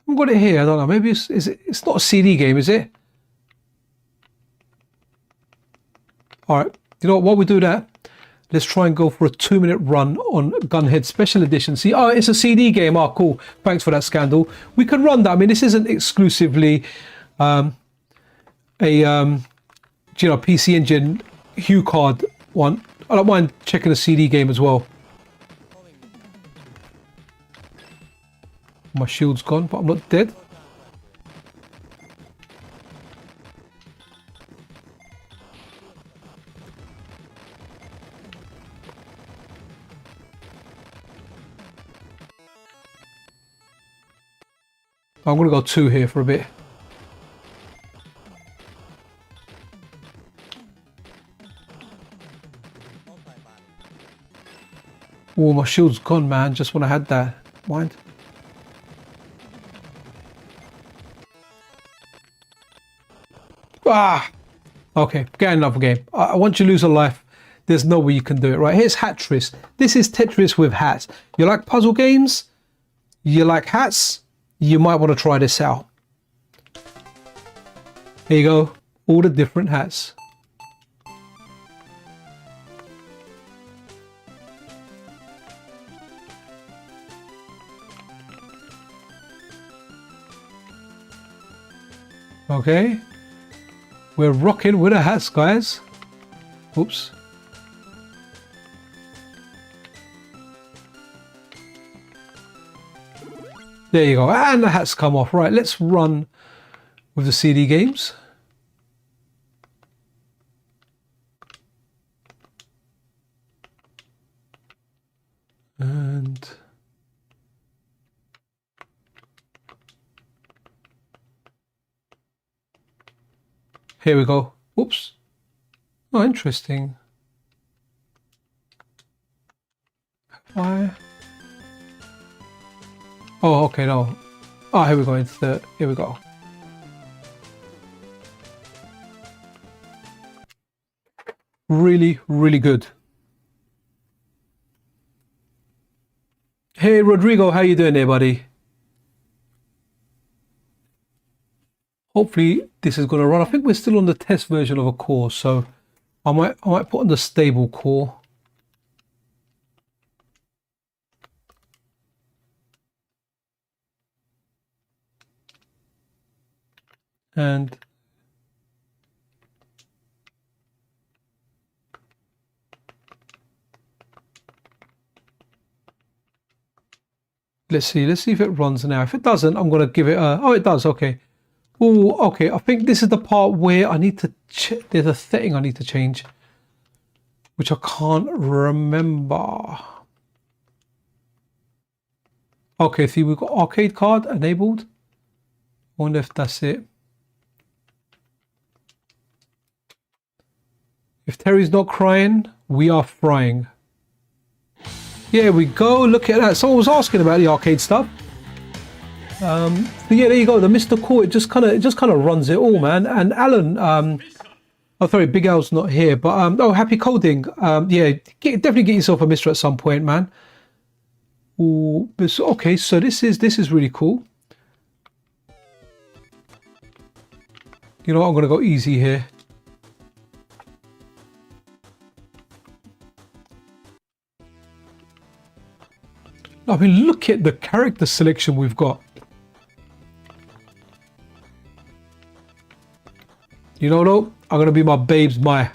I've got it here. I don't know. Maybe it's not a CD game, is it? All right. You know what? While we do that, let's try and go for a 2-minute run on Gunhead Special Edition. See, oh, it's a CD game. Oh, cool. Thanks for that, Scandal. We can run that. I mean, this isn't exclusively PC Engine Hue card one. I don't mind checking a CD game as well. My shield's gone, but I'm not dead. I'm gonna go 2 here for a bit. Oh, my shield's gone, man. Just when I had that. Mind? Ah! Okay, get another game. Once you lose a life, there's no way you can do it, right? Here's Hatris. This is Tetris with hats. You like puzzle games? You like hats? You might want to try this out. Here you go. All the different hats. Okay. We're rocking with the hats, guys. Oops. There you go. And the hats come off. Right, let's run with the CD games. And here we go. Oops. Oh, interesting. Why? Oh, okay, no. Oh, here we go. It's the, here we go. Really, really good. Hey, Rodrigo, how you doing there, buddy? Hopefully this is going to run. I think we're still on the test version of a core, so I might put on the stable core. And let's see if it runs now. If it doesn't, I'm going to give it a, oh, it does. Okay. Oh, okay. I think this is the part where I need to there's a setting I need to change, which I can't remember. Okay, see, we've got arcade card enabled. I wonder if that's it. If Terry's not crying, we are frying. Here we go. Look at that. Someone was asking about the arcade stuff. So yeah, there you go. The MiSTer core, it just kind of runs it all, man. And Alan, oh sorry, Big Al's not here, but oh, happy coding. Yeah, definitely get yourself a MiSTer at some point, man. Ooh, okay, so this is really cool. You know what? I'm gonna go easy here. I mean, look at the character selection we've got. You know, though, I'm gonna be my babes, my.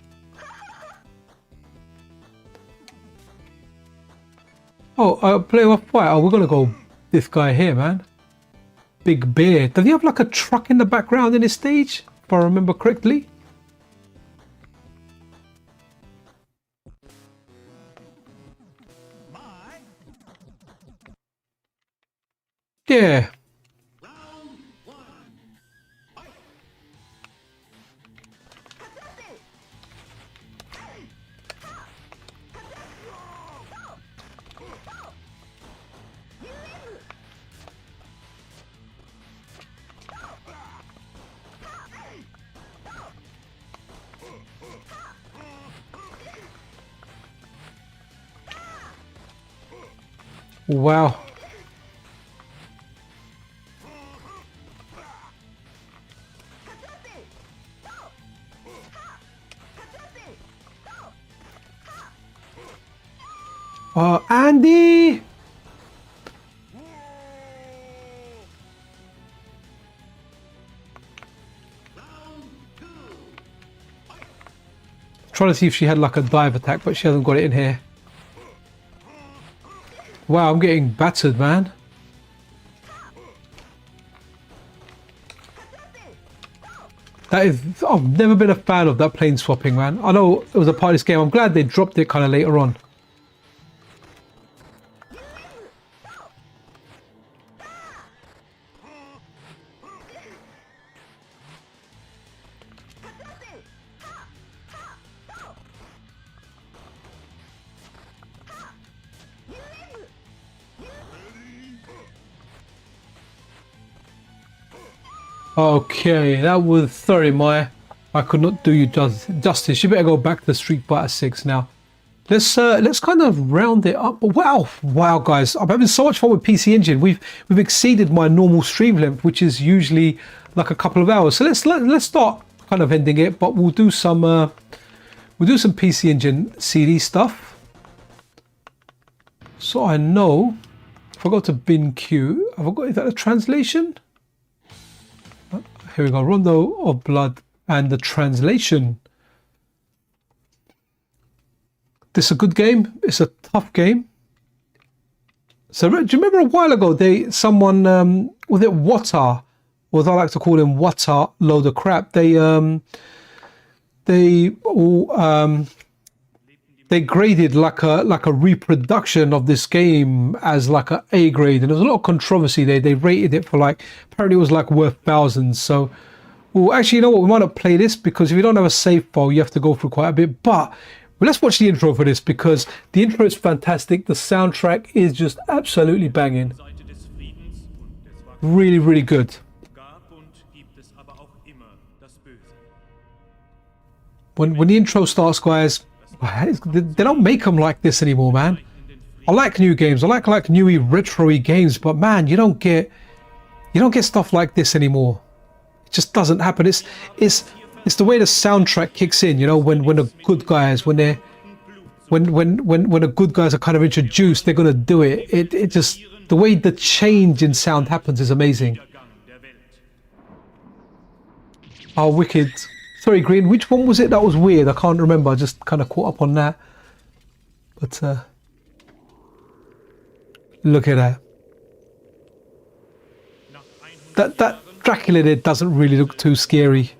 Oh, play off white. Oh, we're gonna go this guy here, man. Big Bear. Does he have like a truck in the background in his stage? If I remember correctly. Yeah. Wow. Andy! trying to see if she had like a dive attack, but she hasn't got it in here. Wow, I'm getting battered, man. That is, I've never been a fan of that plane swapping, man. I know it was a part of this game. I'm glad they dropped it kind of later on. Okay, that was, sorry, I could not do you justice. You better go back to Street Fighter 6 now. Let's kind of round it up. Wow, guys, I'm having so much fun with PC Engine. We've exceeded my normal stream length, which is usually like a couple of hours. So let's start kind of ending it, but we'll do some PC Engine CD stuff. So I know if I go to bin Q, have I got, is that a translation? Here we go, Rondo of Blood and the translation. This is a good game. It's a tough game. So do you remember a while ago someone was it Wata, or as I like to call him Wata, load of crap. They graded like a reproduction of this game as like a A grade, and there was a lot of controversy. They rated it for like, apparently it was like worth thousands. So, well, actually, you know what? We might not play this because if you don't have a save file, you have to go through quite a bit. But let's watch the intro for this because the intro is fantastic. The soundtrack is just absolutely banging. Really, really good. When the intro starts, guys, they don't make them like this anymore, man. I like new games. I like newy retro-y games, but man, you don't get stuff like this anymore. It just doesn't happen. It's the way the soundtrack kicks in, you know, when the good guys, when the good guys are kind of introduced, they're gonna do it. It just, the way the change in sound happens is amazing. Oh, wicked. Sorry, Green, which one was it that was weird? I can't remember. I just kind of caught up on that. But look at that. That Dracula there doesn't really look too scary.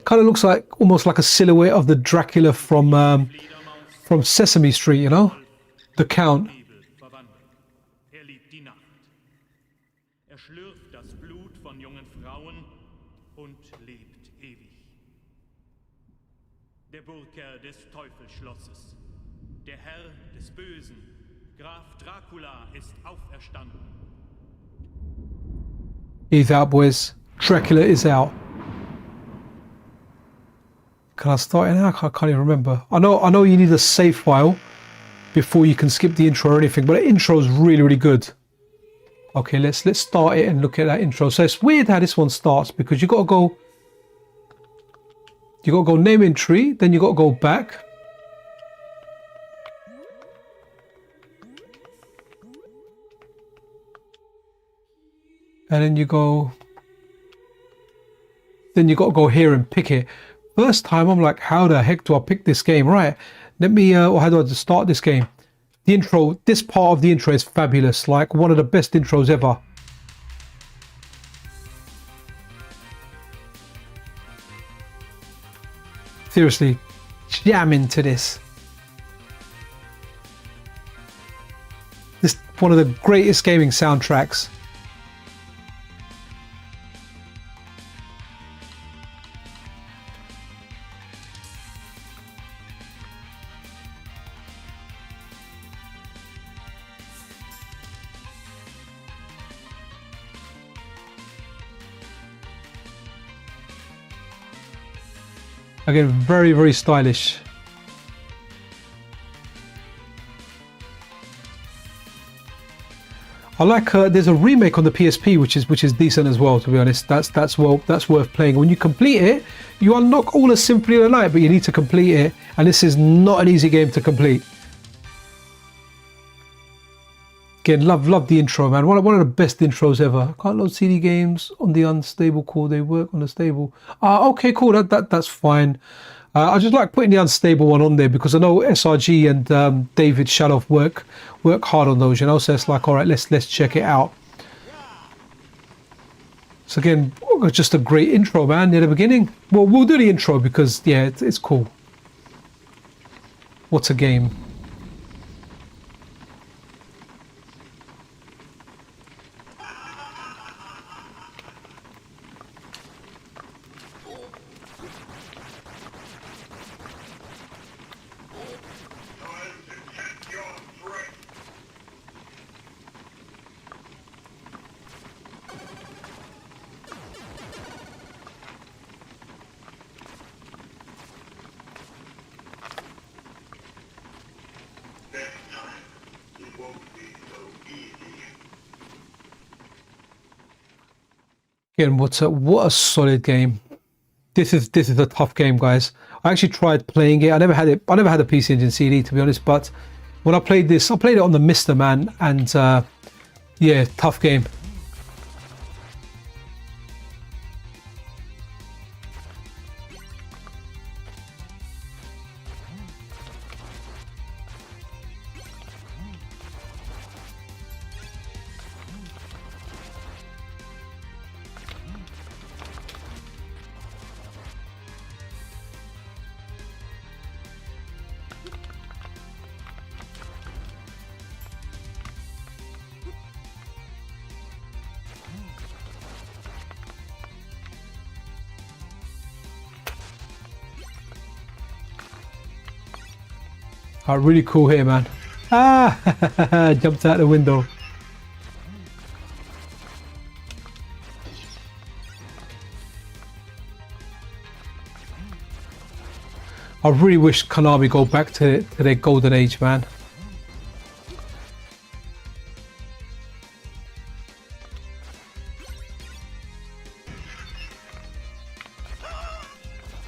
Kind of looks like almost like a silhouette of the Dracula from Sesame Street, you know? The Count. Der Burgherr des Teufelsschlosses, der Herr des Bösen, Graf Dracula ist auferstanden. He's out, boys. Dracula is out. Can I start it now? I can't even remember. I know you need a save file before you can skip the intro or anything, but the intro is really, really good. Okay, let's start it and look at that intro. So it's weird how this one starts because you gotta go name entry, then you got to go back. And then you got to go here and pick it. First time I'm like, how the heck do I pick this game? Right, let me, how do I start this game? The intro, this part of the intro is fabulous, like one of the best intros ever. Seriously, jam into this. This is one of the greatest gaming soundtracks. Again, very, very stylish. I like. There's a remake on the PSP, which is decent as well. To be honest, that's worth playing. When you complete it, you unlock all the Symphony of the Night, but you need to complete it, and this is not an easy game to complete. Again, love the intro, man. One of the best intros ever. Can't load CD games on the unstable core. They work on the stable. Okay, cool. That's fine. I just like putting the unstable one on there because I know SRG and David Shaloff work hard on those, you know. So it's like, all right, let's check it out. So again, just a great intro, man, near the beginning. Well, we'll do the intro because yeah, it's cool. What's a game? Again, what a solid game. This is a tough game, guys. I actually tried playing it. I never had a PC Engine CD, to be honest, but when I played this, I played it on the MiSTer, man, and yeah, tough game. Oh, really cool here, man. Ah, jumped out the window. I really wish Konami go back to their golden age, man.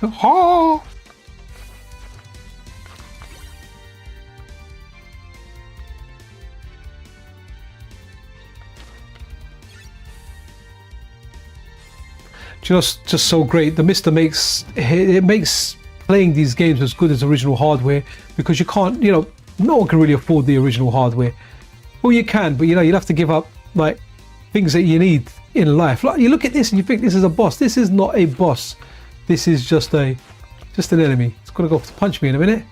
Oh! Just so great. The MiSTer makes playing these games as good as original hardware because you can't, you know, no one can really afford the original hardware. Well, you can, but you know, you'll have to give up like things that you need in life. Like you look at this and you think this is a boss. This is not a boss. This is just an enemy. It's gonna go to punch me in a minute.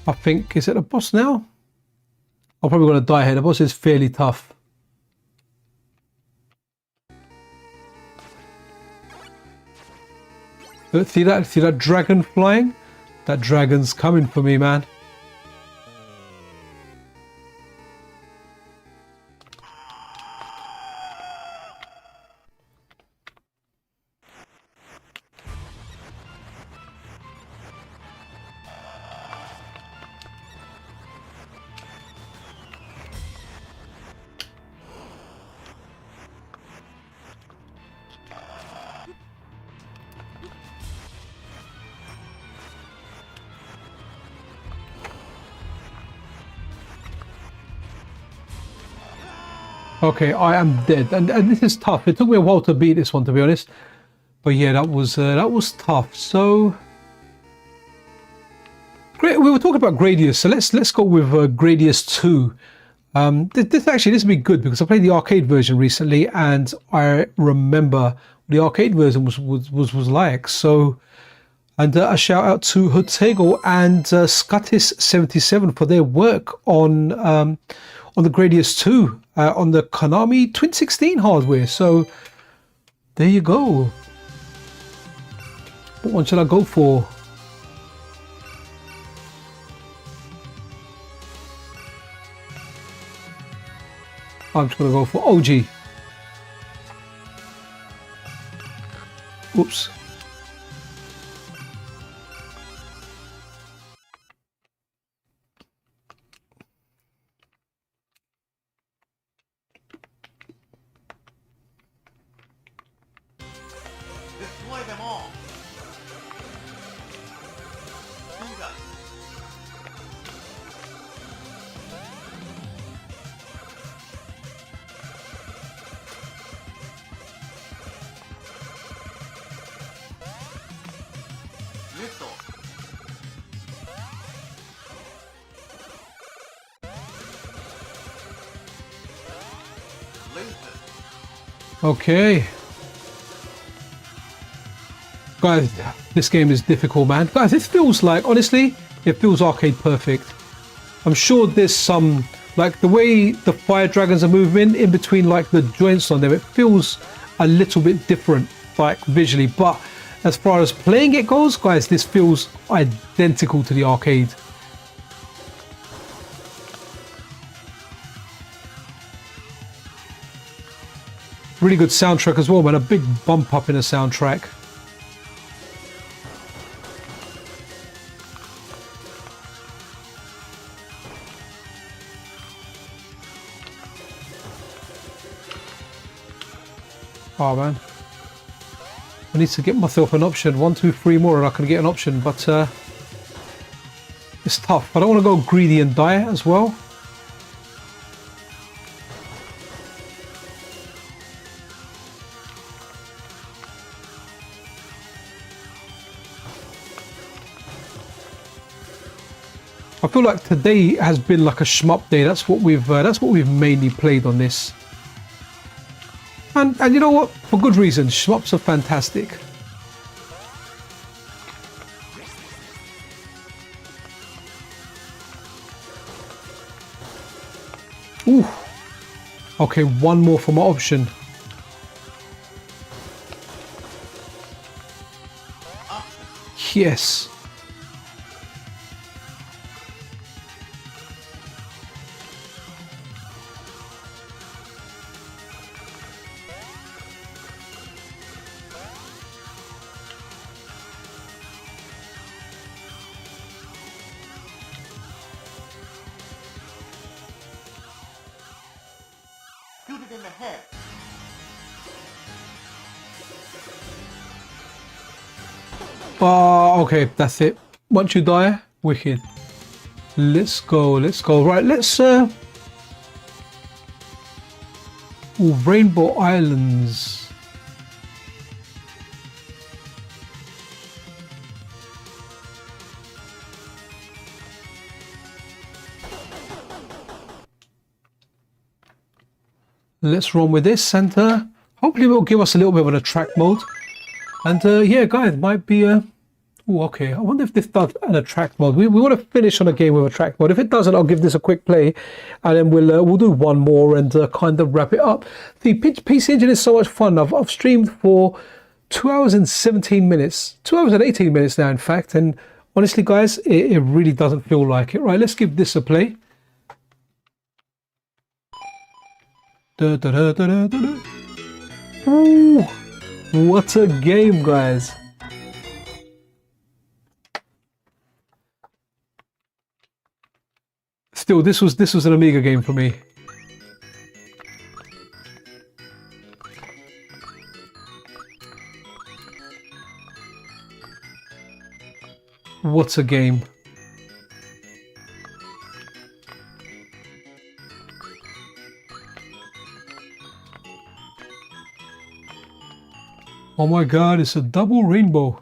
I think, is it a boss now? I'm probably going to die here. The boss is fairly tough. See that dragon flying? That dragon's coming for me, man. Okay, I am dead, and this is tough. It took me a while to beat this one, to be honest. But yeah, that was tough. So great. We were talking about Gradius, so let's go with Gradius 2. This would be good because I played the arcade version recently, and I remember the arcade version was like. So, and a shout out to Hotego and Scuttis77 for their work on the Gradius 2 on the Konami Twin 16 hardware. So there you go. What one should I go for? I'm just going to go for OG. Oops. Destroy them all. Do that. Little. Lazers. Okay. Guys, this game is difficult, man. Guys, it feels like, honestly, it feels arcade perfect. I'm sure there's some, like the way the fire dragons are moving in between like the joints on them, it feels a little bit different, like visually. But as far as playing it goes, guys, this feels identical to the arcade. Really good soundtrack as well, man. A big bump up in the soundtrack. Oh man, I need to get myself an option. 1, 2, 3 more and I can get an option, but it's tough. I don't want to go greedy and die as well. I feel like today has been like a shmup day. That's what we've mainly played on this. And you know what? For good reason. Shmups are fantastic. Ooh. Okay, one more for my option. Yes. Shoot it in the head. Okay, that's it. Once you die, wicked. Let's go, let's go. Right, let's ooh, Rainbow Islands. Let's run with this, and hopefully it will give us a little bit of an attract mode. And yeah, guys, might be a... Oh, okay. I wonder if this does an attract mode. We want to finish on a game with attract mode. If it doesn't, I'll give this a quick play, and then we'll do one more and kind of wrap it up. The PC Engine is so much fun. I've streamed for 2 hours and 17 minutes, 2 hours and 18 minutes now, in fact. And honestly, guys, it really doesn't feel like it. Right, let's give this a play. Ooh, what a game, guys. Still, this was an Amiga game for me. What a game. Oh my god, it's a double rainbow.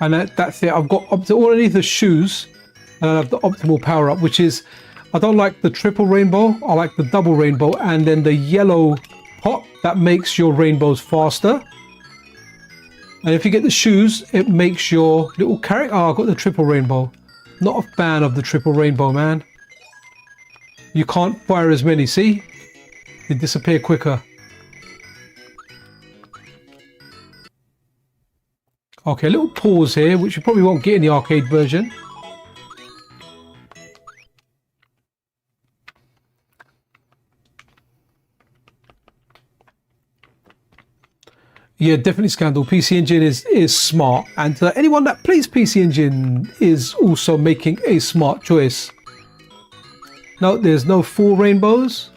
And that's it. I've got up to all I need the shoes, and I have the optimal power up, which is, I don't like the triple rainbow, I like the double rainbow, and then the yellow pot that makes your rainbows faster. And if you get the shoes, it makes your little character. Oh, I got the triple rainbow. Not a fan of the triple rainbow, man. You can't fire as many, see? They disappear quicker. Okay, a little pause here, which you probably won't get in the arcade version. Yeah, definitely Scandal. PC Engine is smart, and anyone that plays PC Engine is also making a smart choice. No, there's no 4 rainbows.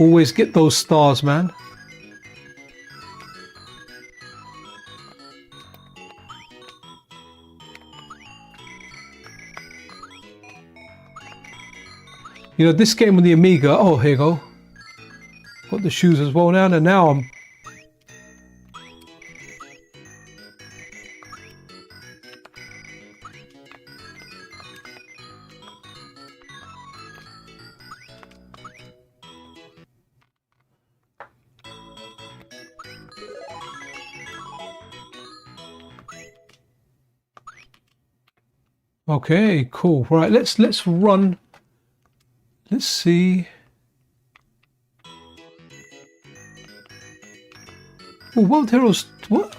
Always get those stars, man. You know, this game on the Amiga, oh, here you go. Got the shoes as well now, and now I'm... Okay, cool. Right, let's run. Let's see. Oh, World Heroes. What?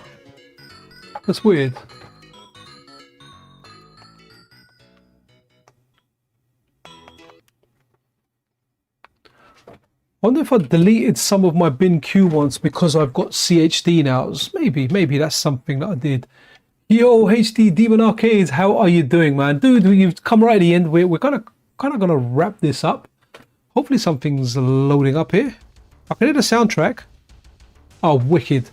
That's weird. I wonder if I deleted some of my bin Q ones because I've got CHD now. Maybe that's something that I did. Yo, HD Demon Arcades, how are you doing, man? Dude, you've come right at the end. We're kind of gonna wrap this up. Hopefully something's loading up here. I can hear the soundtrack. Oh, wicked.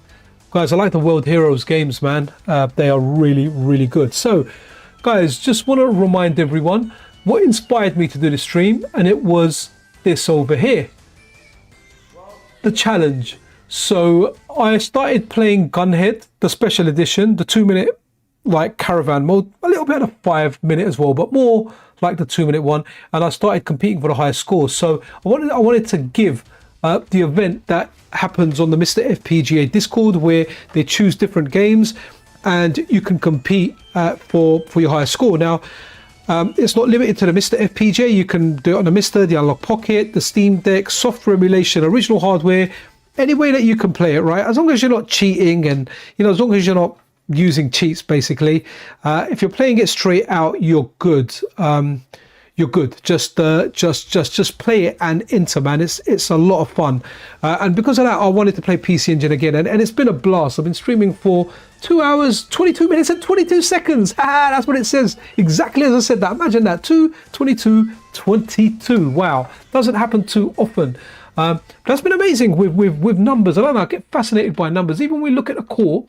Guys, I like the World Heroes games, man. They are really, really good. So, guys, just want to remind everyone what inspired me to do this stream, and it was this over here. The challenge. So, I started playing Gunhead, the special edition, the 2-minute like caravan mode, a little bit of 5-minute as well, but more like the 2-minute one, and I started competing for the highest score. So I wanted to give the event that happens on the MiSTerFPGA Discord, where they choose different games and you can compete for your highest score. Now it's not limited to the MiSTerFPGA. You can do it on the MiSTer, the Unlock Pocket, the Steam Deck, software emulation, original hardware, any way that you can play it, right? As long as you're not cheating, and as long as you're not using cheats, basically. If you're playing it straight out, you're good. You're good. Just play it and enter, man. It's a lot of fun. And because of that, I wanted to play PC Engine again, and it's been a blast. I've been streaming for 2 hours, 22 minutes and 22 seconds. That's what it says. Exactly as I said that. Imagine that. 22. Wow. Doesn't happen too often. That's been amazing with numbers. I don't know, I get fascinated by numbers. Even when we look at the core,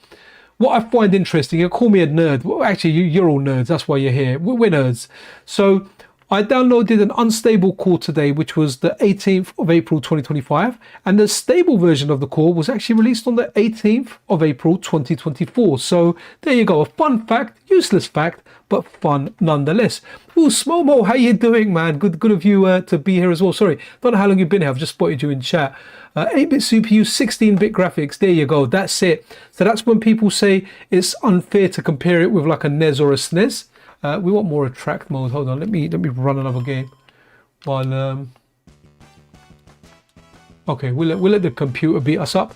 what I find interesting, you call me a nerd. Well, actually, you're all nerds. That's why you're here. We're nerds. So I downloaded an unstable core today, which was the 18th of April 2025. And the stable version of the core was actually released on the 18th of April 2024. So there you go. A fun fact, useless fact, but fun nonetheless. Oh, SmoMo, how you doing, man? Good of you to be here as well. Sorry, don't know how long you've been here. I've just spotted you in chat. 8-bit CPU, 16-bit graphics. There you go. That's it. So that's when people say it's unfair to compare it with like a NES or a SNES. We want more attract mode. Hold on. Let me run another game. While okay, we'll let the computer beat us up.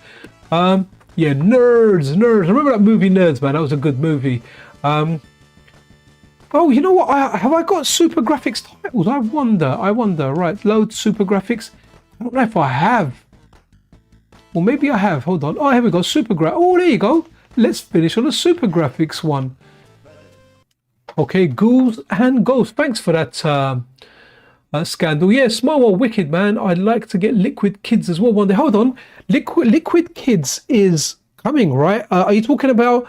Yeah, nerds. Remember that movie Nerds, man? That was a good movie. Oh, you know what? Have I got super graphics titles? I wonder. Right, load super graphics. I don't know if I have. Well, maybe I have. Hold on. Oh, here we go. Oh, there you go. Let's finish on a super graphics one. Okay, Ghouls and Ghosts. Thanks for that scandal. Yeah, SmoMo, wicked, man. I'd like to get Liquid Kids as well one day. Hold on. Liquid Kids is coming, right? Are you talking about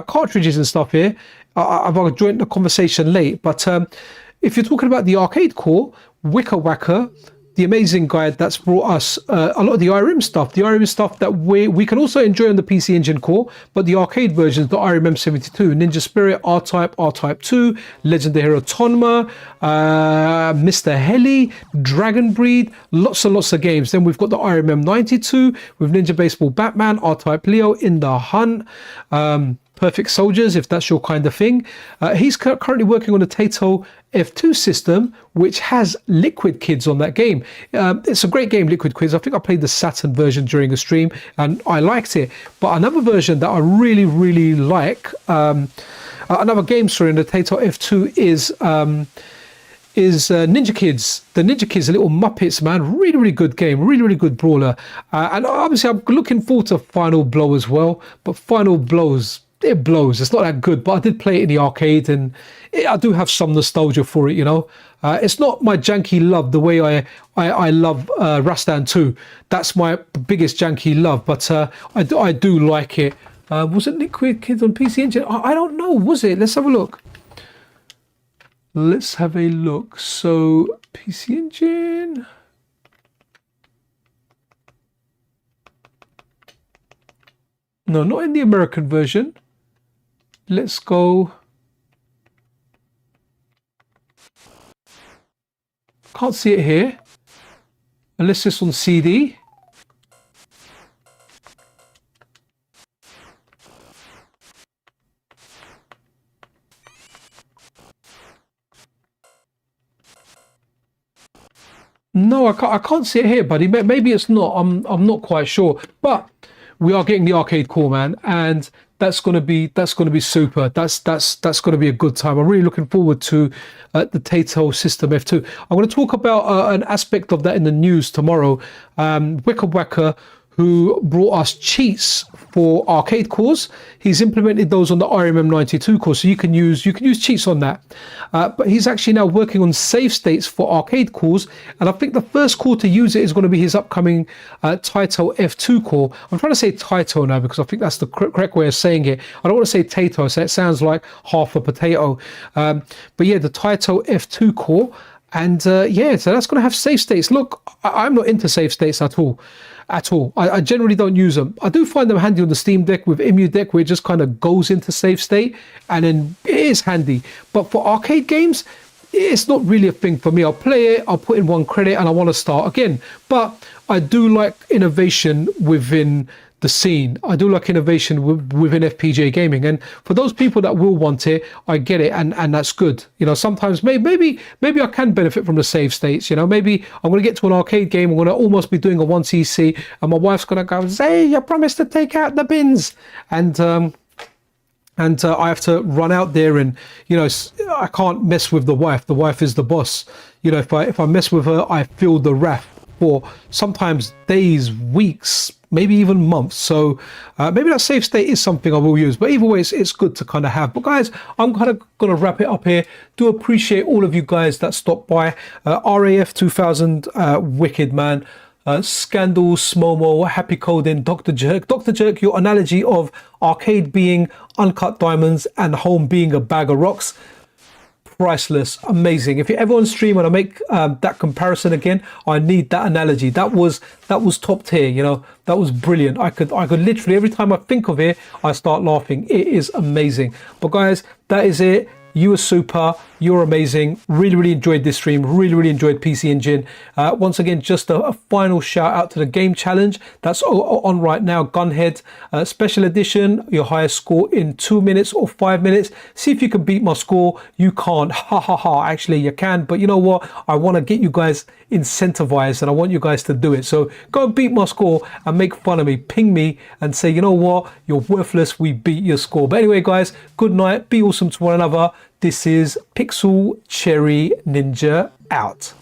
cartridges and stuff here? I've joined the conversation late, but if you're talking about the arcade core, Wicker Wacker, the amazing guide that's brought us a lot of the IRM stuff that we can also enjoy on the PC Engine core, but the arcade versions, the IRM M72, Ninja Spirit, R-Type 2, Legendary Autonoma, Mr. Heli, Dragon Breed, lots and lots of games. Then we've got the IRM M92 with Ninja Baseball Batman, R-Type Leo, In the Hunt, Perfect Soldiers, if that's your kind of thing. He's currently working on a Taito F2 system, which has Liquid Kids on that game. It's a great game, Liquid Kids. I think I played the Saturn version during a stream, and I liked it. But another version that I really, really like, another game story in the Taito F2 is Ninja Kids. The Ninja Kids, the little Muppets, man. Really, really good game. Really, really good brawler. And obviously, I'm looking forward to Final Blow as well. But Final Blows, it blows. It's not that good, but I did play it in the arcade, and I do have some nostalgia for it, you know. It's not my janky love the way I love Rastan 2. That's my biggest janky love, but I do like it. Was it Liquid Kids on PC Engine? I don't know. Was it? Let's have a look. Let's have a look. So, PC Engine. No, not in the American version. Let's go. Can't see it here. Unless it's on CD. No, I can't see it here, buddy. Maybe it's not. I'm not quite sure. But we are getting the arcade core, man, and that's gonna be super. That's gonna be a good time. I'm really looking forward to the Taito System F2. I'm going to talk about an aspect of that in the news tomorrow. Weka Weka, who brought us cheats for arcade cores, he's implemented those on the RMM92 core, so you can use cheats on that. But he's actually now working on save states for arcade cores, and I think the first core to use it is going to be his upcoming Taito F2 core. I'm trying to say Taito now because I think that's the correct way of saying it. I don't want to say Taito, so it sounds like half a potato. But yeah, the Taito F2 core, and yeah, so that's going to have save states. Look, I'm not into save states at all. I generally don't use them. I do find them handy on the Steam Deck with Emu Deck, where it just kind of goes into save state, and then it is handy. But for arcade games, it's not really a thing for me. I'll play it, I'll put in 1 credit, and I want to start again. But I do like innovation within the scene. I do like innovation within FPGA gaming, and for those people that will want it, I get it, and that's good. You know, sometimes maybe I can benefit from the save states. You know, maybe I'm going to get to an arcade game, I'm going to almost be doing a 1cc, and my wife's going to go, "Hey, you promised to take out the bins," and I have to run out there, and you know, I can't mess with the wife. The wife is the boss. You know, if I mess with her, I feel the wrath for sometimes days, weeks, maybe even months. So maybe that save state is something I will use, but either way, it's good to kind of have. But guys, I'm kind of going to wrap it up here. Do appreciate all of you guys that stopped by. RAF 2000, wicked, man. Scandal, SmoMo, Happy Coding, Dr. Jerk. Dr. Jerk, your analogy of arcade being uncut diamonds and home being a bag of rocks, priceless, amazing. If you're ever on stream and I make that comparison again, I need that analogy. That was top tier, you know. That was brilliant. I could literally, every time I think of it, I start laughing. It is amazing. But guys, that is it. You are super. You're amazing. Really, really enjoyed this stream. Really, really enjoyed PC Engine. Once again, just a final shout out to the game challenge that's on right now. Gunhead special edition. Your highest score in 2 minutes or 5 minutes. See if you can beat my score. You can't. Ha ha ha. Actually, you can. But you know what? I want to get you guys incentivized, and I want you guys to do it. So go and beat my score and make fun of me. Ping me and say, you know what? You're worthless. We beat your score. But anyway, guys, good night. Be awesome to one another. This is Pixel Cherry Ninja out.